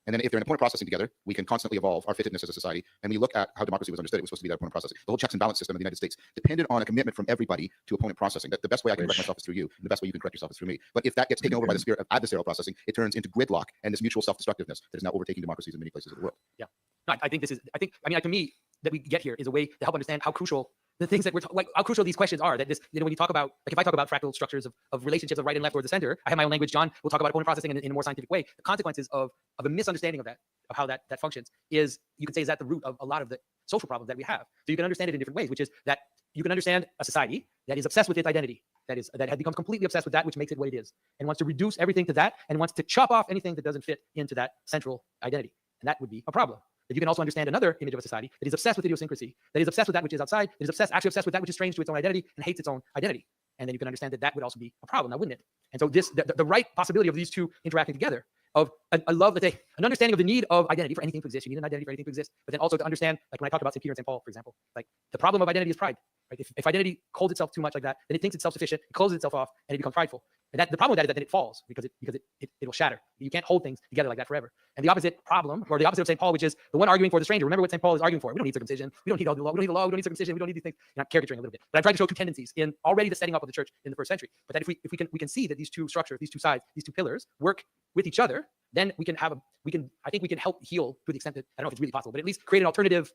And then if they're in a point of processing together, we can constantly evolve our fittedness as a society. And we look at how democracy was understood. It was supposed to be that opponent processing. The whole checks and balance system of the United States depended on a commitment from everybody to opponent processing. That the best way I can correct myself is through you, and the best way you can correct yourself is through me. But if that gets taken over by the spirit of adversarial processing, it turns into gridlock and this mutual self-destructiveness that is now overtaking democracies in many places of the world. Yeah. No, I think to me, that we get here is a way to help understand how crucial the things that how crucial these questions are. That this, when you talk about, like, if I talk about fractal structures of relationships of right and left or the center, I have my own language. John will talk about opponent processing in a more scientific way. The consequences of a misunderstanding of how that functions is, you could say, is at the root of a lot of the social problems that we have. So you can understand it in different ways, which is that you can understand a society that is obsessed with its identity, that has become completely obsessed with that which makes it what it is, and wants to reduce everything to that, and wants to chop off anything that doesn't fit into that central identity. And that would be a problem. But you can also understand another image of a society that is obsessed with idiosyncrasy, that is obsessed with that which is outside, that is actually obsessed with that which is strange to its own identity and hates its own identity. And then you can understand that would also be a problem, now wouldn't it? And so the right possibility of these two interacting together of a love, let's say, an understanding of the need of identity for anything to exist. You need an identity for anything to exist, but then also to understand, like when I talked about St. Peter and St. Paul, for example, like the problem of identity is pride. Right? If identity holds itself too much like that, then it thinks it's self-sufficient, it closes itself off, and it becomes prideful. And that the problem with that is that then it falls because it will shatter. You can't hold things together like that forever. And the opposite problem, or the opposite of St. Paul, which is the one arguing for the stranger. Remember what St. Paul is arguing for. We don't need circumcision. We don't need all the law. We don't need the law. We don't need circumcision. We don't need these things. And I'm caricaturing a little bit, but I'm trying to show two tendencies in already the setting up of the church in the first century. But that if we can see that these two structures, these two sides, these two pillars work with each other, then I think we can help heal to the extent that, I don't know if it's really possible, but at least create an alternative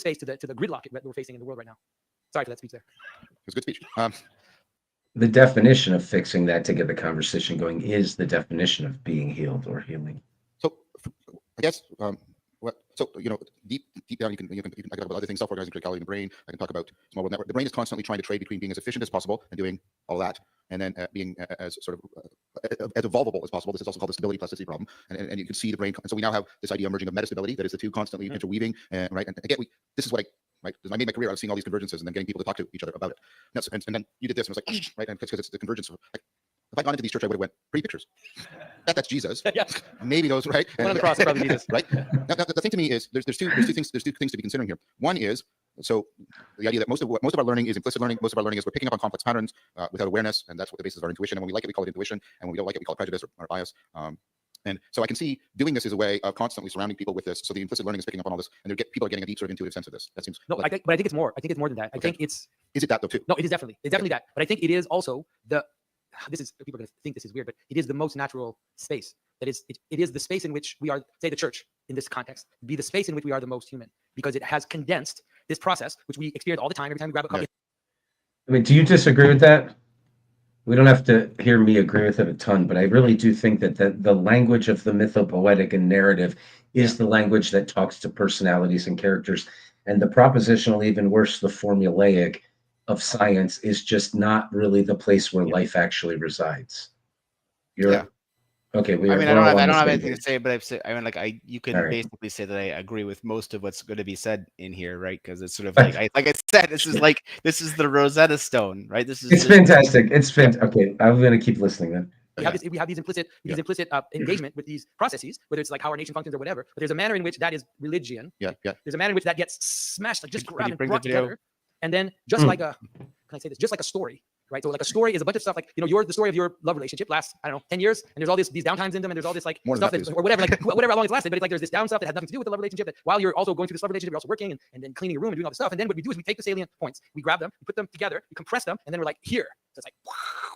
space to the gridlock that we're facing in the world right now. Sorry for that speech there. It was a good speech. The definition of fixing that to get the conversation going is the definition of being healed or healing. So I guess so deep down you can I can talk about other things, self-organizing criticality in the brain. I can talk about small world network. The brain is constantly trying to trade between being as efficient as possible and doing all that, and then being as sort of as evolvable as possible. This is also called the stability plasticity problem, and you can see the brain. And so we now have this idea emerging of metastability, that is the two constantly interweaving, right? And again, this is what I made my career out of seeing all these convergences and then getting people to talk to each other about it. And then you did this, and it was like, right, and because it's the convergence of, like, if I'd gone into these churches, I would have went, pretty pictures. That's Jesus. Yeah. Maybe those, right? One on the cross, probably Jesus. Right. Now, the thing to me is there's two things to be considering here. One is, so the idea that most of our learning is implicit learning. Most of our learning is we're picking up on complex patterns without awareness, and that's what the basis of our intuition. And when we like it, we call it intuition, and when we don't like it, we call it prejudice or bias. And so I can see doing this as a way of constantly surrounding people with this. So the implicit learning is picking up on all this, and people are getting a deep sort of intuitive sense of this. That seems no. like, I think it's more. I think it's more than that. I Okay. think it's. Is it that though too? No, it is definitely. It's definitely that. But I think it is also people are going to think this is weird, but it is the most natural space. That is, it is the space in which we are, say the church in this context, be the space in which we are the most human, because it has condensed this process, which we experience all the time, every time we grab a cup. Yeah. I mean, do you disagree with that? We don't have to hear me agree with it a ton, but I really do think that the language of the mythopoetic and narrative is the language that talks to personalities and characters. And the propositional, even worse, the formulaic of science is just not really the place where life actually resides. Okay. I don't have anything to say, but you can All right. basically say that I agree with most of what's going to be said in here, right? Because it's sort of like I said, this is the Rosetta Stone, right? It's fantastic. It's fantastic. Okay, I'm going to keep listening then. We have these implicit engagement with these processes, whether it's like how our nation functions or whatever. But there's a manner in which that is religion. Yeah. There's a manner in which that gets smashed, like just grabbed and bring brought the video? together. And then just like just like a story, right? So like a story is a bunch of stuff like, the story of your love relationship lasts, 10 years, and there's all these downtimes in them, and there's all this like More stuff that, or whatever, like whatever how long it's lasted. But it's like there's this down stuff that has nothing to do with the love relationship, that while you're also going through this love relationship, you're also working and then cleaning your room and doing all this stuff. And then what we do is we take the salient points, we grab them, we put them together, we compress them, and then we're like, here. So it's like,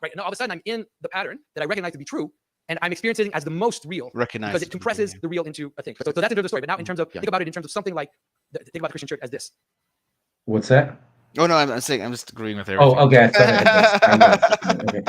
right? And all of a sudden I'm in the pattern that I recognize to be true, and I'm experiencing as the most real, because it compresses the real into a thing. So that's another story. But now in terms of, think about it in terms of something like, think about the Christian church as this. What's that? Oh no, I'm saying I'm just agreeing with everything. Oh, okay. I thought okay.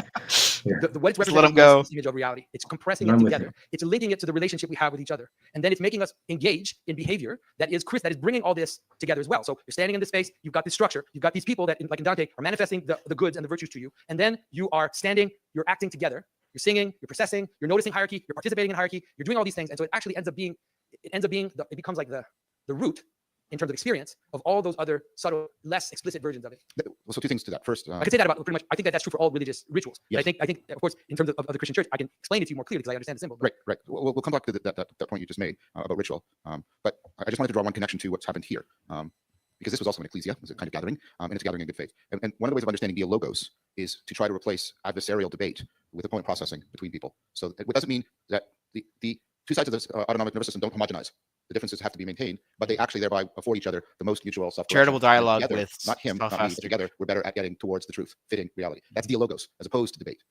What it's Just representing let 'em go. is this image of reality. It's compressing it together. It's linking it to the relationship we have with each other, and then it's making us engage in behavior that is bringing all this together as well. So you're standing in this space. You've got this structure. You've got these people that, like in Dante, are manifesting the goods and the virtues to you, and then you are standing. You're acting together. You're singing. You're processing. You're noticing hierarchy. You're participating in hierarchy. You're doing all these things, and so it actually it becomes like the root, in terms of experience, of all those other subtle, less explicit versions of it. Well, so two things to that. First, I can say that about pretty much. I think that's true for all religious rituals. Yes. I think, of course, in terms of the Christian church, I can explain it to you more clearly because I understand the symbol. Right. We'll come back to that point you just made about ritual. But I just wanted to draw one connection to what's happened here, because this was also an ecclesia, it was a kind of gathering, and it's a gathering in good faith. And one of the ways of understanding dialogos is to try to replace adversarial debate with opponent processing between people. So it doesn't mean that the two sides of this autonomic nervous system don't homogenize. The differences have to be maintained, but they actually thereby afford each other the most mutual self-correction. Charitable dialogue together, with not him, not me, but together we're better at getting towards the truth, fitting reality. That's dialogos as opposed to debate.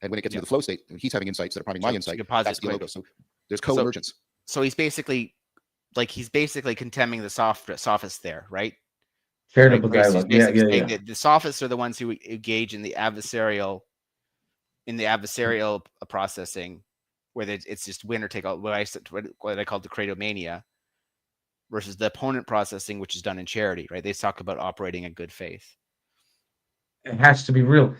And when it gets into the flow state, he's having insights that are priming my insight. That's dialogos. So there's co-emergence. So he's basically condemning the sophists there, right? Charitable Right, dialogue. he's Yeah. basically saying that the sophists are the ones who engage in the adversarial processing, where it's just win or take all. What I call the credomania, versus the opponent processing, which is done in charity. Right? They talk about operating in good faith. It has to be real.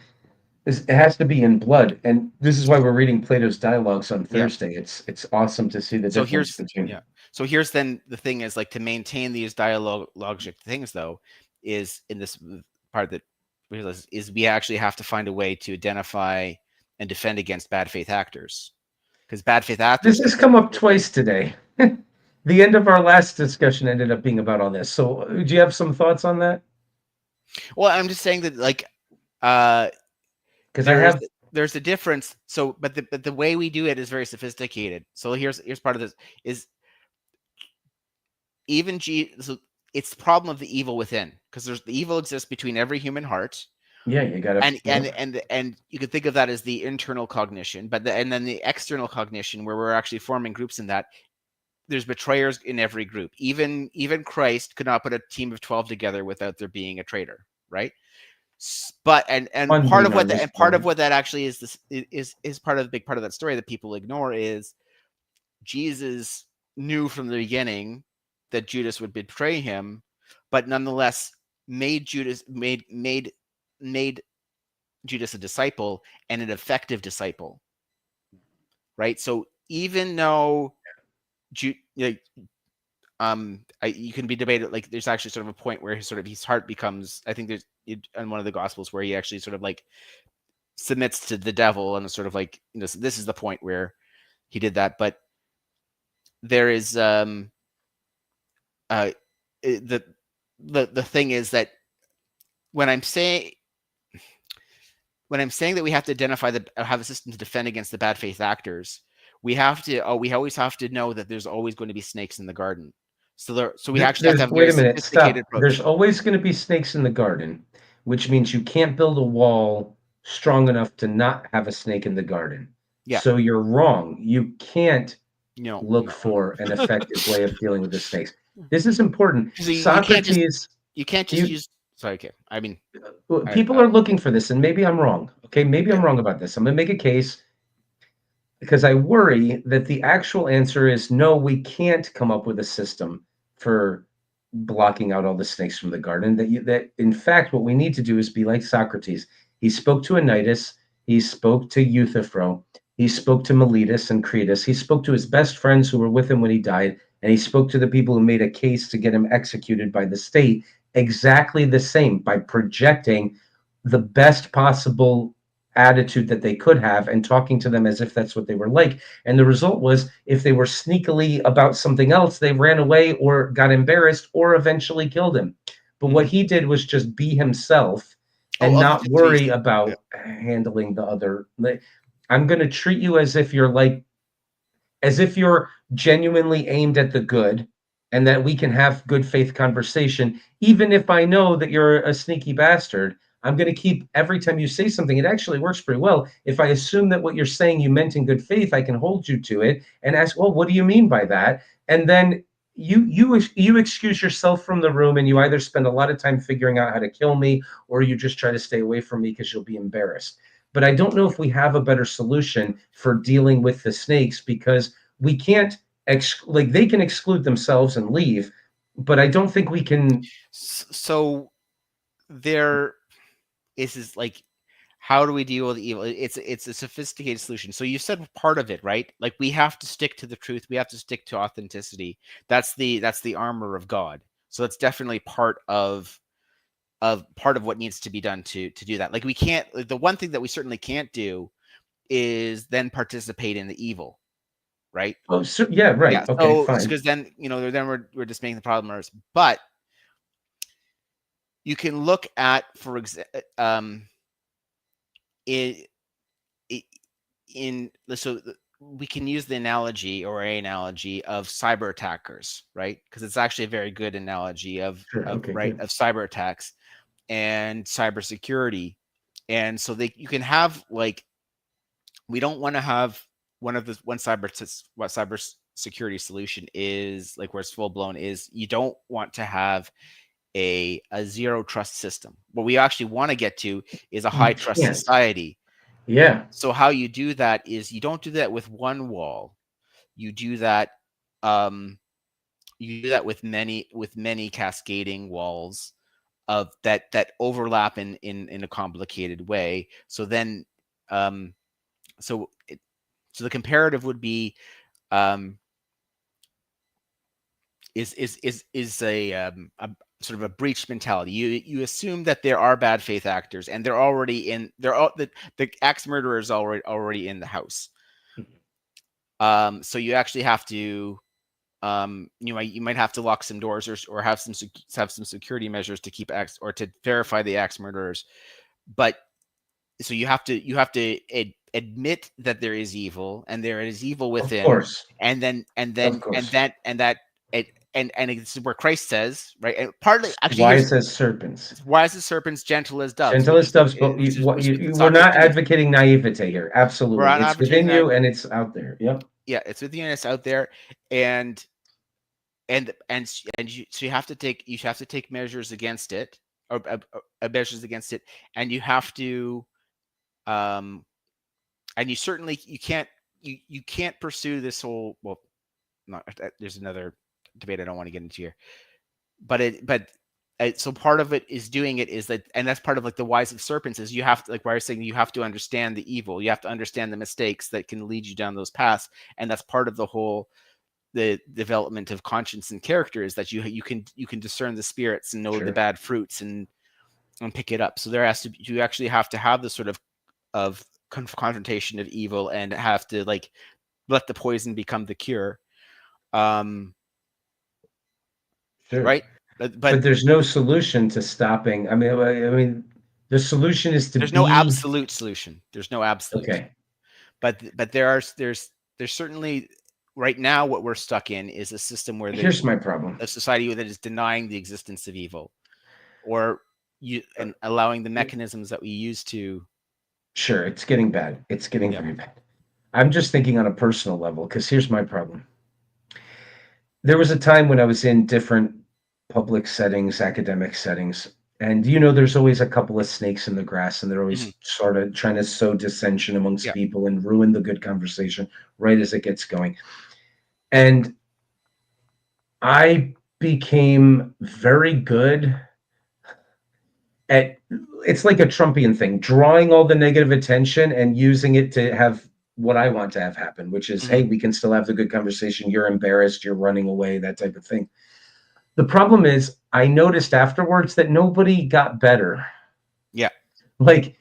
It has to be in blood, and this is why we're reading Plato's Dialogues on Thursday. It's awesome to see the difference between. So here's then the thing is, like, to maintain these dialogic things, though, is in this part that we realize is we actually have to find a way to identify and defend against bad faith actors. because bad faith actors. This has come up twice today. The end of our last discussion ended up being about all this. So, do you have some thoughts on that? Well, I'm just saying that like uh Because I have. there's a difference. So, but the way we do it is very sophisticated. So here's part of this is even so it's the problem of the evil within, because there's the evil exists between every human heart. Yeah, you got to. And you could think of that as the internal cognition, but and then the external cognition, where we're actually forming groups in that. There's betrayers in every group. Even Christ could not put a team of 12 together without there being a traitor, right? But and part of what that, and part of what that actually is, this is part of the big part of that story that people ignore, is Jesus knew from the beginning that Judas would betray him, but nonetheless made Judas a disciple, and an effective disciple, right? So even though you can be debated, like there's actually sort of a point where his heart becomes, I think there's in one of the gospels where he actually sort of like submits to the devil, and it's sort of like, this is the point where he did that. But there is the thing is that when I'm saying that we have to identify have a system to defend against the bad faith actors, we always have to know that there's always going to be snakes in the garden. So we actually have to have a very sophisticated approach. There's always going to be snakes in the garden, which means you can't build a wall strong enough to not have a snake in the garden. Yeah. So you're wrong. You can't look for an effective way of dealing with the snakes. This is important. Socrates. You can't just use. Sorry, okay. I mean, people are looking for this, and maybe I'm wrong. Okay, maybe I'm wrong about this. I'm going to make a case, because I worry that the actual answer is no, we can't come up with a system for blocking out all the snakes from the garden. That in fact, what we need to do is be like Socrates. He spoke to Anytus, he spoke to Euthyphro, he spoke to Miletus and Cretus, he spoke to his best friends who were with him when he died, and he spoke to the people who made a case to get him executed by the state exactly the same, by projecting the best possible attitude that they could have and talking to them as if that's what they were like. And the result was, if they were sneakily about something else, they ran away or got embarrassed or eventually killed him. But what he did was just be himself and not worry about handling the other. I'm going to treat you as if you're genuinely aimed at the good, and that we can have good faith conversation, even if I know that you're a sneaky bastard. I'm going to keep, every time you say something, it actually works pretty well. If I assume that what you're saying you meant in good faith, I can hold you to it and ask, well, what do you mean by that? And then you excuse yourself from the room, and you either spend a lot of time figuring out how to kill me, or you just try to stay away from me because you'll be embarrassed. But I don't know if we have a better solution for dealing with the snakes, because we can't, they can exclude themselves and leave, but I don't think we can. So there is like, how do we deal with evil? It's a sophisticated solution. So you said part of it, right? Like, we have to stick to the truth. We have to stick to authenticity. That's the armor of God. So that's definitely part of what needs to be done to do that. Like, we can't, the one thing that we certainly can't do is then participate in the evil, right? Oh, so, yeah, right. Yeah, okay, so, fine. Because then we're just making the problem worse. But you can look at, for example, so we can use the analogy, or an analogy, of cyber attackers, right? Because it's actually a very good analogy of cyber attacks and cybersecurity. And so you can have, like, we don't want to have one cyber security solution is, like, where it's full blown, is you don't want to have a zero trust system. What we actually want to get to is a high trust society. Yeah. So how you do that is, you don't do that with one wall. You do that with many cascading walls of that overlap in a complicated way. So then so the comparative would be is a sort of a breach mentality. You assume that there are bad faith actors, and the axe murderer is already in the house. So you actually have to, you might have to lock some doors or have some security measures to keep or to verify the axe murderers. But so you have to admit that there is evil, and there is evil Of within, course. and then Of course. it's where Christ says, right? And partly, actually, here's Wise as serpents. wise as serpents, gentle as doves, Gentle which as is the, doves, but it's we're Socrates' not belief. advocating naivete here. We're Absolutely. not It's advocating within that. you and it's out there. Yep. Yeah, it's within you and it's out there, and so you have to take measures against it, or measures against it, and you have to, and you certainly you can't pursue this whole, well, not, there's another debate I don't want to get into here, but so part of it is doing it is that, and that's part of like the wise of serpents, is you have to, like where I was saying, you have to understand the evil, you have to understand the mistakes that can lead you down those paths, and that's part of the whole, the development of conscience and character, is that you can discern the spirits and know the Sure. bad fruits and pick it up. So there has to be, you actually have to have this sort of confrontation of evil, and have to like let the poison become the cure. Sure. Right, But there's no solution to stopping. I mean, the solution is to there's no be absolute solution. There's no absolute. okay. But there's certainly, right now what we're stuck in is a system where Here's my problem. a society that is denying the existence of evil, or and allowing the mechanisms that we use to. Sure, it's getting bad. It's getting very bad. I'm just thinking on a personal level, because here's my problem. There was a time when I was in different public settings, academic settings, and there's always a couple of snakes in the grass, and they're always sort of trying to sow dissension amongst people and ruin the good conversation right as it gets going. And I became very good at, it's like a Trumpian thing, drawing all the negative attention and using it to have what I want to have happen, which is, hey, we can still have the good conversation. You're embarrassed, you're running away, that type of thing. The problem is, I noticed afterwards that nobody got better. Yeah. Like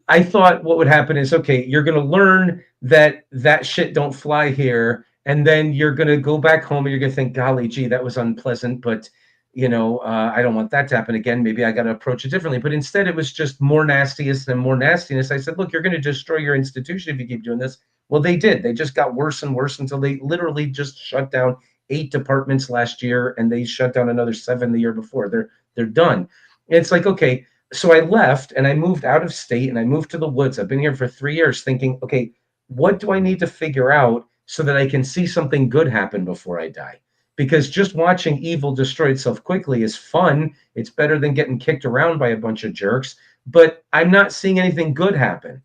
I thought what would happen is, okay, you're going to learn that shit don't fly here. And then you're going to go back home and you're going to think, golly, gee, that was unpleasant, but I don't want that to happen again. Maybe I got to approach it differently. But instead, it was just more nastiness and more nastiness. I said, look, you're going to destroy your institution if you keep doing this. Well, they did. They just got worse and worse until they literally just shut down 8 departments last year, and they shut down another 7 the year before. They're done. And it's like, okay, so I left and I moved out of state and I moved to the woods. I've been here for 3 years thinking, okay, what do I need to figure out so that I can see something good happen before I die? Because just watching evil destroy itself quickly is fun. It's better than getting kicked around by a bunch of jerks, but I'm not seeing anything good happen.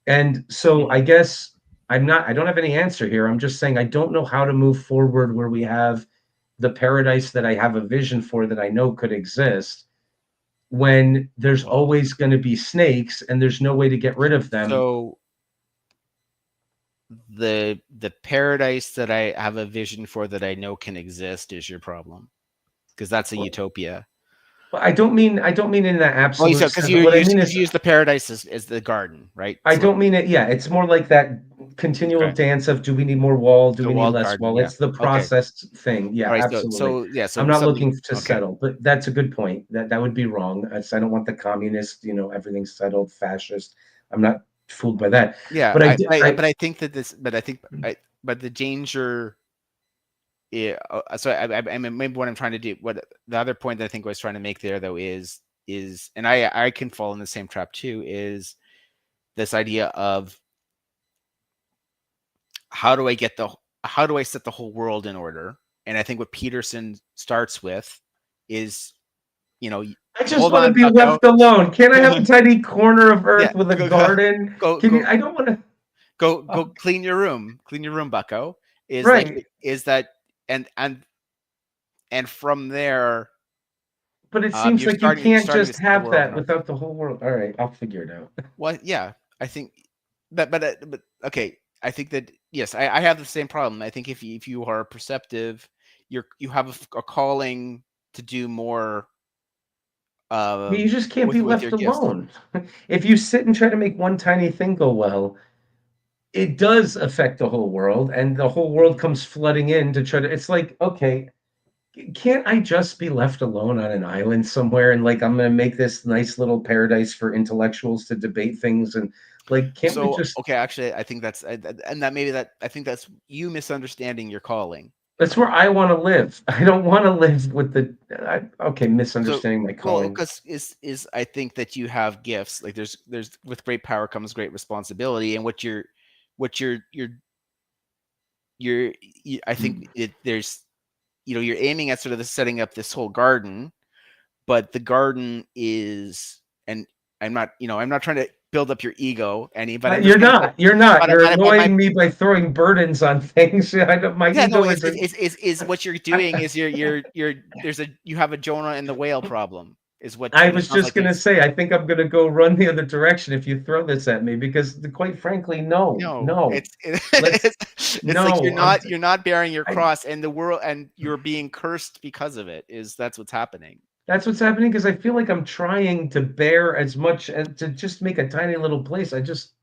And so I guess I don't have any answer here. I'm just saying I don't know how to move forward where we have the paradise that I have a vision for, that I know could exist, when there's always going to be snakes and there's no way to get rid of them. So the paradise that I have a vision for, that I know can exist, is your problem, because that's a utopia. Well, I don't mean in that absolute sense. Because you use the paradise as the garden, right? I don't mean it. Yeah, it's more like that continual dance of, do we need more wall? Do we need less wall? It's the process thing. Yeah, absolutely. So I'm not looking to settle, but that's a good point. That would be wrong. I don't want the communist, everything's settled, fascist. I'm not fooled by that. Yeah, but I think that but the danger. Yeah. So I mean, maybe what I'm trying to do, what the other point that I think I was trying to make there, though, is, and I can fall in the same trap too, is this idea of how do I set the whole world in order? And I think what Peterson starts with is, I just want to be left alone. Can't I have a tiny corner of earth with a garden? I don't want to go clean your room, Bucko. Is right. Like, is that and from there. But it seems like you can't just have that without the whole world. All right, I'll figure it out. Well, yeah, I think, but okay, I think that, yes, I have the same problem. I think if you are perceptive, you have a calling to do more. You just can't be left alone. If you sit and try to make one tiny thing go well, it does affect the whole world, and the whole world comes flooding in to try to. It's like, okay, can't I just be left alone on an island somewhere and like I'm gonna make this nice little paradise for intellectuals to debate things and like can't we So, just okay, actually, I think that's and that maybe that I think that's you misunderstanding your calling. that's where I want to live. I don't want to live with the okay, So, misunderstanding my well, calling. because is I think that you have gifts. Like there's with great power comes great responsibility, and what I think there's you're aiming at sort of the setting up this whole garden, but the garden is, and I'm not trying to build up your ego any, but I'm just You're going to not. You're not. You're but my annoying me by throwing burdens on things. My yeah, no, ego is. is what you're doing is you have a Jonah and the whale problem is I what it was sounds just like gonna is. say, I think I'm gonna go run the other direction if you throw this at me because, quite frankly, no, No, no. Let's it's like no. you're not bearing your I cross, and the world, and you're being cursed because of it. That's what's happening. That's what's happening because I feel like I'm trying to bear as much and to just make a tiny little place. I just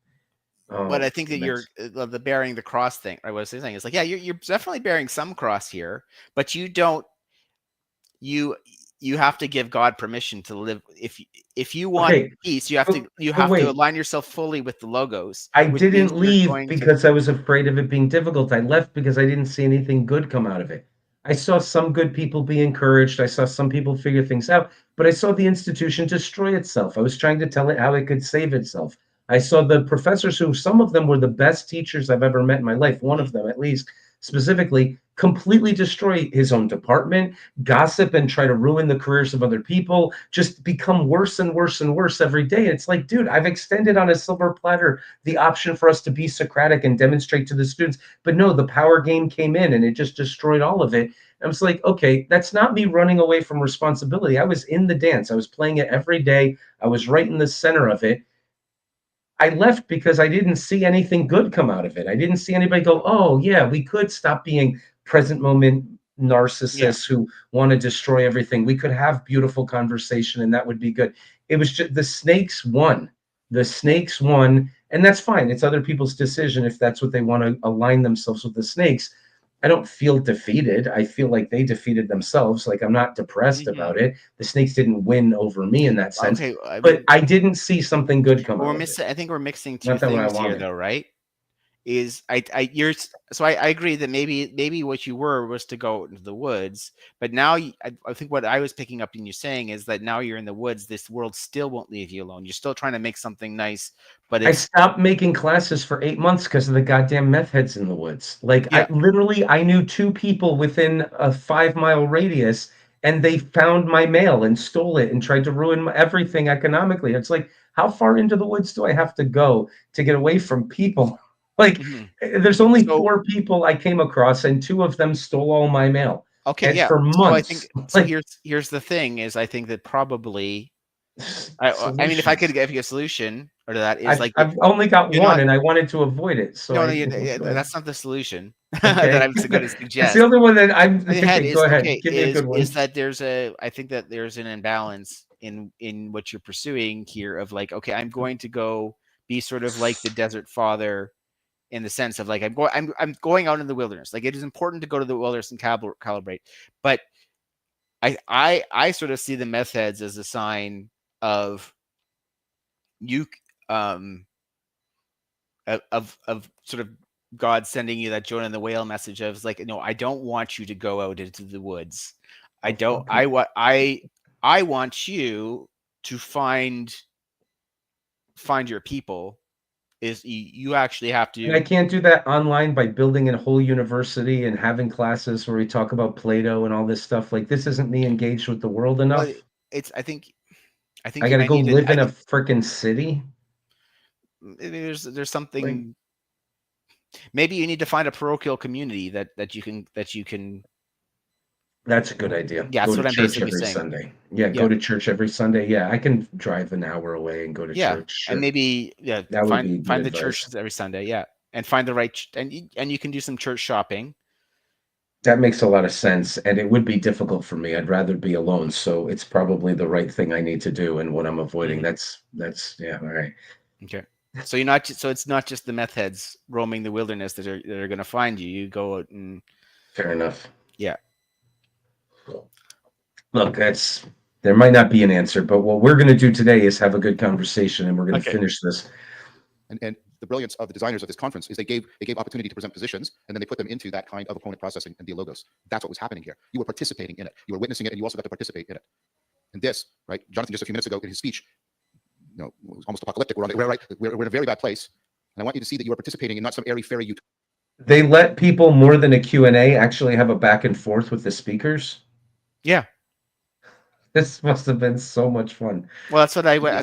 But oh I think that damn it. you're the bearing the cross thing. Right? What I was saying is like, yeah, you're definitely bearing some cross here, but you don't you you have to give God permission to live. If you want Okay, peace, you but have to wait. align yourself fully with the logos, I which means didn't you're leave going to. because I was afraid of it being difficult. I left because I didn't see anything good come out of it. I saw some good people be encouraged. I saw some people figure things out, but I saw the institution destroy itself. I was trying to tell it how it could save itself. I saw the professors who some of them were the best teachers I've ever met in my life, one Mhm. of them at least, specifically completely destroy his own department, gossip and try to ruin the careers of other people, just become worse and worse and worse every day. It's like, dude, I've extended on a silver platter the option for us to be Socratic and demonstrate to the students. But no, the power game came in and it just destroyed all of it. I was like, okay, that's not me running away from responsibility. I was in the dance. I was playing it every day. I was right in the center of it. I left because I didn't see anything good come out of it. I didn't see anybody go, oh, yeah, we could stop being present moment Yeah. narcissists who want to destroy everything. We could have beautiful conversation and that would be good. It was just the snakes won. The snakes won. And that's fine. It's other people's decision if that's what they want to align themselves with the snakes. I don't feel defeated. I feel like they defeated themselves. Like I'm not depressed Hmm. about it. The snakes didn't win over me in that sense, Okay. I but mean, I didn't see something good come but out of it. I think we're mixing two Not that what I things here, wanted. though, right? Is so I agree that maybe what you were was to go into the woods, but now I think what I was picking up in you saying is that now you're in the woods, this world still won't leave you alone. You're still trying to make something nice, but I it's stopped making classes for 8 months because of the goddamn meth heads in the woods. Like yeah. I knew two people within a 5 mile radius, and they found my mail and stole it and tried to ruin everything economically. It's like, how far into the woods do I have to go to get away from people? Like, Mhm. there's only So 4 people I came across, and two of them stole all my mail, okay, and yeah. for So I think months. so. Like Here's the thing: is I think that probably I mean, if I could solutions. give you a solution or to that is I've like I've only got you're one, not. and I wanted to avoid it. So No, no, I go ahead. that's not the solution that Okay. I'm going to It's the suggest. only one that I'm My head okay, go is ahead. okay. Give me a good Is one. that I think that there's an imbalance in what you're pursuing here of like, okay, I'm going to go be sort of like the desert father in the sense of like I'm going out in the wilderness. Like it is important to go to the wilderness and calibrate, but I sort of see the meth heads as a sign of you um of sort of God sending you that Jonah and the whale message of like, no, I don't want you to go out into the woods. I Oh, don't. fuck 'em. I want you to find your people. Is you actually have And I to. can't do that online by building a whole university and having classes where we talk about Plato and all this stuff. Like this isn't me engaged with the world Well, enough. it's. I think I you gotta might go need to. live in a freaking city. There's Like something. Maybe you need to find a parochial community that you can. that's a good idea. Yeah, Go that's to what I'm church basically every saying. Sunday. Yeah, Yeah. go to church every Sunday. Yeah, I can drive an hour away and go to Yeah, church. and Sure. maybe That would be good find the advice. churches every Sunday. Yeah, and find the right and you can do some church shopping. That makes a lot of sense, and it would be difficult for me. I'd rather be alone, so it's probably the right thing I need to do and what I'm avoiding. Hmm. That's yeah, all right. Okay. So you're not. So it's not just the meth heads roaming the wilderness that are going to find you. You go out and Fair enough. yeah. Look, there might not be an answer, but what we're going to do today is have a good conversation, and we're going to Okay. finish this. And the brilliance of the designers of this conference is they gave opportunity to present positions, and then they put them into that kind of opponent processing and dialogos. That's what was happening here. You were participating in it. You were witnessing it, and you also got to participate in it. And this, right? Jonathan just a few minutes ago in his speech, it was almost apocalyptic. We're in a very bad place, and I want you to see that you are participating in not some airy fairy utopia. They let people more than a Q&A actually have a back and forth with the speakers. Yeah. This must have been so much fun. Well, that's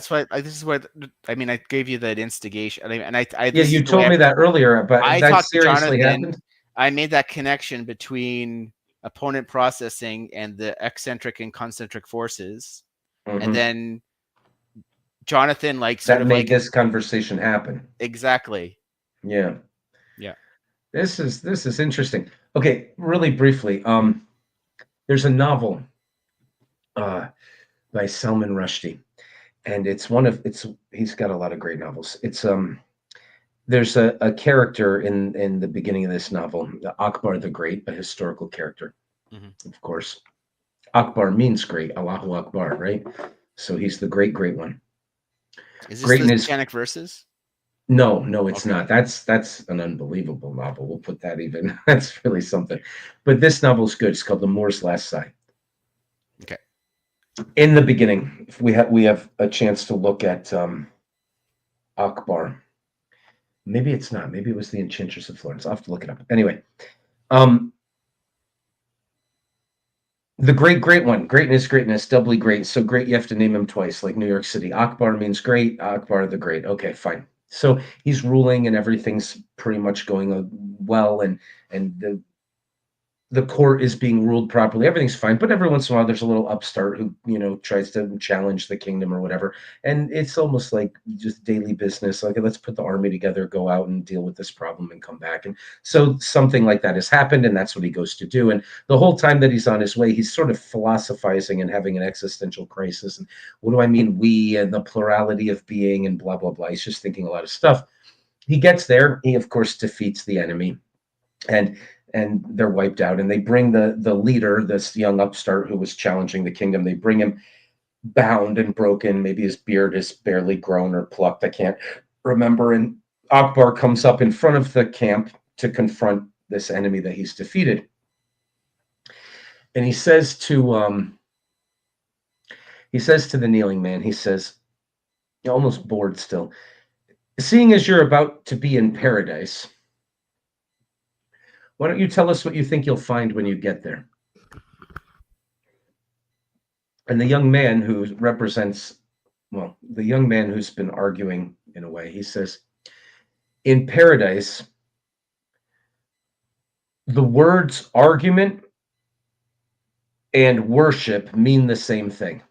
what this is what I mean. I gave you that instigation. I Yeah, this you is the told way me that earlier, but I that talked to seriously Jonathan. happened. I made that connection between opponent processing and the eccentric and concentric forces, and then Jonathan that made this conversation happen. Exactly. Yeah. Yeah. This is interesting. Okay, really briefly, there's a novel by Salman Rushdie, and he's got a lot of great novels. There's a character in the beginning of this novel, Akbar the Great, a historical character, of course. Akbar means great, Allahu Akbar, right? So he's the great one. Is this the Satanic Verses? No, it's not. That's an unbelievable novel. We'll put that even. That's really something. But this novel's good. It's called The Moor's Last Sigh. Okay. In the beginning, we have a chance to look at Akbar. Maybe it's not. Maybe it was the Enchantress of Florence. I'll have to look it up. Anyway, the great one. Greatness, doubly great. So great you have to name him twice, like New York City. Akbar means great. Akbar the Great. Okay, fine. So he's ruling and everything's pretty much going well, and the court is being ruled properly. Everything's fine, but every once in a while there's a little upstart who tries to challenge the kingdom or whatever, and it's almost like just daily business. Okay, let's put the army together, go out and deal with this problem and come back. And so something like that has happened, and that's what he goes to do. And the whole time that he's on his way, he's sort of philosophizing and having an existential crisis. And what do I mean, we and the plurality of being and blah blah blah. He's just thinking a lot of stuff. He gets there. He of course defeats the enemy, and they're wiped out, and they bring the leader, this young upstart who was challenging the kingdom. They bring him bound and broken. Maybe his beard is barely grown or plucked. I can't remember. And Akbar comes up in front of the camp to confront this enemy that he's defeated. And he says to the kneeling man, he says, almost bored still, seeing as you're about to be in paradise, why don't you tell us what you think you'll find when you get there? And the young man who represents, the young man who's been arguing in a way, he says, in paradise, the words argument and worship mean the same thing.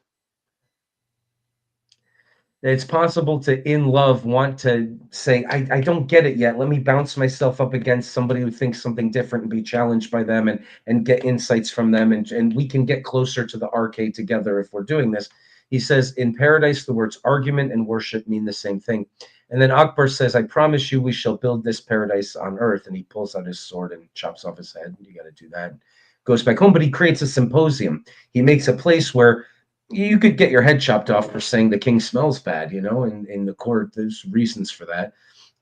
It's possible to, in love, want to say, I don't get it yet. Let me bounce myself up against somebody who thinks something different and be challenged by them and get insights from them. And we can get closer to the arcade together if we're doing this. He says, in paradise, the words argument and worship mean the same thing. And then Akbar says, I promise you we shall build this paradise on earth. And he pulls out his sword and chops off his head. You got to do that. Goes back home, but he creates a symposium. He makes a place where you could get your head chopped off for saying the king smells bad, in the court. There's reasons for that.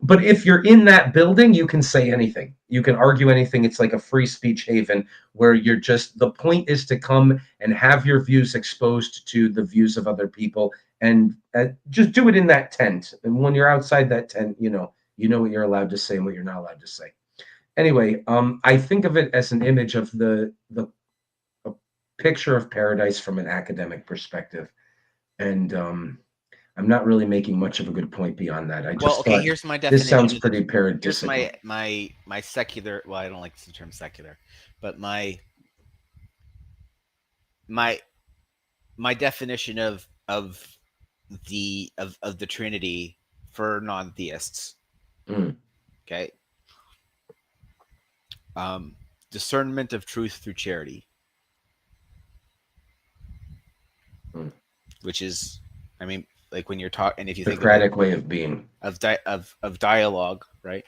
But if you're in that building, you can say anything. You can argue anything. It's like a free speech haven where the point is to come and have your views exposed to the views of other people, and just do it in that tent. And when you're outside that tent, you know what you're allowed to say and what you're not allowed to say. Anyway, I think of it as an image of the picture of paradise from an academic perspective, and I'm not really making much of a good point beyond that. I just thought here's my definition. This sounds pretty paradisiacal. Here's my secular. Well, I don't like the term secular, but my definition of the Trinity for non-theists. Okay. Discernment of truth through charity. Which is, like when you're talking, and if you think Socratic way of being. of dialogue, right?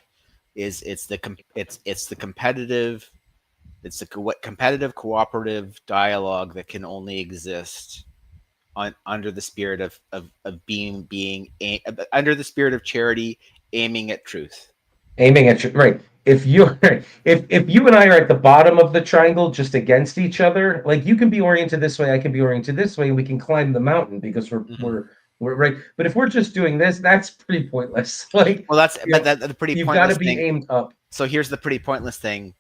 It's the competitive, it's the competitive cooperative dialogue that can only exist under the spirit of under the spirit of charity, aiming at truth. Aiming at you, right? If you if you and I are at the bottom of the triangle, just against each other, like you can be oriented this way, I can be oriented this way, and we can climb the mountain because we're right. But if we're just doing this, that's pretty pointless. Like, Well, that's the pretty you've pointless got to be thing. aimed up. So here's the pretty pointless thing: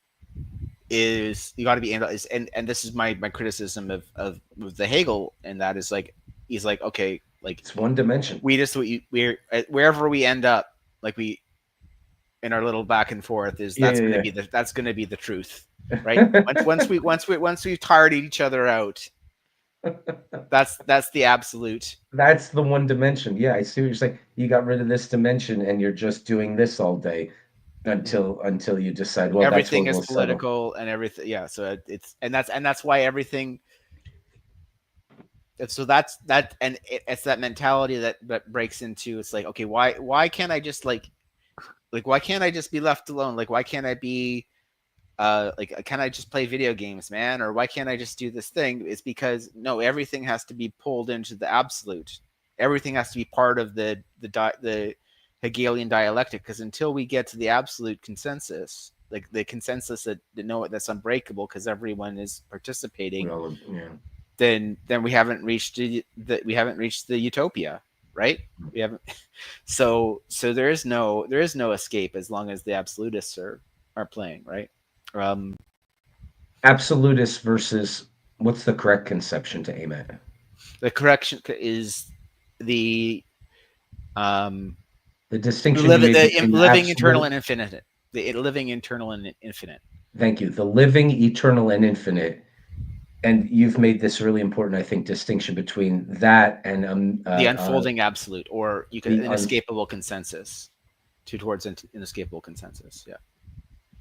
is you got to be aimed up. And this is my criticism of the Hegel, and that is like he's like, okay, like It's one dimension. we're wherever we end up, like we in our little back and forth is that's going to be the truth, right? once we've tired each other out, that's the absolute. That's the one dimension. Yeah, I see what you're saying. You got rid of this dimension, and you're just doing this all day until you decide. Well, Everything that's is political and everything. Yeah, so it's that's why everything. So that's that, and it's that mentality that breaks into. It's like, okay, why can't I just like why can't I just be left alone? Like, why can't I be can I just play video games, man? Or why can't I just do this thing? It's because no, everything has to be pulled into the absolute. Everything has to be part of the Hegelian dialectic, because until we get to the absolute consensus, like the consensus that's unbreakable because everyone is participating, then we haven't reached the utopia, right? We haven't. So there is no escape as long as the absolutists are playing, right? Absolutist versus what's the correct conception to aim at? The correction is the distinction living eternal and infinite. The living eternal and infinite. Thank you. The living eternal and infinite. And you've made this really important, I think, distinction between that and the unfolding absolute, or you can inescapable consensus, towards inescapable consensus. Yeah.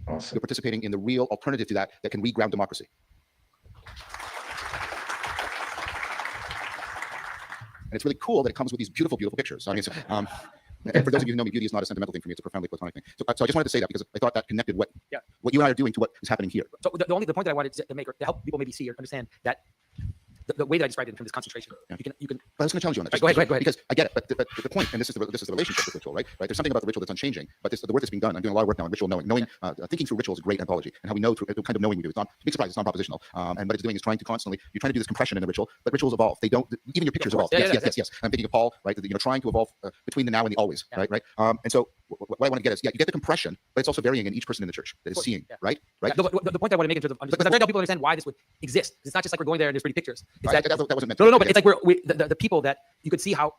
Awesome. You're participating in the real alternative to that can reground democracy. And it's really cool that it comes with these beautiful, beautiful pictures. I mean, and for those of you who know me, beauty is not a sentimental thing for me; it's a profoundly platonic thing. So I just wanted to say that because I thought that connected what you and I are doing to what is happening here. So the point that I wanted to make, or to help people maybe see or understand that the way that I described it in terms of concentration, you can. But I was going to challenge you on that. Go ahead. Because I get it, but the point, and this is the relationship with ritual, right? There's something about the ritual that's unchanging, but the work that's being done. I'm doing a lot of work now on ritual knowing. Thinking through ritual is a great anthology, and how we know through the kind of knowing we do. It's not big surprise. It's not propositional, and what it's doing is trying to do this compression in the ritual, but rituals evolve. They don't. Even your pictures evolve. Yes. I'm thinking of Paul, right? Trying to evolve between the now and the always, right? And so what I want to get is, you get the compression, but it's also varying in each person in the church that is seeing, right? The point I want to make in terms of, because I'm trying to help people understand why this would exist. It's not just like we're going there and there's pretty pictures. It's that wasn't meant. No, but it's like the people that you could see how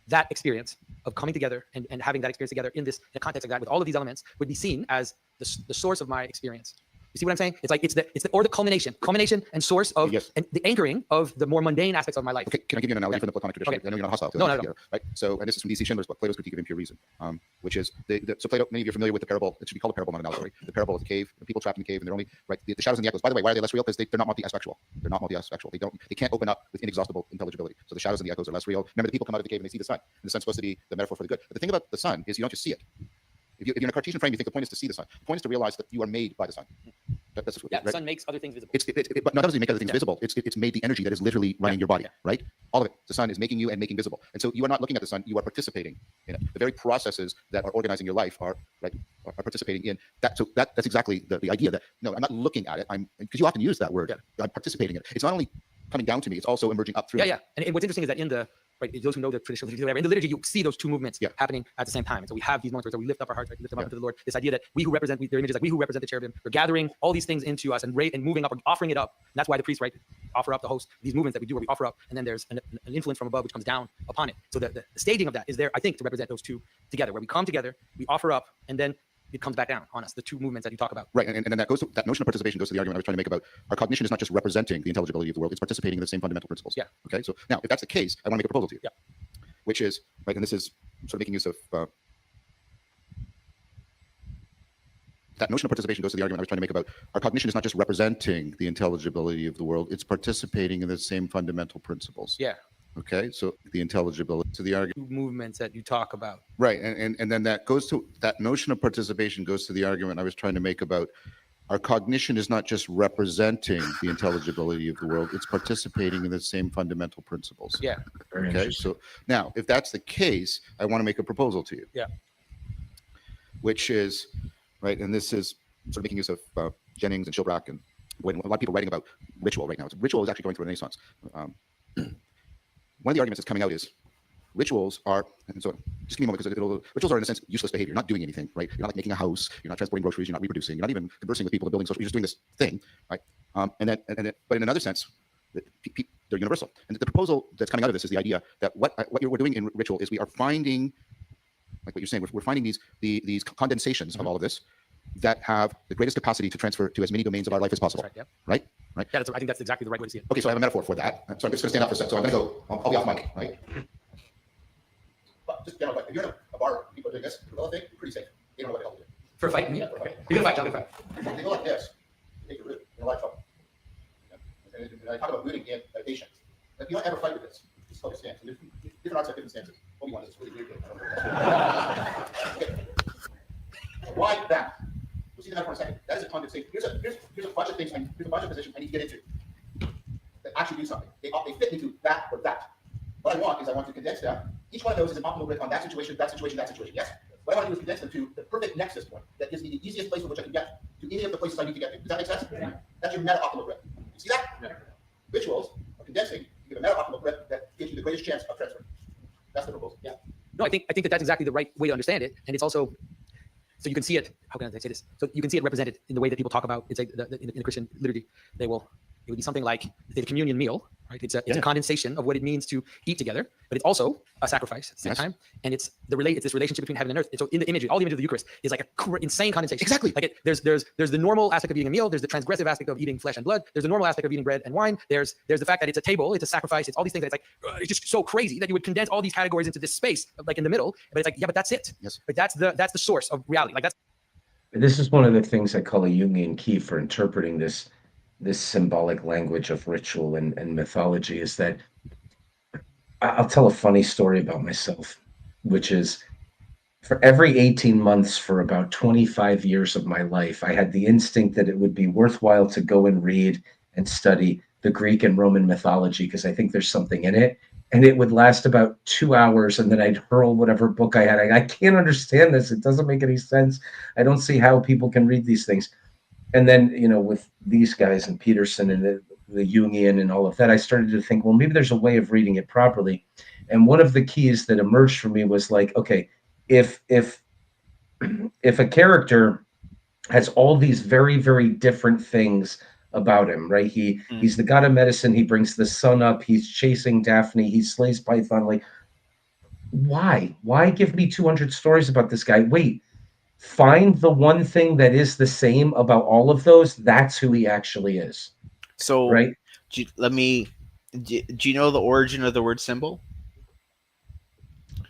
that experience of coming together and having that experience together in the context of that with all of these elements would be seen as the source of my experience. You see what I'm saying? It's like it's the culmination and source of and the anchoring of the more mundane aspects of my life. Okay, can I give you an analogy from the Platonic tradition? Okay. I know you're not hostile to it. No. Right. So, and this is from D.C. Schindler's book, Plato's Critique of Impure Reason, which is so Plato. Many of you are familiar with the parable. It should be called a parable, not an allegory. The parable of the cave, the people trapped in the cave, and they're only the shadows and the echoes. By the way, why are they less real? Because they're not multi-aspectual. They're not multi-aspectual. They can't open up with inexhaustible intelligibility. So the shadows and the echoes are less real. Remember, the people come out of the cave and they see the sun. And the sun's supposed to be the metaphor for the good. But the thing about the sun is you don't just see it. If you're in a Cartesian frame, you think the point is to see the sun. The point is to realize that you are made by the sun. The sun makes other things visible. But not only make other things visible, it's made the energy that is literally running your body, right? All of it. The sun is making you and making visible. And so you are not looking at the sun, you are participating in it. The very processes that are organizing your life are participating in that. So that's exactly the idea that, no, I'm not looking at it. Because you often use that word. I'm participating in it. It's not only coming down to me, it's also emerging up through me. And what's interesting is that in the those who know the traditional liturgy, in the liturgy, you see those two movements happening at the same time. And so we have these moments where we lift up our hearts, we lift them up to the Lord. This idea that we who represent their images, like we who represent the cherubim, we're gathering all these things into us and moving up, or offering it up. And that's why the priests offer up the host, these movements that we do where we offer up, and then there's an influence from above which comes down upon it. So the staging of that is there, I think, to represent those two together, where we come together, we offer up, and then it comes back down on us, the two movements that you talk about. Right, and then that notion of participation goes to the argument I was trying to make about our cognition is not just representing the intelligibility of the world, it's participating in the same fundamental principles. Yeah. Okay, so now, if that's the case, I want to make a proposal to you. Yeah. Which is, and this is sort of making use of, that notion of participation goes to the argument I was trying to make about our cognition is not just representing the intelligibility of the world, it's participating in the same fundamental principles. Yeah. Okay, so the intelligibility to the argument. Movements that you talk about. Right, and then that goes to that notion of participation goes to the argument I was trying to make about our cognition is not just representing the intelligibility of the world; it's participating in the same fundamental principles. Yeah. Okay, so now if that's the case, I want to make a proposal to you. Yeah. Which is, right, and this is sort of making use of Jennings and Shilbrack, and when a lot of people writing about ritual right now. Ritual is actually going through a renaissance. One of the arguments that's coming out is rituals are, and so just give me a moment because rituals are in a sense useless behavior. You're not doing anything, right? You're not like making a house. You're not transporting groceries. You're not reproducing. You're not even conversing with people or building social. You're just doing this thing, right? But in another sense, they're universal. And the proposal that's coming out of this is the idea that what we're doing in ritual is we are finding, like what you're saying, we're finding these condensations of all of this that have the greatest capacity to transfer to as many domains of our life as possible. Right. Yep. Right? Yeah, I think that's exactly the right way to see it. Okay, so I have a metaphor for that. So I'm just going to stand up for a second. So I'm going to go. I'll be off mic, right? But just like if you're in a bar, people are doing this. Thing, you're pretty safe. They don't know what the hell to do. For a fight, yeah. For a fight. You're gonna fight, John. Fight. They go like this. You take a root. You're in a lot of trouble. Yeah. And I talk about rooting in patience. Like you don't ever fight with this. Just focus stance. Different arts have different stances. Obi-Wan is really weird. Okay. Why that? We'll see that for a second. That is a condensation. Here's a bunch of things. Here's a bunch of positions I need to get into that actually do something. They fit into that or that. What I want is I want to condense them. Each one of those is an optimal grip on that situation, that situation, that situation. Yes. What I want to do is condense them to the perfect nexus point that gives me the easiest place from which I can get to any of the places I need to get to. Does that make sense? Yeah. That's your meta optimal grip. You see that? Yeah. Rituals are condensing. You get a meta optimal grip that gives you the greatest chance of transfer. That's the proposal. Yeah. No, I think that's exactly the right way to understand it, and it's also. So you can see it. How can I say this? So you can see it represented in the way that people talk about. It's like in the Christian liturgy, it would be something like the communion meal, right? It's a condensation of what it means to eat together, but it's also a sacrifice at the same time, and it's this relationship between heaven and earth. And so in the imagery, all the imagery of the Eucharist is like a insane condensation. Exactly. Like there's the normal aspect of eating a meal. There's the transgressive aspect of eating flesh and blood. There's the normal aspect of eating bread and wine. There's the fact that it's a table, it's a sacrifice, it's all these things. That it's like it's just so crazy that you would condense all these categories into this space, like in the middle. But it's like but that's it. Yes. But that's the source of reality. Like that's. This is one of the things I call a Jungian key for interpreting this symbolic language of ritual and mythology is that I'll tell a funny story about myself, which is for every 18 months for about 25 years of my life, I had the instinct that it would be worthwhile to go and read and study the Greek and Roman mythology because I think there's something in it. And it would last about 2 hours, and then I'd hurl whatever book I had. I can't understand this. It doesn't make any sense. I don't see how people can read these things. And then, with these guys and Peterson and the Jungian and all of that, I started to think, well, maybe there's a way of reading it properly. And one of the keys that emerged for me was like, okay, if a character has all these very, very different things about him, right? He's the god of medicine. He brings the sun up. He's chasing Daphne. He slays Python. Like, why give me 200 stories about this guy? Wait, find the one thing that is the same about all of those. That's who he actually is. So, right? Do you know the origin of the word symbol?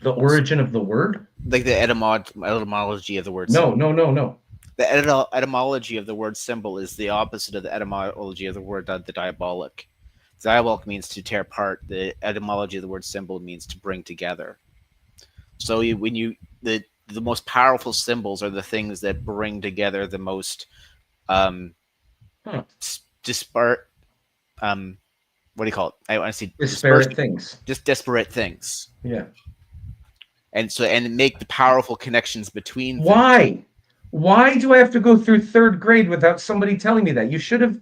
The origin of the word? Like the etymology of the word No. symbol. The etymology of the word symbol is the opposite of the etymology of the word the diabolic. Diabolic means to tear apart. The etymology of the word symbol means to bring together. So the most powerful symbols are the things that bring together the most disparate. What do you call it? I want to see disparate things. Just disparate things. Yeah. And make the powerful connections between. Why? Why do I have to go through third grade without somebody telling me that? You should have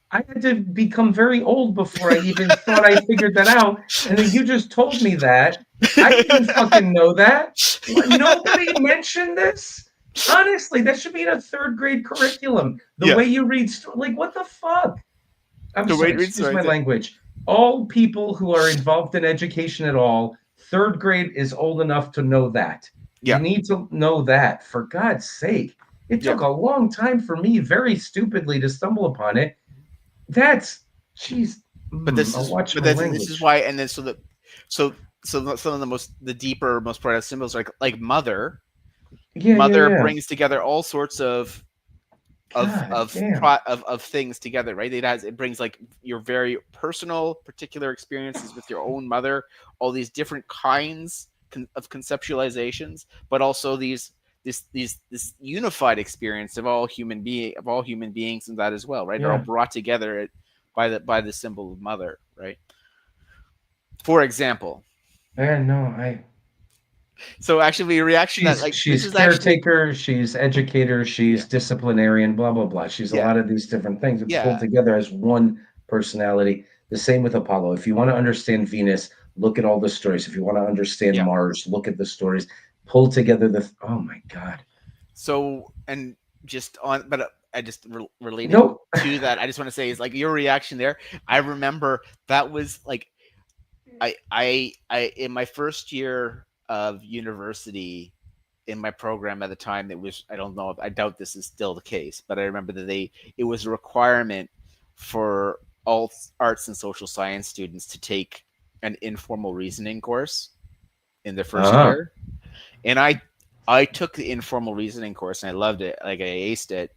I had to become very old before I even thought I figured that out. And then you just told me that. I didn't fucking know that. Nobody mentioned this. Honestly, that should be in a third grade curriculum. The way you read, what the fuck? I'm sorry, excuse my language. All people who are involved in education at all, third grade is old enough to know that. Yeah. You need to know that, for God's sake. It took a long time for me, very stupidly, to stumble upon it. That's, jeez. But this is why, and then so some of the deeper, most prominent symbols are like mother. Mother brings together all sorts of God damn. of things together, right? It brings like your very personal, particular experiences with your own mother, all these different kinds of conceptualizations, but also this unified experience of all human beings and that as well, right? They're all Yeah. brought together by the symbol of mother, right? For example. Yeah, no, So actually, your reaction that like this she's is actually caretaker, she's educator, yeah, she's disciplinarian, blah blah blah. She's a yeah, lot of these different things pulled yeah, together as one personality. The same with Apollo. If you want to understand Venus, look at all the stories. If you want to understand yeah. Mars, look at the stories. Pull together oh my God. So and just on, but I just related Nope. to that. I just want to say is like your reaction there. I remember that was like I in my first year of university in my program at the time, it was, I don't know if, I doubt this is still the case, but I remember that it was a requirement for all arts and social science students to take an informal reasoning course in their first Uh-huh. year. And I took the informal reasoning course and I loved it. Like I aced it.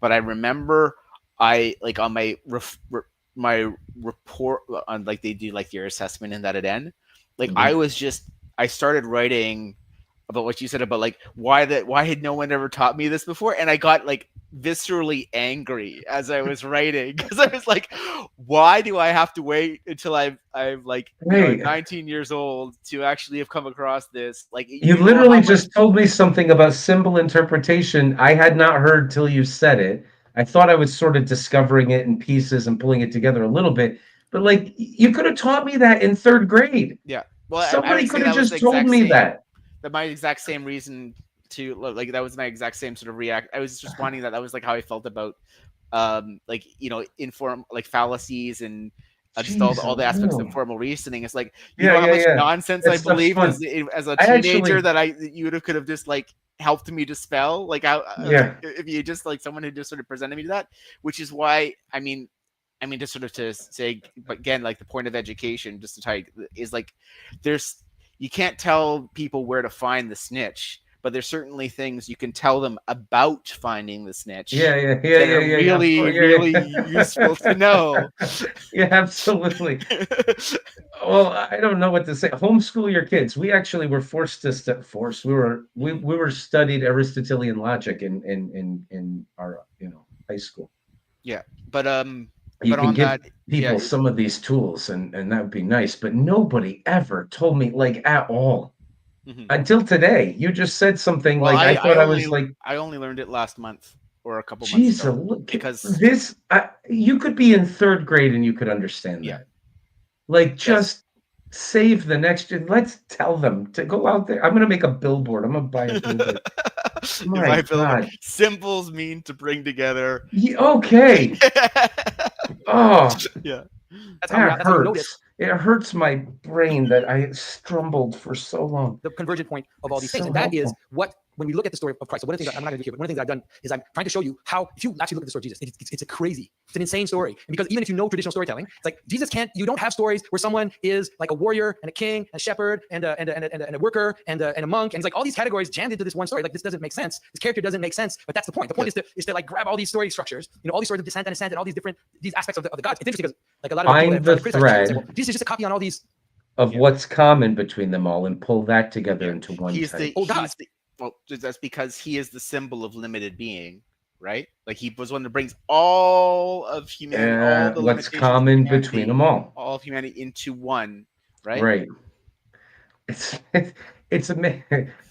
But I remember I like on my report on, like, they do like your assessment and that at end. Like I started writing about what you said about like why had no one ever taught me this before, and I got like viscerally angry as I was writing because I was like, why do I have to wait until I'm like, you know, Hey, 19 years old to actually have come across this? Like, you you know literally how much. just told me something about symbol interpretation I had not heard till you said it. I thought I was sort of discovering it in pieces and pulling it together a little bit, but like you could have taught me that in third grade. Yeah, well, I Somebody would say could have that was the just told exact me same, that. my exact same reason to like, that was my exact same sort of react. I was just responding that was like how I felt about like, you know, inform like fallacies and just Jeez, all the aspects of no. formal reasoning. It's like, you Yeah, know how yeah, much yeah. nonsense That I stuff's believed fun. as a I teenager actually, that you could have just like helped me dispel, like how like yeah. if you just like someone who just sort of presented me to that, which is why I mean, just sort of to say, but again, like the point of education, just to tie, is like, you can't tell people where to find the snitch, but there's certainly things you can tell them about finding the snitch Yeah, yeah, yeah, that yeah, are yeah, yeah. really, Yeah, really useful to know. yeah. Yeah, absolutely. Well, I don't know what to say. Homeschool your kids. We actually were forced to force. We were studied Aristotelian logic in our high school. Yeah, You but can on give that, yeah. people some of these tools, and that would be nice. But nobody ever told me like at all Mhm. until today. You just said something Well, like I thought I was like, I only learned it last month or a couple months geez, ago look because this. You could be in third grade and you could understand yeah, that. Like, yes. just save the next gen. Let's tell them to go out there. I'm gonna make a billboard. I'm gonna buy a billboard. In My my billboard, God. symbols mean to bring together. Okay. Oh, Yeah. that That's how you notice hurts. It hurts my brain that I strumbled for so long. the convergent point of all It's these things. so And that is helpful. what, when we look at the story of Christ, so one of the things I'm not going to do here, but one of the things that I've done is I'm trying to show you how, if you actually look at the story of Jesus, it's a crazy, it's an insane story. And because even if you know traditional storytelling, it's like Jesus you don't have stories where someone is like a warrior and a king and a shepherd and a worker and a monk. And it's like all these categories jammed into this one story. Like, this doesn't make sense. This character doesn't make sense. But that's the point. The point is to like grab all these story structures, all these stories of descent and ascent and all these different, these aspects of the gods. It's interesting because like a lot of people Find that try the to criticize Jesus say, thread well, Jesus is just a copy on all these. of what's common between them all and pull that together Yeah. into one He's type. well, that's because he is the symbol of limited being, right? Like, he was one that brings all of humanity, all the What's limitations of common between humanity, them all of humanity into one, right? Right. It's amazing.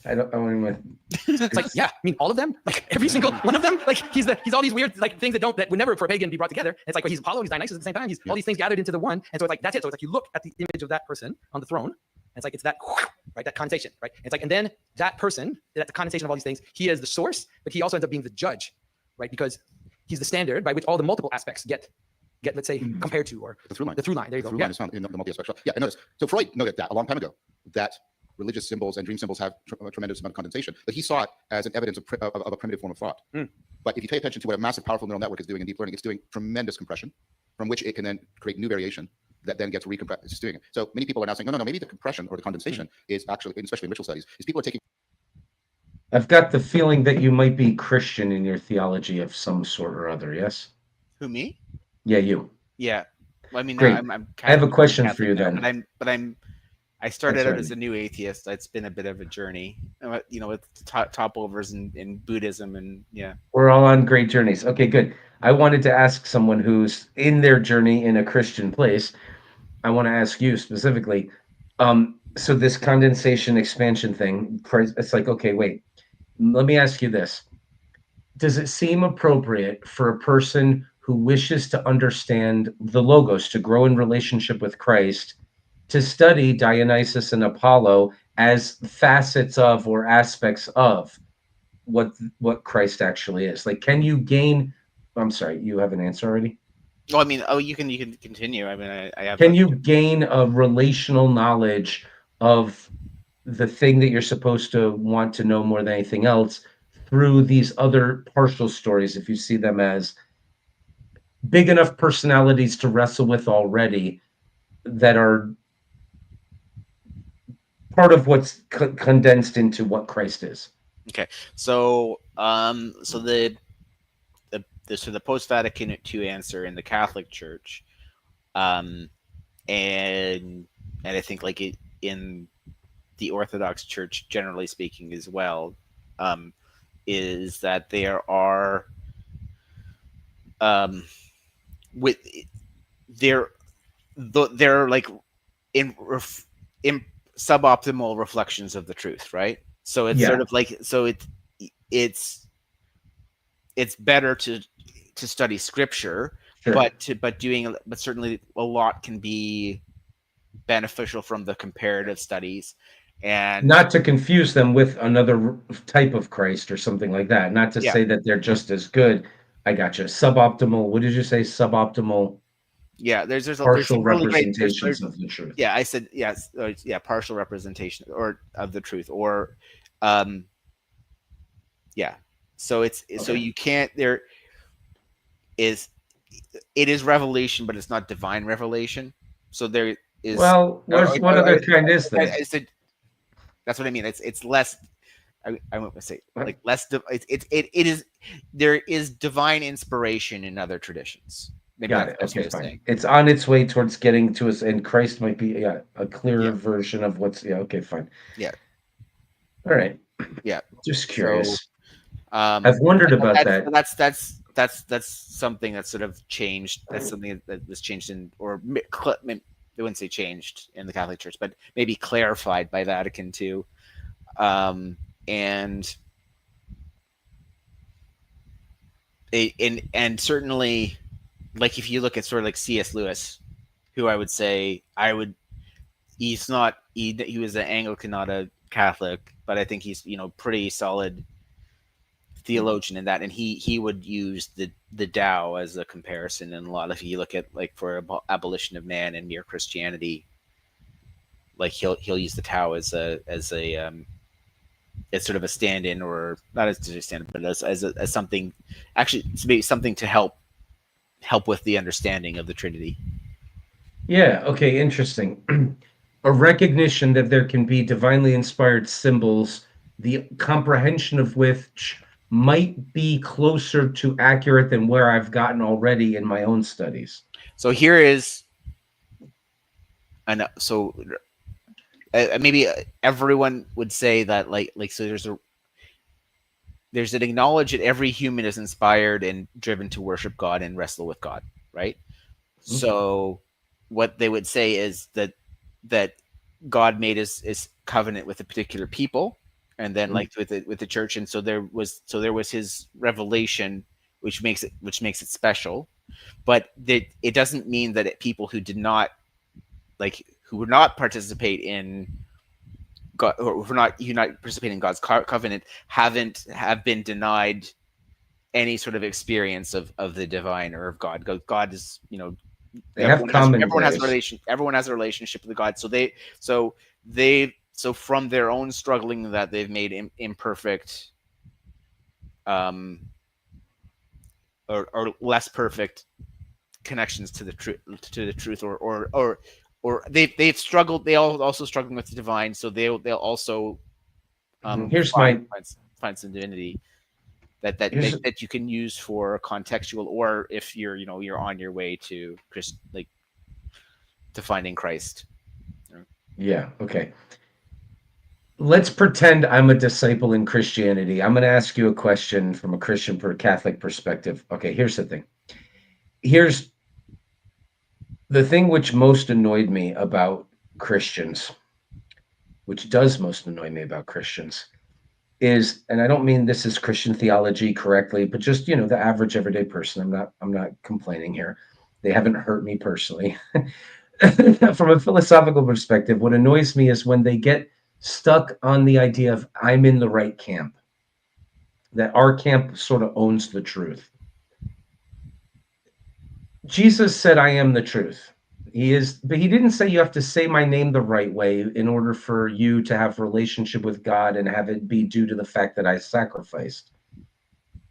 I don't even. It's like, yeah, I mean, all of them, like every single one of them, like he's all these weird like things that would never for a pagan be brought together. And it's like, he's Apollo, he's Dionysus at the same time. He's all these things gathered into the one. And so it's like, that's it. So it's like, you look at the image of that person on the throne, and it's like, it's that, right, that condensation, right? And it's like, and then that person, that the condensation of all these things, he is the source, but he also ends up being the judge, right? Because he's the standard by which all the multiple aspects get let's say, compared to, or The through line. The through line. There you The go. through Yeah. line is found in the multi-aspect. Yeah, I noticed. So Freud noted that a long time ago, that religious symbols and dream symbols have a tremendous amount of condensation. But he saw it as an evidence of a primitive form of thought. But if you pay attention to what a massive, powerful neural network is doing in deep learning, it's doing tremendous compression, from which it can then create new variation that then gets recompressed. It's doing it. So many people are now saying, no, maybe the compression or the condensation is actually, especially in ritual studies, is people are taking I've got the feeling that you might be Christian in your theology of some sort or other. Yes. Who, me? Yeah, you. Yeah. Well, I mean, Great. I'm I have a becoming question for Catholic you now, then. I started out sorry. as a new atheist. It's been a bit of a journey, with top overs in Buddhism, and yeah. We're all on great journeys. Okay, good. I wanted to ask someone who's in their journey in a Christian place. I want to ask you specifically. So this condensation expansion thing, it's like, okay, wait. Let me ask you this. Does it seem appropriate for a person who wishes to understand the Logos, to grow in relationship with Christ, to study Dionysus and Apollo as facets of or aspects of what Christ actually is? Like, can you gain? I'm sorry, you have an answer already. Well, I mean, you can continue. I mean, I have. Can you gain a relational knowledge of the thing that you're supposed to want to know more than anything else through these other partial stories, if you see them as big enough personalities to wrestle with already, that are part of what's condensed into what Christ is? Okay, so so the post Vatican II answer in the Catholic Church, um, and I think like in the Orthodox Church, generally speaking, as well, is that there are with they're like in in suboptimal reflections of the truth, right? So it's sort Yeah. of like it's it's better to study scripture, Sure. but certainly a lot can be beneficial from the comparative studies, and Not to confuse them with another type of Christ or something like that. Not to yeah, say that they're just as good. I gotcha. Suboptimal. What did you say? Suboptimal yeah. There's partial some really great representations of the truth. yeah. I said yes, yeah, partial representation or of the truth, or um, yeah. So so Okay. you can't there is it is revelation, but it's not divine revelation. So there is. Well, what other kind is there? I said that's what I mean. It's less. I won't say like less. It is. There is divine inspiration in other traditions. Maybe Got that's it. the best Okay, way of fine. saying. It's on its way towards getting to us, and Christ might be a Yeah. clearer version of what's. Yeah. Okay, fine. Yeah. All right. Yeah. Just So curious. I've wondered about that's that. that's something that's sort of changed. That's something that was changed in, or they wouldn't say changed in the Catholic Church, but maybe clarified by Vatican II. And and certainly, like if you look at sort of like C.S. Lewis, who I would say he's not he was an Anglican, not a Catholic, but I think he's pretty solid theologian in that, and he would use the Tao as a comparison, and a lot of, if you look at like for abolition of man and mere Christianity, like he'll use the Tao as a as sort of a stand-in, or not as a stand-in, but as something, actually maybe something to help with the understanding of the Trinity. Yeah. Okay. Interesting. A recognition that there can be divinely inspired symbols, the comprehension of which might be closer to accurate than where I've gotten already in my own studies. So here is, so maybe everyone would say that so there's an acknowledge that every human is inspired and driven to worship God and wrestle with God, right? Mhm. So what they would say is that God made his covenant with a particular people, and then like with the church, and so there was his revelation, which makes it special, but it doesn't mean that people who did not, like, who would not participate in God, or who not participating in God's covenant, have been denied any sort of experience of the divine or of God. God is, They have common everyone has a grace. everyone has a relationship with God. So from their own struggling, that they've made imperfect, or less perfect connections to the truth, or they've struggled. They also struggling with the divine, so they'll also Here's find find some divinity Here's- that you can use for contextual, or if you're you're on your way to to finding Christ. yeah, okay. Let's pretend I'm a disciple in Christianity. I'm going to ask you a question from a Christian Catholic perspective. Okay, here's the thing. Here's the thing which most annoyed me about Christians, which does most annoy me about Christians, is, and I don't mean this is Christian theology correctly, but just, the average everyday person. I'm not complaining here. They haven't hurt me personally. From a philosophical perspective, what annoys me is when they get stuck on the idea of I'm in the right camp, that our camp sort of owns the truth. Jesus said, I am the truth. He is, but he didn't say you have to say my name the right way in order for you to have relationship with God and have it be due to the fact that I sacrificed.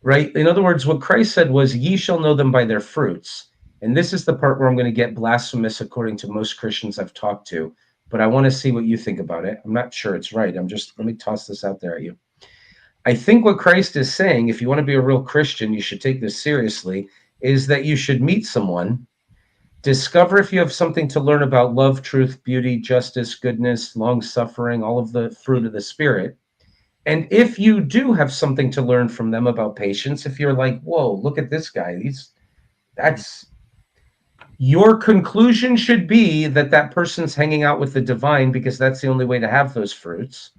Right? In other words, what Christ said was, ye shall know them by their fruits. And this is the part where I'm going to get blasphemous according to most Christians I've talked to, but I want to see what you think about it. I'm not sure it's right. Let me toss this out there at you. I think what Christ is saying, if you want to be a real Christian, you should take this seriously, is that you should meet someone, discover if you have something to learn about love, truth, beauty, justice, goodness, long suffering, all of the fruit of the Spirit. And if you do have something to learn from them about patience, if you're like, whoa, look at this guy, that's your conclusion should be that that person's hanging out with the divine because that's the only way to have those fruits.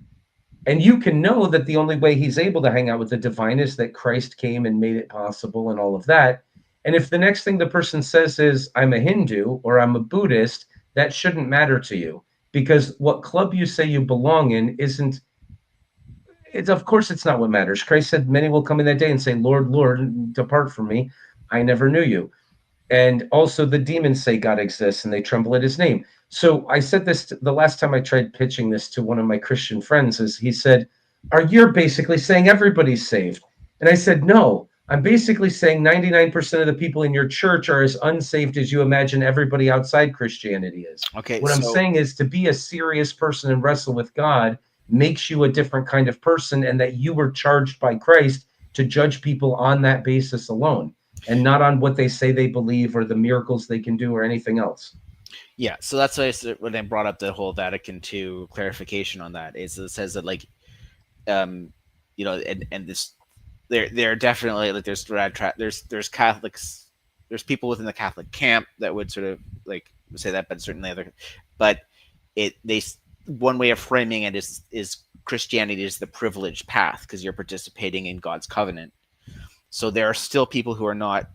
And you can know that the only way he's able to hang out with the divine is that Christ came and made it possible and all of that. And if the next thing the person says is, I'm a Hindu or I'm a Buddhist, that shouldn't matter to you, because what club you say you belong in isn't, of course, it's not what matters. Christ said, many will come in that day and say, Lord, Lord, depart from me. I never knew you. And also the demons say God exists and they tremble at his name. So I said this the last time I tried pitching this to one of my Christian friends, is he said, you're basically saying everybody's saved. And I said, no, I'm basically saying 99% of the people in your church are as unsaved as you imagine everybody outside Christianity is. Okay, What I'm so saying is, to be a serious person and wrestle with God makes you a different kind of person, and that you were charged by Christ to judge people on that basis alone, and not on what they say they believe or the miracles they can do or anything else. yeah, so that's why when I brought up the whole Vatican II clarification on that, is it says that and this there are definitely there's Catholics, there's people within the Catholic camp that would sort of say that, but certainly but one way of framing it is Christianity is the privileged path because you're participating in God's covenant. So there are still people who are not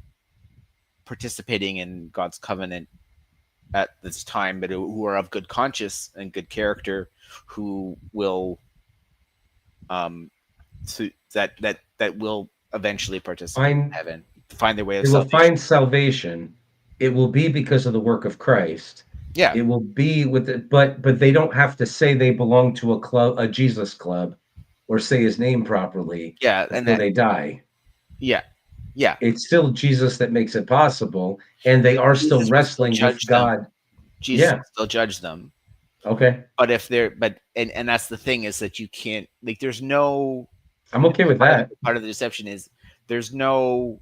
participating in God's covenant at this time, but who are of good conscience and good character, who will that will eventually participate in heaven, find their way of they will salvation. find salvation. It will be because of the work of Christ. Yeah, it will be with it, but they don't have to say they belong to a club, a Jesus club, or say his name properly. Yeah, before they die. Yeah, It's still Jesus that makes it possible, and they are Jesus still wrestling with God. Jesus will still judge them. Okay. But if they're and that's the thing, is that you can't, there's no, I'm okay with that. Part of the deception is there's no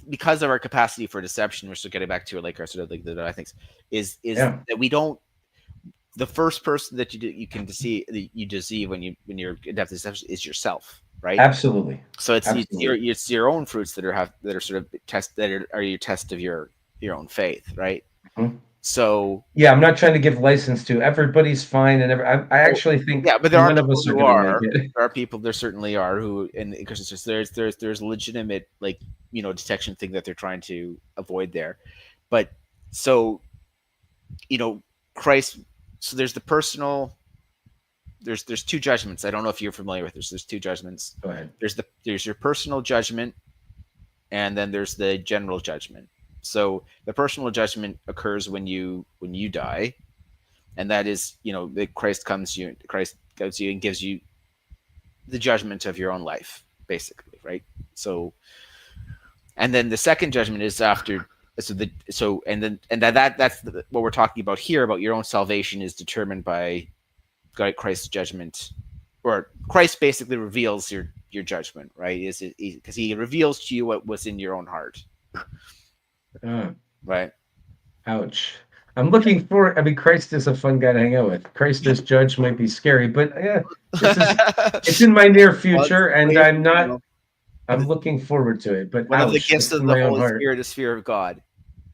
because of our capacity for deception, we're still getting back to our sort of the I think is that we don't, the first person that you can deceive, you deceive when you're in depth deception is yourself, right? Absolutely. So it's your own fruits that are sort of are your test of your own faith, right? Mm-hmm. So yeah, I'm not trying to give license to everybody's fine, and I actually think but there none of us are going to make it. There are people, there certainly are, who, and because it's just there's legitimate detection thing that they're trying to avoid there, but so Christ. So there's the personal. There's two judgments. I don't know if you're familiar with this. There's two judgments. Go ahead. There's your personal judgment, and then there's the general judgment. So the personal judgment occurs when you die, and that is that Christ goes to you and gives you the judgment of your own life, basically, right? So, and then the second judgment is after. That's what we're talking about here, about your own salvation, is determined by Christ's judgment, or Christ basically reveals your judgment, right? Is it because he reveals to you what was in your own heart, right? Ouch. I'm looking for. I mean, Christ is a fun guy to hang out with. Christ as judge might be scary, but yeah, it's in my near future, and I'm not. I'm looking forward to it. But one of the ouch, gifts that's of in the my own Holy heart. Spirit is fear of God.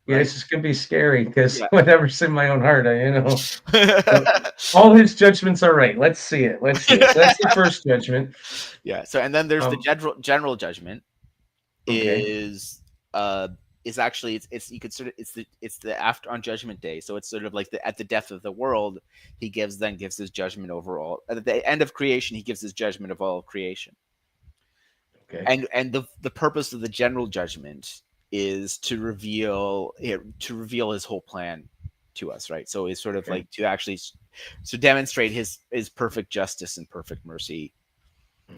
Yeah, Right? it's just gonna be scary because Yeah. whatever's in my own heart, all his judgments are right. Let's see it. Let's see it. So that's the first judgment. Yeah. So and then there's the Um, general judgment Okay. is actually it's you could sort of it's the after on Judgment Day. So it's sort of like at the death of the world, he gives his judgment over all. At the end of creation, he gives his judgment of all of creation. Okay. And the purpose of the general judgment is to reveal his whole plan to us, right? So it's sort of Okay. like to actually demonstrate his perfect justice and perfect mercy.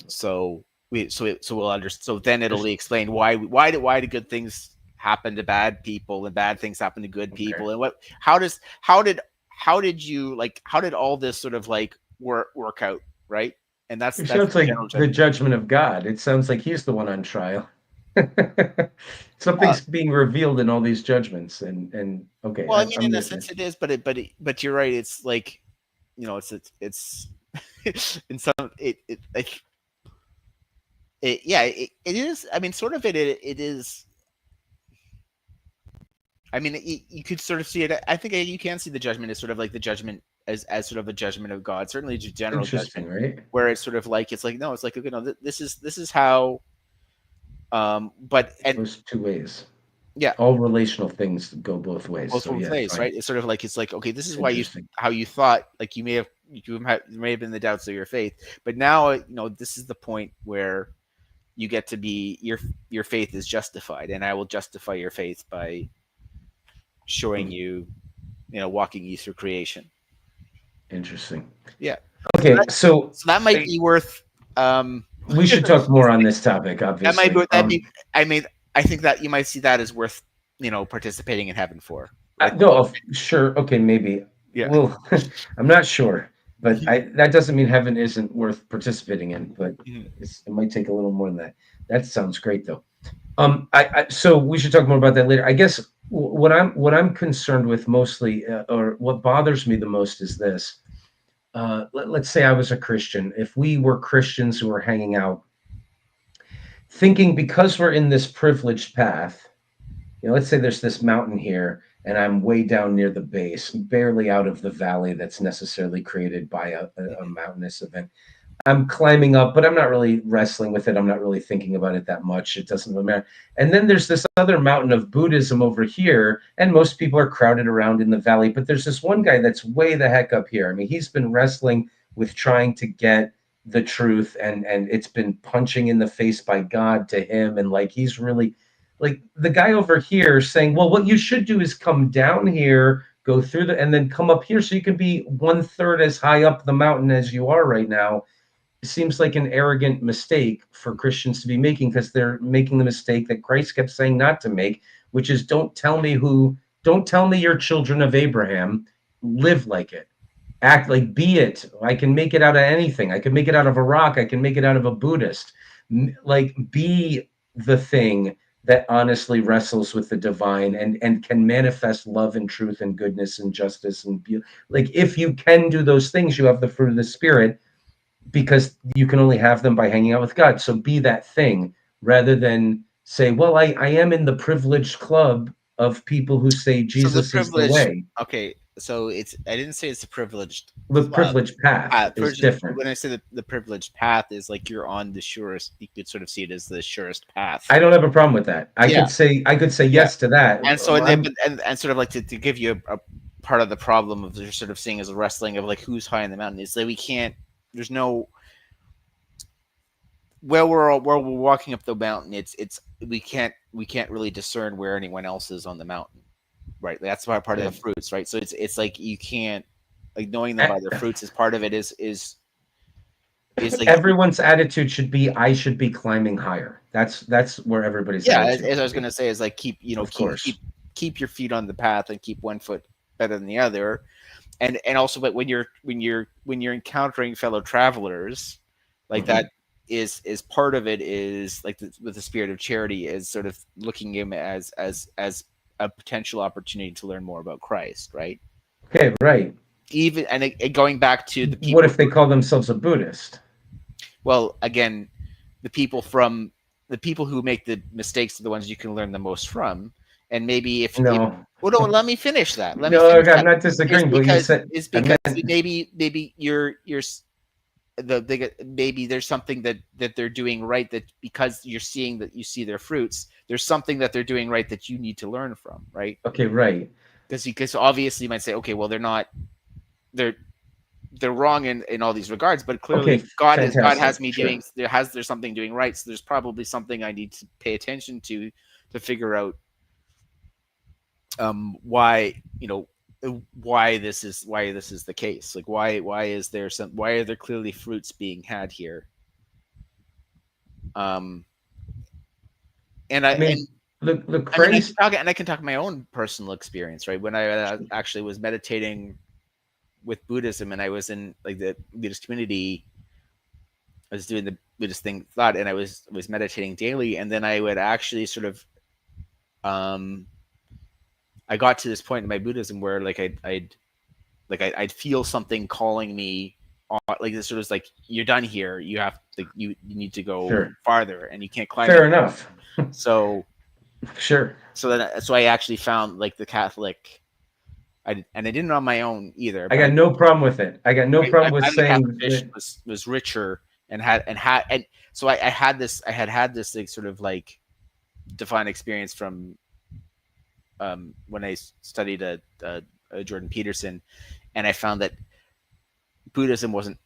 So we'll understand. So then it'll explain why do good things happen to bad people and bad things happen to good people, and how did you like how did all this sort of like work out, right? And It that's sounds the like general the judgment. judgment of God. It sounds like he's the one on trial. Something's being revealed in all these judgments, and okay, Well, I mean, I'm in a with you. sense, it is, but you're right. It's like, it's in some it like it is. I mean, sort of it is. I mean, you could sort of see it. I think you can see the judgment as sort of like the judgment as sort of a judgment of God. Certainly, just general Interesting, judgment, right? where it's sort of like no, it's like this is how. But It goes two ways. yeah, All relational things go both ways. both So yeah, ways, fine. right? It's sort of like okay, this is why Interesting. how you thought, like you may have been the doubts of your faith, but now this is the point where you get to be your faith is justified, and I will justify your faith by showing you, walking you through creation. Interesting. Yeah. Okay, So that might be worth. We should talk more on this topic. That Obviously, might be. I mean, I think that you might see that as worth, participating in heaven for. Like, no, sure. Okay, maybe. yeah. Well, I'm not sure, but that doesn't mean heaven isn't worth participating in. But it might take a little more than that. That sounds great, though. So we should talk more about that later. I guess what I'm concerned with mostly, or what bothers me the most, is this. Let's say I was a Christian. If we were Christians who were hanging out, thinking because we're in this privileged path, let's say there's this mountain here, and I'm way down near the base, barely out of the valley that's necessarily created by a mountainous event. I'm climbing up, but I'm not really wrestling with it. I'm not really thinking about it that much. It doesn't really matter. And then there's this other mountain of Buddhism over here, and most people are crowded around in the valley. But there's this one guy that's way the heck up here. I mean, he's been wrestling with trying to get the truth, and it's been punching in the face by God to him. And like, he's really like the guy over here saying, well, what you should do is come down here, go through and then come up here so you can be 1/3 as high up the mountain as you are right now. Seems like an arrogant mistake for Christians to be making, because they're making the mistake that Christ kept saying not to make, which is don't tell me you're children of Abraham. Live like it. Act like, be it. I can make it out of anything. I can make it out of a rock. I can make it out of a Buddhist. Like, be the thing that honestly wrestles with the divine and can manifest love and truth and goodness and justice and beauty. Like, if you can do those things, you have the fruit of the Spirit, because you can only have them by hanging out with God. So be that thing, rather than say, well, I am in the privileged club of people who say Jesus is the way. Okay, so I didn't say it's a privileged The club. privileged path is different. When I say the privileged path is like you're on the surest, you could sort of see it as the surest path. I don't have a problem with that. I could say yes to that. And so and sort of like to give you a part of the problem of you're sort of seeing as a wrestling of like who's high in the mountain is that we can't. There's no. Where we're walking up the mountain, we can't really discern where anyone else is on the mountain, right? That's part of the fruits, right? So it's like you can't, like, knowing them by their fruits is part of it. Is like everyone's attitude should be, I should be climbing higher. That's where everybody's attitude. As I was gonna say, is like keep your feet on the path and keep one foot better than the other, and also, but when you're encountering fellow travelers, like that is part of it, is like with the spirit of charity, is sort of looking at him as a potential opportunity to learn more about Christ, right? Okay, right. Even and going back to the people. What if they call themselves a Buddhist? Well, again, the people who make the mistakes are the ones you can learn the most from. And maybe if No. well, no, let me finish that. Let me No, finish I'm that. not disagreeing, but you said Is I because meant maybe maybe there's something that they're doing right, that because you see their fruits, there's something that they're doing right that you need to learn from, right? okay, right. Because obviously you might say, okay, well, they're wrong in all these regards, but clearly Okay, God fantastic. has me Sure. doing, there's something doing right, so there's probably something I need to pay attention to figure out why why this is the case. Like why are there clearly fruits being had here? And I mean, look, I mean, Christ. I can talk my own personal experience, right? When I actually was meditating with Buddhism, and I was in like the Buddhist community, I was doing the Buddhist thing thought, and I was meditating daily, and then I would actually sort of I got to this point in my Buddhism where like I'd feel something calling me on, like this sort of like, you're done here, you have to, you need to go Sure. farther, and you can't climb Fair it. enough. So Sure. so I actually found like the Catholic, and I didn't on my own either. I got no problem with it. I got no problem with I the saying Catholic tradition that. was richer, and so I had this like, sort of like divine experience from when I studied Jordan Peterson, and I found that Buddhism wasn't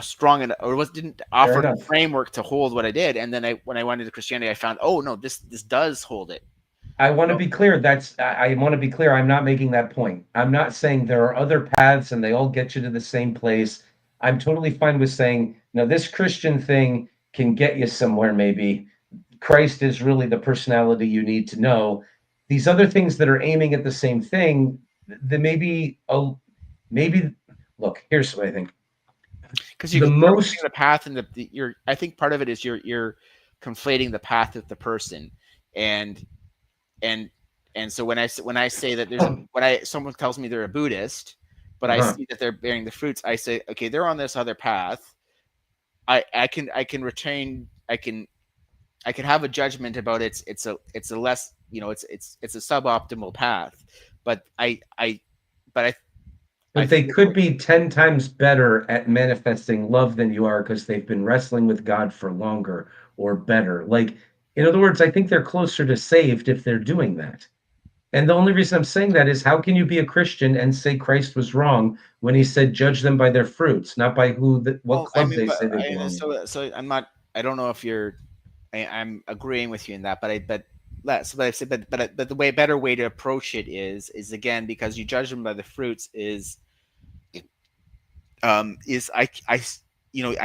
strong enough, or didn't offer a framework to hold what I did. And then when I went into Christianity, I found, oh no, this does hold it. I want to be clear. I want to be clear. I'm not making that point. I'm not saying there are other paths and they all get you to the same place. I'm totally fine with saying, no, this Christian thing can get you somewhere. Maybe Christ is really the personality you need to know. These other things that are aiming at the same thing, then maybe look, here's what I think. Because you're the path, and I think part of it is you're conflating the path with the person, and so when I say that someone tells me they're a Buddhist, but I see that they're bearing the fruits, I say, okay, they're on this other path. I can have a judgment about it's a less, it's a suboptimal path, but they could be 10 times better at manifesting love than you are, because they've been wrestling with God for longer or better. Like, in other words, I think they're closer to saved if they're doing that. And the only reason I'm saying that is, how can you be a Christian and say Christ was wrong when he said, judge them by their fruits, not by what club they say they belong in? So I don't know if I'm agreeing with you in that, but the better way to approach it is again, because you judge them by the fruits, I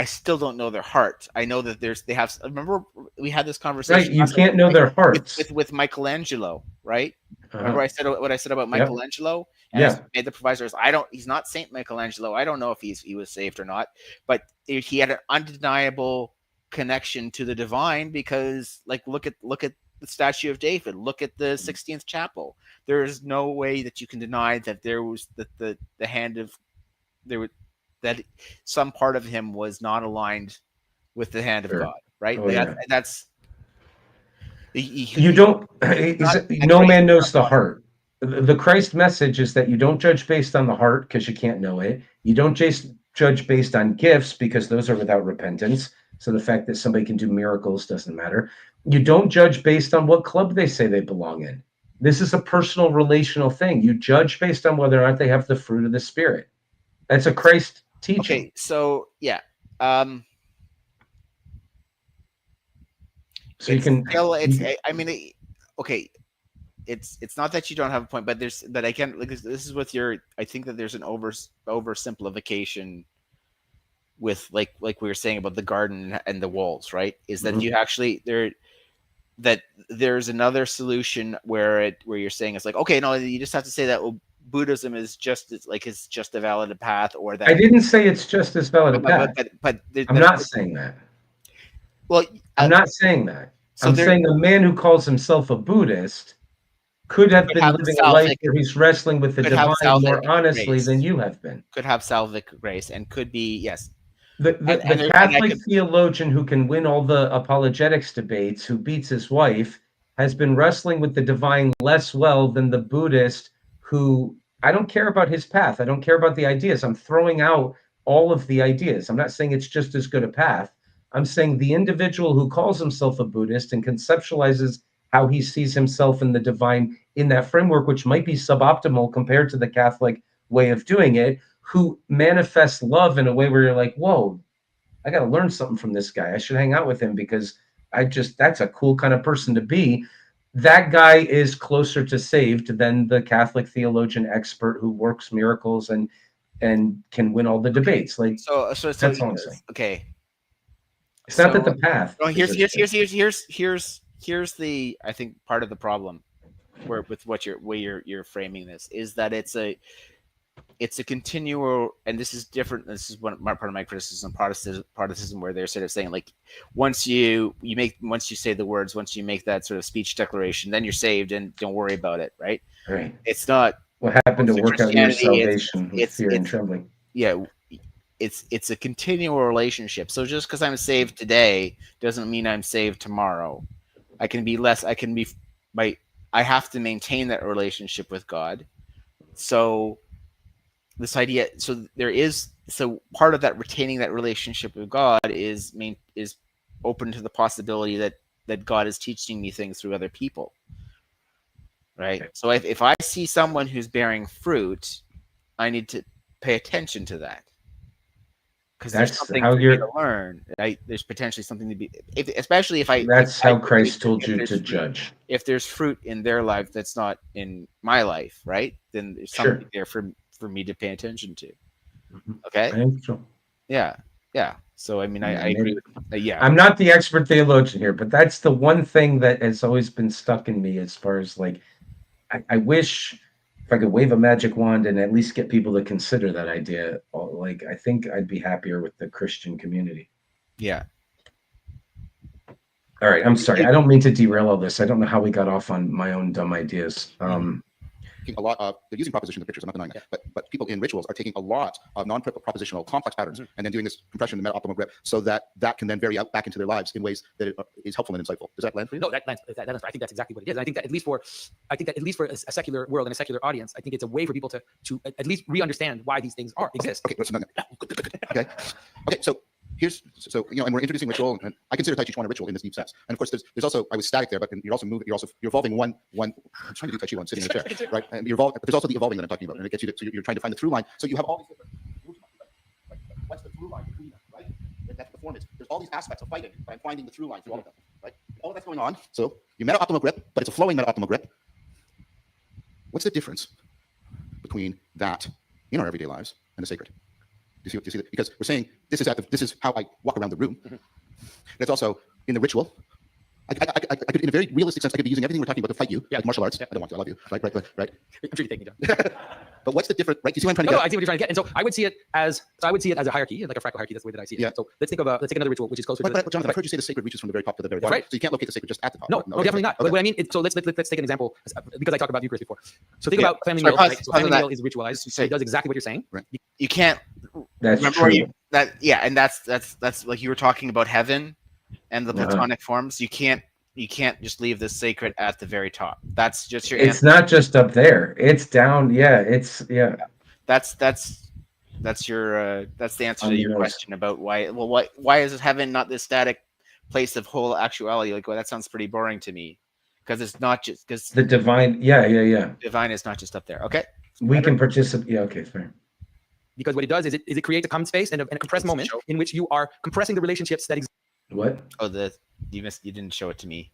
still don't know their heart. I know that they have. Remember, we had this conversation. Right, you can't know their hearts with Michelangelo, right? Remember I said what I said about Michelangelo, and I made the proviso. He's not Saint Michelangelo. I don't know if he was saved or not, but he had an undeniable connection to the divine, because like look at the statue of David, look at the 16th chapel. There is no way that you can deny that there was the hand of that some part of him was not aligned with the hand of God, right? That's you don't. No man knows the heart. The Christ message is that you don't judge based on the heart, because you can't know it. You don't judge based on gifts, because those are without repentance. So the fact that somebody can do miracles doesn't matter. You don't judge based on what club they say they belong in. This is a personal, relational thing. You judge based on whether or not they have the fruit of the Spirit. That's a Christ teaching. Okay, so yeah. So you can. Okay. It's not that you don't have a point, but I can't. Like, this is with your. I think that there's an oversimplification with like we were saying about the garden and the walls, right? Is that you actually that there's another solution where you're saying it's like, okay, no, you just have to say that Buddhism is just a valid path, or that I didn't say it's just as valid a path. I'm not saying that. Well, I'm not saying that. so I'm there saying a man who calls himself a Buddhist could have been have living a life salvic- where he's wrestling with the could have divine more salvic honestly grace. than you have been. could have salvic grace and could be, yes. The And I Catholic could- theologian who can win all the apologetics debates, who beats his wife, has been wrestling with the divine less well than the Buddhist who, I don't care about his path. I don't care about the ideas. I'm throwing out all of the ideas. I'm not saying it's just as good a path. I'm saying the individual who calls himself a Buddhist and conceptualizes how he sees himself in the divine in that framework, which might be suboptimal compared to the Catholic way of doing it, who manifests love in a way where you're like, whoa, I got to learn something from this guy. I should hang out with him because that's a cool kind of person to be. That guy is closer to saved than the Catholic theologian expert who works miracles and can win all the debates. Like, so that's all I'm saying. Okay. It's not that the path. No, here's the, I think, part of the problem with what you're framing this is that it's a continual, and this is different. This is part of my criticism of Protestantism, where they're sort of saying, like, once you say the words, once you make that sort of speech declaration, then you're saved and don't worry about it, right? Right. It's not what happened to work out your Christianity, salvation with fear and trembling. Yeah, it's a continual relationship. So just because I'm saved today doesn't mean I'm saved tomorrow. I have to maintain that relationship with God. So this idea, so part of that, retaining that relationship with God is open to the possibility that God is teaching me things through other people, right? Okay. So if I see someone who's bearing fruit, I need to pay attention to that, because there's something for me to learn. There's potentially something to be, especially if I. That's how Christ told you to judge. If there's fruit in their life that's not in my life, right? Then there's something there for me to pay attention to. Okay. I think so. Yeah. So I mean, I agree with, I'm not the expert theologian here, but that's the one thing that has always been stuck in me as far as, like, I wish if I could wave a magic wand and at least get people to consider that idea. Like, I think I'd be happier with the Christian community. Yeah. All right. I'm sorry. I don't mean to derail all this. I don't know how we got off on my own dumb ideas. A lot of, they're using propositions in pictures, I'm not denying that, but people in rituals are taking a lot of non-propositional complex patterns and then doing this compression and meta-optimal grip so that can then vary out back into their lives in ways that is helpful and insightful. Does that land for you? No, that lands. I think that's exactly what it is. And I think that at least for a secular world and a secular audience, I think it's a way for people to at least re-understand why these things exist. Okay. So here's, and we're introducing ritual, and I consider Tai Chi Chuan a ritual in this deep sense. And of course, there's also, I was static there, but you're also moving, you're evolving one. I'm trying to do Tai Chi while I'm sitting in a chair, right? And you're evolving, but there's also the evolving that I'm talking about, and it gets you to, so you're trying to find the through line. So you have all these different, like, what's the through line between them, right? That's the form is. There's all these aspects of fighting, but I'm finding the through line through all of them, right? All of that's going on. So you meta-optimal grip, but it's a flowing meta-optimal grip. What's the difference between that in our everyday lives and the sacred? Do you see that? Because we're saying this is how I walk around the room. It's also in the ritual. I could, in a very realistic sense, I could be using everything we're talking about to fight you, like martial arts. I don't want to. I love you. Right. I'm sure you take me down. But what's the difference? Right? Do you see what I'm trying to get? No, I see what you're trying to get. And so I would see it as a hierarchy, like a fractal hierarchy. That's the way that I see it. Yeah. So let's take another ritual, which is closer. But Jonathan, I've heard you say the sacred reaches from the very top to the very bottom. Right. So you can't locate the sacred just at the top. No, definitely not. Okay. But what I mean, so let's take an example, because I talked about Eucharist before. So think about family meals. Right? So family meal is ritualized. So it does exactly what you're saying. Right. You can't. That's true. And that's like you were talking about heaven and the Platonic forms. You can't just leave the sacred at the very top. That's just your. It's not just up there. It's down. Yeah. That's your that's the answer to your question about why. Well, why is heaven not this static place of whole actuality? Like, well, that sounds pretty boring to me, because it's not just because the divine. Yeah. Divine is not just up there. Okay. We can participate. Yeah. Okay. Fair. Because what it does is it creates a common space and a compressed moment in which you are compressing the relationships that exist. What? Oh, you didn't show it to me.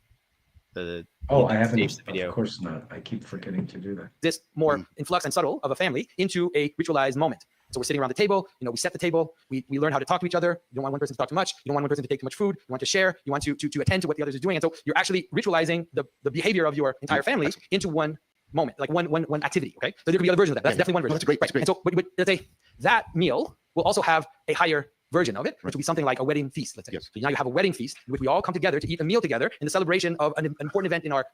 I haven't. Of course not. I keep forgetting to do that. This more influx and subtle of a family into a ritualized moment. So we're sitting around the table. We set the table. We learn how to talk to each other. You don't want one person to talk too much. You don't want one person to take too much food. You want to share. You want to attend to what the others is doing. And so you're actually ritualizing the behavior of your entire family into one moment, like one activity. Okay, so there could be other versions of that. That's definitely one version. No, that's great. That's Right. great. And so, but let's say that meal will also have a higher version of it, which will be something like a wedding feast, let's say. Yes. So now you have a wedding feast in which we all come together to eat a meal together in the celebration of an important event in our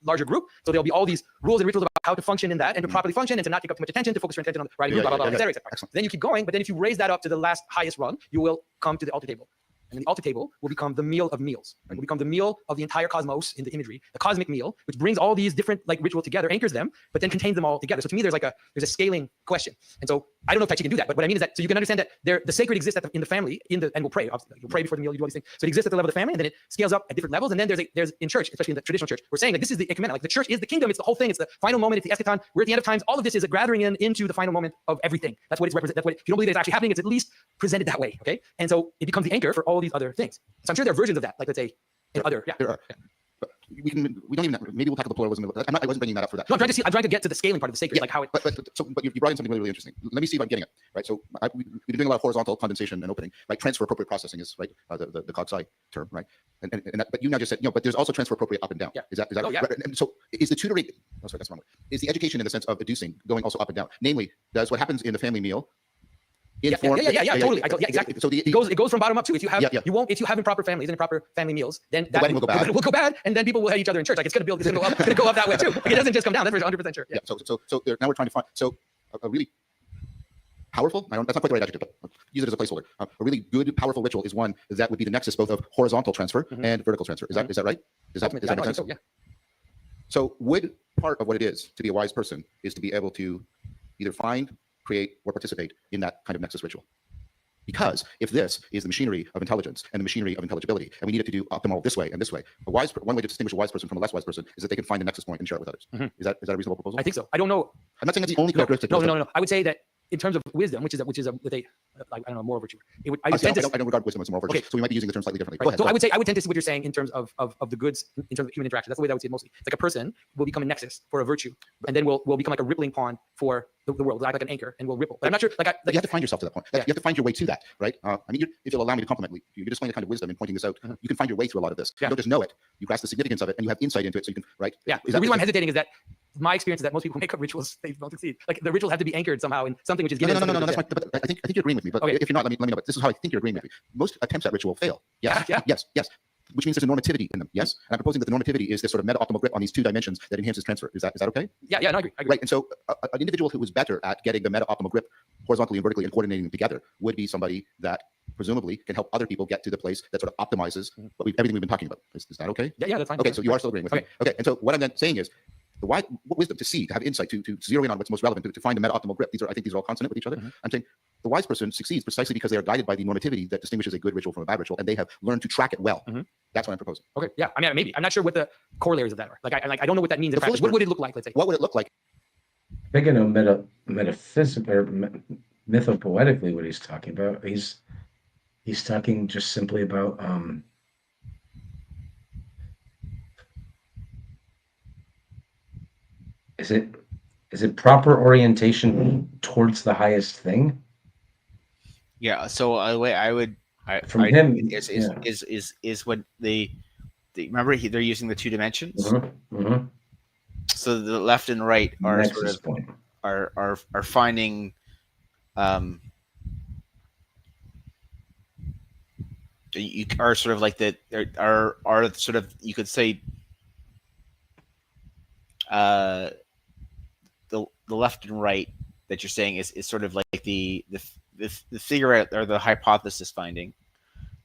larger group. So there'll be all these rules and rituals about how to function in that and to properly function and to not take up too much attention, to focus your attention on the right group, blah, blah, blah, et cetera, et cetera. Excellent. Then you keep going, but then if you raise that up to the last highest rung, you will come to the altar table. And then the altar table will become the meal of meals. It will become the meal of the entire cosmos in the imagery, the cosmic meal, which brings all these different like ritual together, anchors them, but then contains them all together. So to me, there's a scaling question. And so I don't know if Tai Chi can do that, but what I mean is that so you can understand that the sacred exists in the family, and we'll pray. Obviously, you'll pray before the meal, you do all these things. So it exists at the level of the family, and then it scales up at different levels. And then there's in church, especially in the traditional church, we're saying like this is the ecumenical, like the church is the kingdom, it's the whole thing, it's the final moment, it's the eschaton. We're at the end of times. All of this is a gathering into the final moment of everything. That's what it's represent. That's what if you don't believe that it's actually happening, it's at least presented that way. Okay, and so it becomes the anchor for all these other things. So I'm sure there are versions of that, like let's say in other. Yeah, There are. But we don't even. Maybe we'll tackle the pluralism. I wasn't bringing that up for that. No, I'm trying to get to the scaling part of the sacred, like how it. But you brought in something really, really interesting. Let me see if I'm getting it right. So we've been doing a lot of horizontal condensation and opening. Right, transfer appropriate processing is right the CogSci term, right? And but you now just said but there's also transfer appropriate up and down. Yeah. Is that Oh, yeah. right? And so is the tutoring? Oh, sorry, that's the wrong word. Is the education in the sense of educing going also up and down? Namely, does what happens in the family meal inform? Totally. Exactly. So it goes from bottom up too. If you have Yeah. you won't if you have improper families and improper family meals, then that wedding will go bad. Will go bad, and then people will hate each other in church. Like it's gonna go up, it's gonna go up that way too. Like, it doesn't just come down. That's 100% sure. Yeah. So now we're trying to find a really powerful. That's not quite the right adjective, but use it as a placeholder. A really good, powerful ritual is one that would be the nexus both of horizontal transfer and vertical transfer. Is that right? Does that make sense? So, yeah. So would part of what it is to be a wise person is to be able to either find, create, or participate in that kind of nexus ritual? Because if this is the machinery of intelligence and the machinery of intelligibility, and we need it to do optimal this way and this way, one way to distinguish a wise person from a less wise person is that they can find the nexus point and share it with others. Is that a reasonable proposal? I think so. I don't know. I'm not saying that's the only characteristic. No. I would say that in terms of wisdom, which is with a I don't know, moral virtue. I don't regard wisdom as a moral virtue, Okay. so we might be using the term slightly differently. Right. Go ahead. So I would tend to see what you're saying in terms of the goods, in terms of human interaction. That's the way that I would see it mostly. It's like a person will become a nexus for a virtue, and then will become like a rippling pond for the world. Will act like an anchor and will ripple. But I'm not sure. But you have to find yourself to that point. Yeah. You have to find your way to that, right? If you'll allow me to compliment you're displaying a kind of wisdom in pointing this out. You can find your way through a lot of this. Yeah. You don't just know it. You grasp the significance of it, and you have insight into it, so you can, right? Yeah. The reason why I'm hesitating is that my experience is that most people who make up rituals, they don't succeed. Like the rituals have to be anchored somehow in something which is given. No. That's fine. But I think you're agreeing with me. But Okay. if you're not, let me know. But this is how I think you're agreeing with me. Most attempts at ritual fail. Yes. Yeah. Yes. Which means there's a normativity in them. Yes. And I'm proposing that the normativity is this sort of meta-optimal grip on these two dimensions that enhances transfer. Is that okay? Yeah. No, I agree. Right. And so an individual who was better at getting the meta-optimal grip horizontally and vertically and coordinating them together would be somebody that presumably can help other people get to the place that sort of optimizes everything we've been talking about. Is that okay? Yeah. That's fine. Okay. So you are still agreeing with me. Okay. And so what I'm then saying is what wisdom to see, to have insight, to zero in on what's most relevant, to find the meta-optimal grip. I think these are all consonant with each other. I'm saying the wise person succeeds precisely because they are guided by the normativity that distinguishes a good ritual from a bad ritual, and they have learned to track it well. That's what I'm proposing. Okay. Yeah. I mean, maybe I'm not sure what the corollaries of that are. I don't know what that means in The practice. What would it look like? Let's say. What would it look like? I think I know metaphysical or mythopoetically what he's talking about. He's talking just simply about is it proper orientation towards the highest thing? Yeah. So the way I would From him is when they remember they're using the two dimensions. So the left and right are Nexus sort of point. are finding you are sort of like the are sort of, you could say the left and right that you're saying is sort of like the figure out or the hypothesis finding,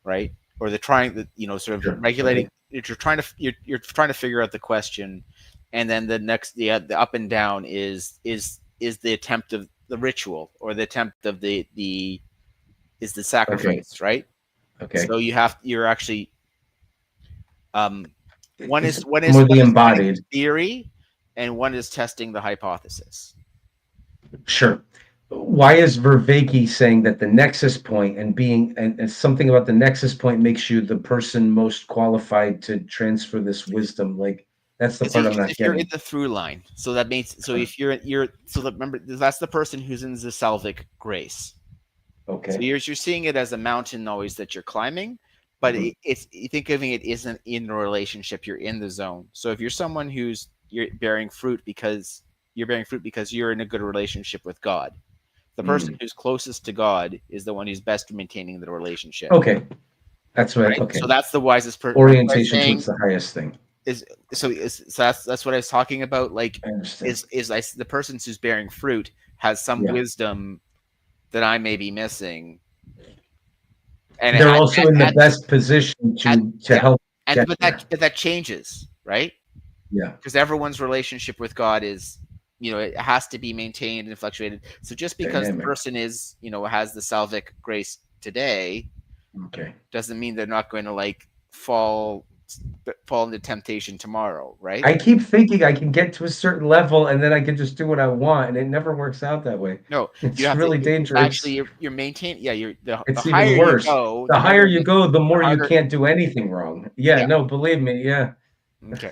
right? Or the trying the sort of Sure. regulating. You're trying to figure out the question, and then the up and down is the attempt of the ritual, or the attempt of the sacrifice, right? Okay. So you're actually one is more the embodied theory, and one is testing the hypothesis. Sure. Why is Vervaeke saying that the nexus point and something about the nexus point makes you the person most qualified to transfer this wisdom? Like, that's the part I'm not if you're getting. in the through line, so that means if remember, that's the person who's in the salvic grace. Okay. So you're seeing it as a mountain always that you're climbing, but it's you think of it isn't in the relationship. You're in the zone. So if you're someone who's you're bearing fruit because you're in a good relationship with God. The person who's closest to God is the one who's best maintaining the relationship. Okay, that's what. Right? Okay, So that's the wisest person. orientation towards the highest thing. So that's what I was talking about. Like, I understand. the person who's bearing fruit has some Yeah. wisdom that I may be missing, and They're also in the best position to help. but that changes, right? Yeah. Because everyone's relationship with God is, it has to be maintained and fluctuated. So just because the person is, has the salvic grace today, okay, doesn't mean they're not going to like fall into temptation tomorrow, right? I keep thinking I can get to a certain level and then I can just do what I want, and it never works out that way. No, it's you have really dangerous. Actually, you're maintaining. Yeah, the it's higher even worse. you go, the higher you go, the more harder, you can't do anything wrong. Yeah, no, believe me. Yeah. Okay.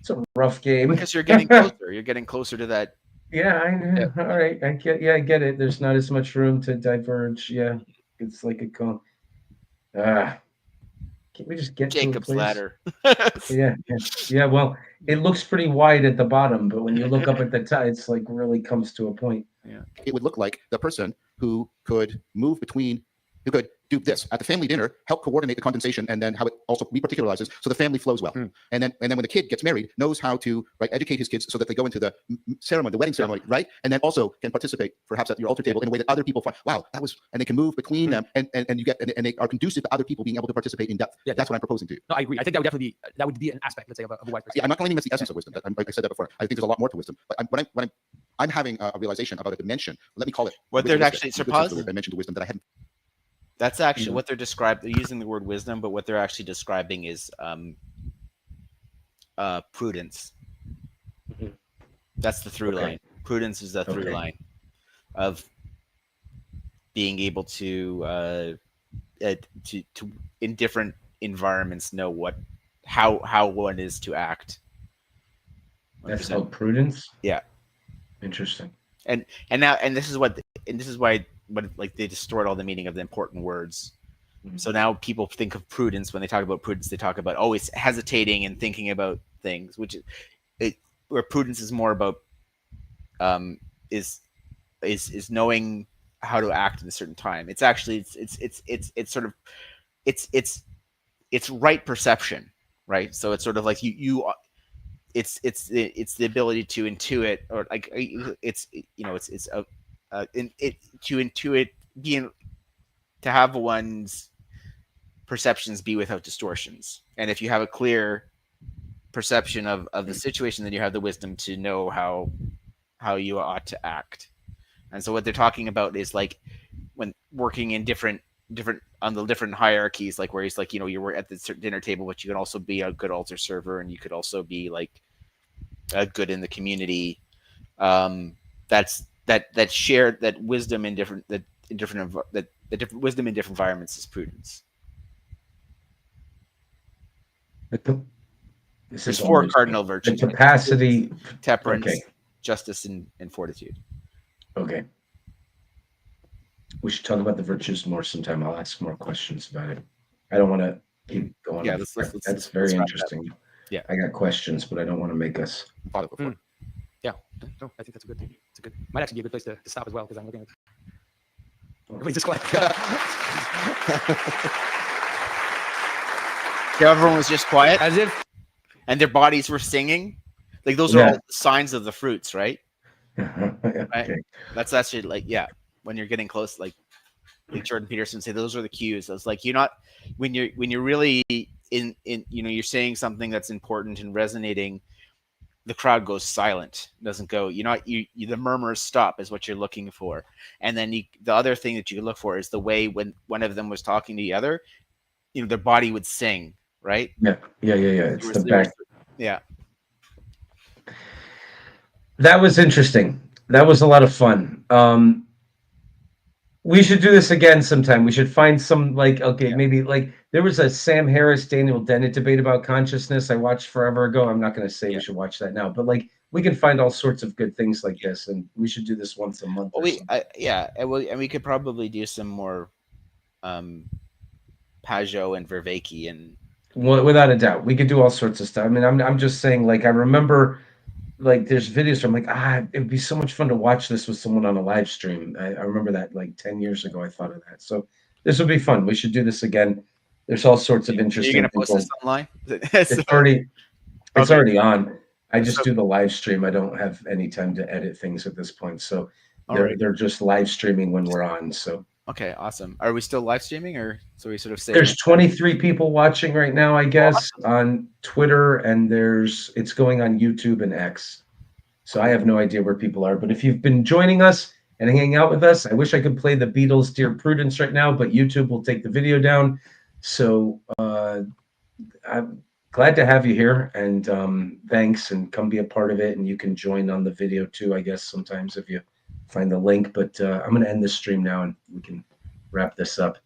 It's a rough game because you're getting closer. You're getting closer to that. Yeah, I know. Yeah. All right, I get it. There's not as much room to diverge. Yeah, it's like a cone. Can't we just get Jacob's to a place? ladder? yeah. Well, it looks pretty wide at the bottom, but when you look up at the top, it's like really comes to a point. Yeah, it would look like the person who could move between, who could do this at the family dinner, help coordinate the condensation, and then how it also reparticularizes so the family flows well. And then when the kid gets married, knows how to educate his kids so that they go into the ceremony, the wedding ceremony, right? And then also can participate perhaps at your altar table in a way that other people find, wow, that was, and they can move between them, and you get, and they are conducive to other people being able to participate in depth. That's what I'm proposing to you. No, I agree. I think that would definitely be, that would be an aspect, let's say, of a wise person. Yeah, I'm not claiming that's the essence of wisdom. I said that before. I think there's a lot more to wisdom. But I'm having a realization about a dimension. Let me call it what they're actually surpassing. I mentioned the wisdom that I hadn't. That's actually what they're describing. They're using the word wisdom, but what they're actually describing is prudence. That's the through line. Prudence is the through line of being able to in different environments know how one is to act. 100%. That's called prudence. Yeah. Interesting. And this is why like they distort all the meaning of the important words. So now people think of prudence. When they talk about prudence, they talk about always hesitating and thinking about things, which where prudence is more about is knowing how to act in a certain time. It's actually it's sort of it's right perception, right? So it's sort of like it's the ability to intuit, or like to intuit, to have one's perceptions be without distortions. And if you have a clear perception of the situation, then you have the wisdom to know how you ought to act. And so what they're talking about is like when working in different on the different hierarchies, like where he's like, you're at the dinner table, but you can also be a good altar server, and you could also be like good in the community. That's that shared, that wisdom in different wisdom in different environments is prudence. There's four cardinal virtues: the capacity, temperance, justice, and fortitude. Okay. We should talk about the virtues more sometime. I'll ask more questions about it. I don't want to keep going. Yeah, that's very interesting. Yeah, I got questions, but I don't want to make us. Yeah, no, I think that's a good thing. It's a good. Might actually be a good place to stop as well, because I'm looking at. Everybody just quiet. Everyone was just quiet, as if, and their bodies were singing. Like those are all signs of the fruits, right? Okay. Right? That's actually like, when you're getting close, like Jordan Peterson say, those are the cues. It's like, you're not, when you're really in you're saying something that's important and resonating, the crowd goes silent, doesn't go, the murmurs stop is what you're looking for. And then the other thing that you look for is the way when one of them was talking to the other, their body would sing, right? Yeah. It's the back. Yeah. That was interesting. That was a lot of fun. We should do this again sometime. We should find some maybe like there was a Sam Harris, Daniel Dennett debate about consciousness I watched forever ago. I'm not going to say we should watch that now, but like we can find all sorts of good things like this, and we should do this once a month. Well, and we could probably do some more Pageau and Vervaeke, and without a doubt, we could do all sorts of stuff. I mean, I'm just saying, like I remember like there's videos where I'm like, it would be so much fun to watch this with someone on a live stream. I remember that like 10 years ago, I thought of that. So this would be fun. We should do this again. There's all sorts of Are you interesting gonna post people. this online? It's already it's Okay. already on. I just So- do the live stream. I don't have any time to edit things at this point. So All they're right. they're just live streaming when we're on. So Okay, awesome. Are we still live streaming, or so we sort of say? there's 23 people watching right now, I guess, on Twitter, and it's going on YouTube and X. So I have no idea where people are. But if you've been joining us and hanging out with us, I wish I could play the Beatles' "Dear Prudence" right now, but YouTube will take the video down. So I'm glad to have you here, and thanks, and come be a part of it. And you can join on the video too, I guess, sometimes if you find the link. But I'm going to end this stream now, and we can wrap this up.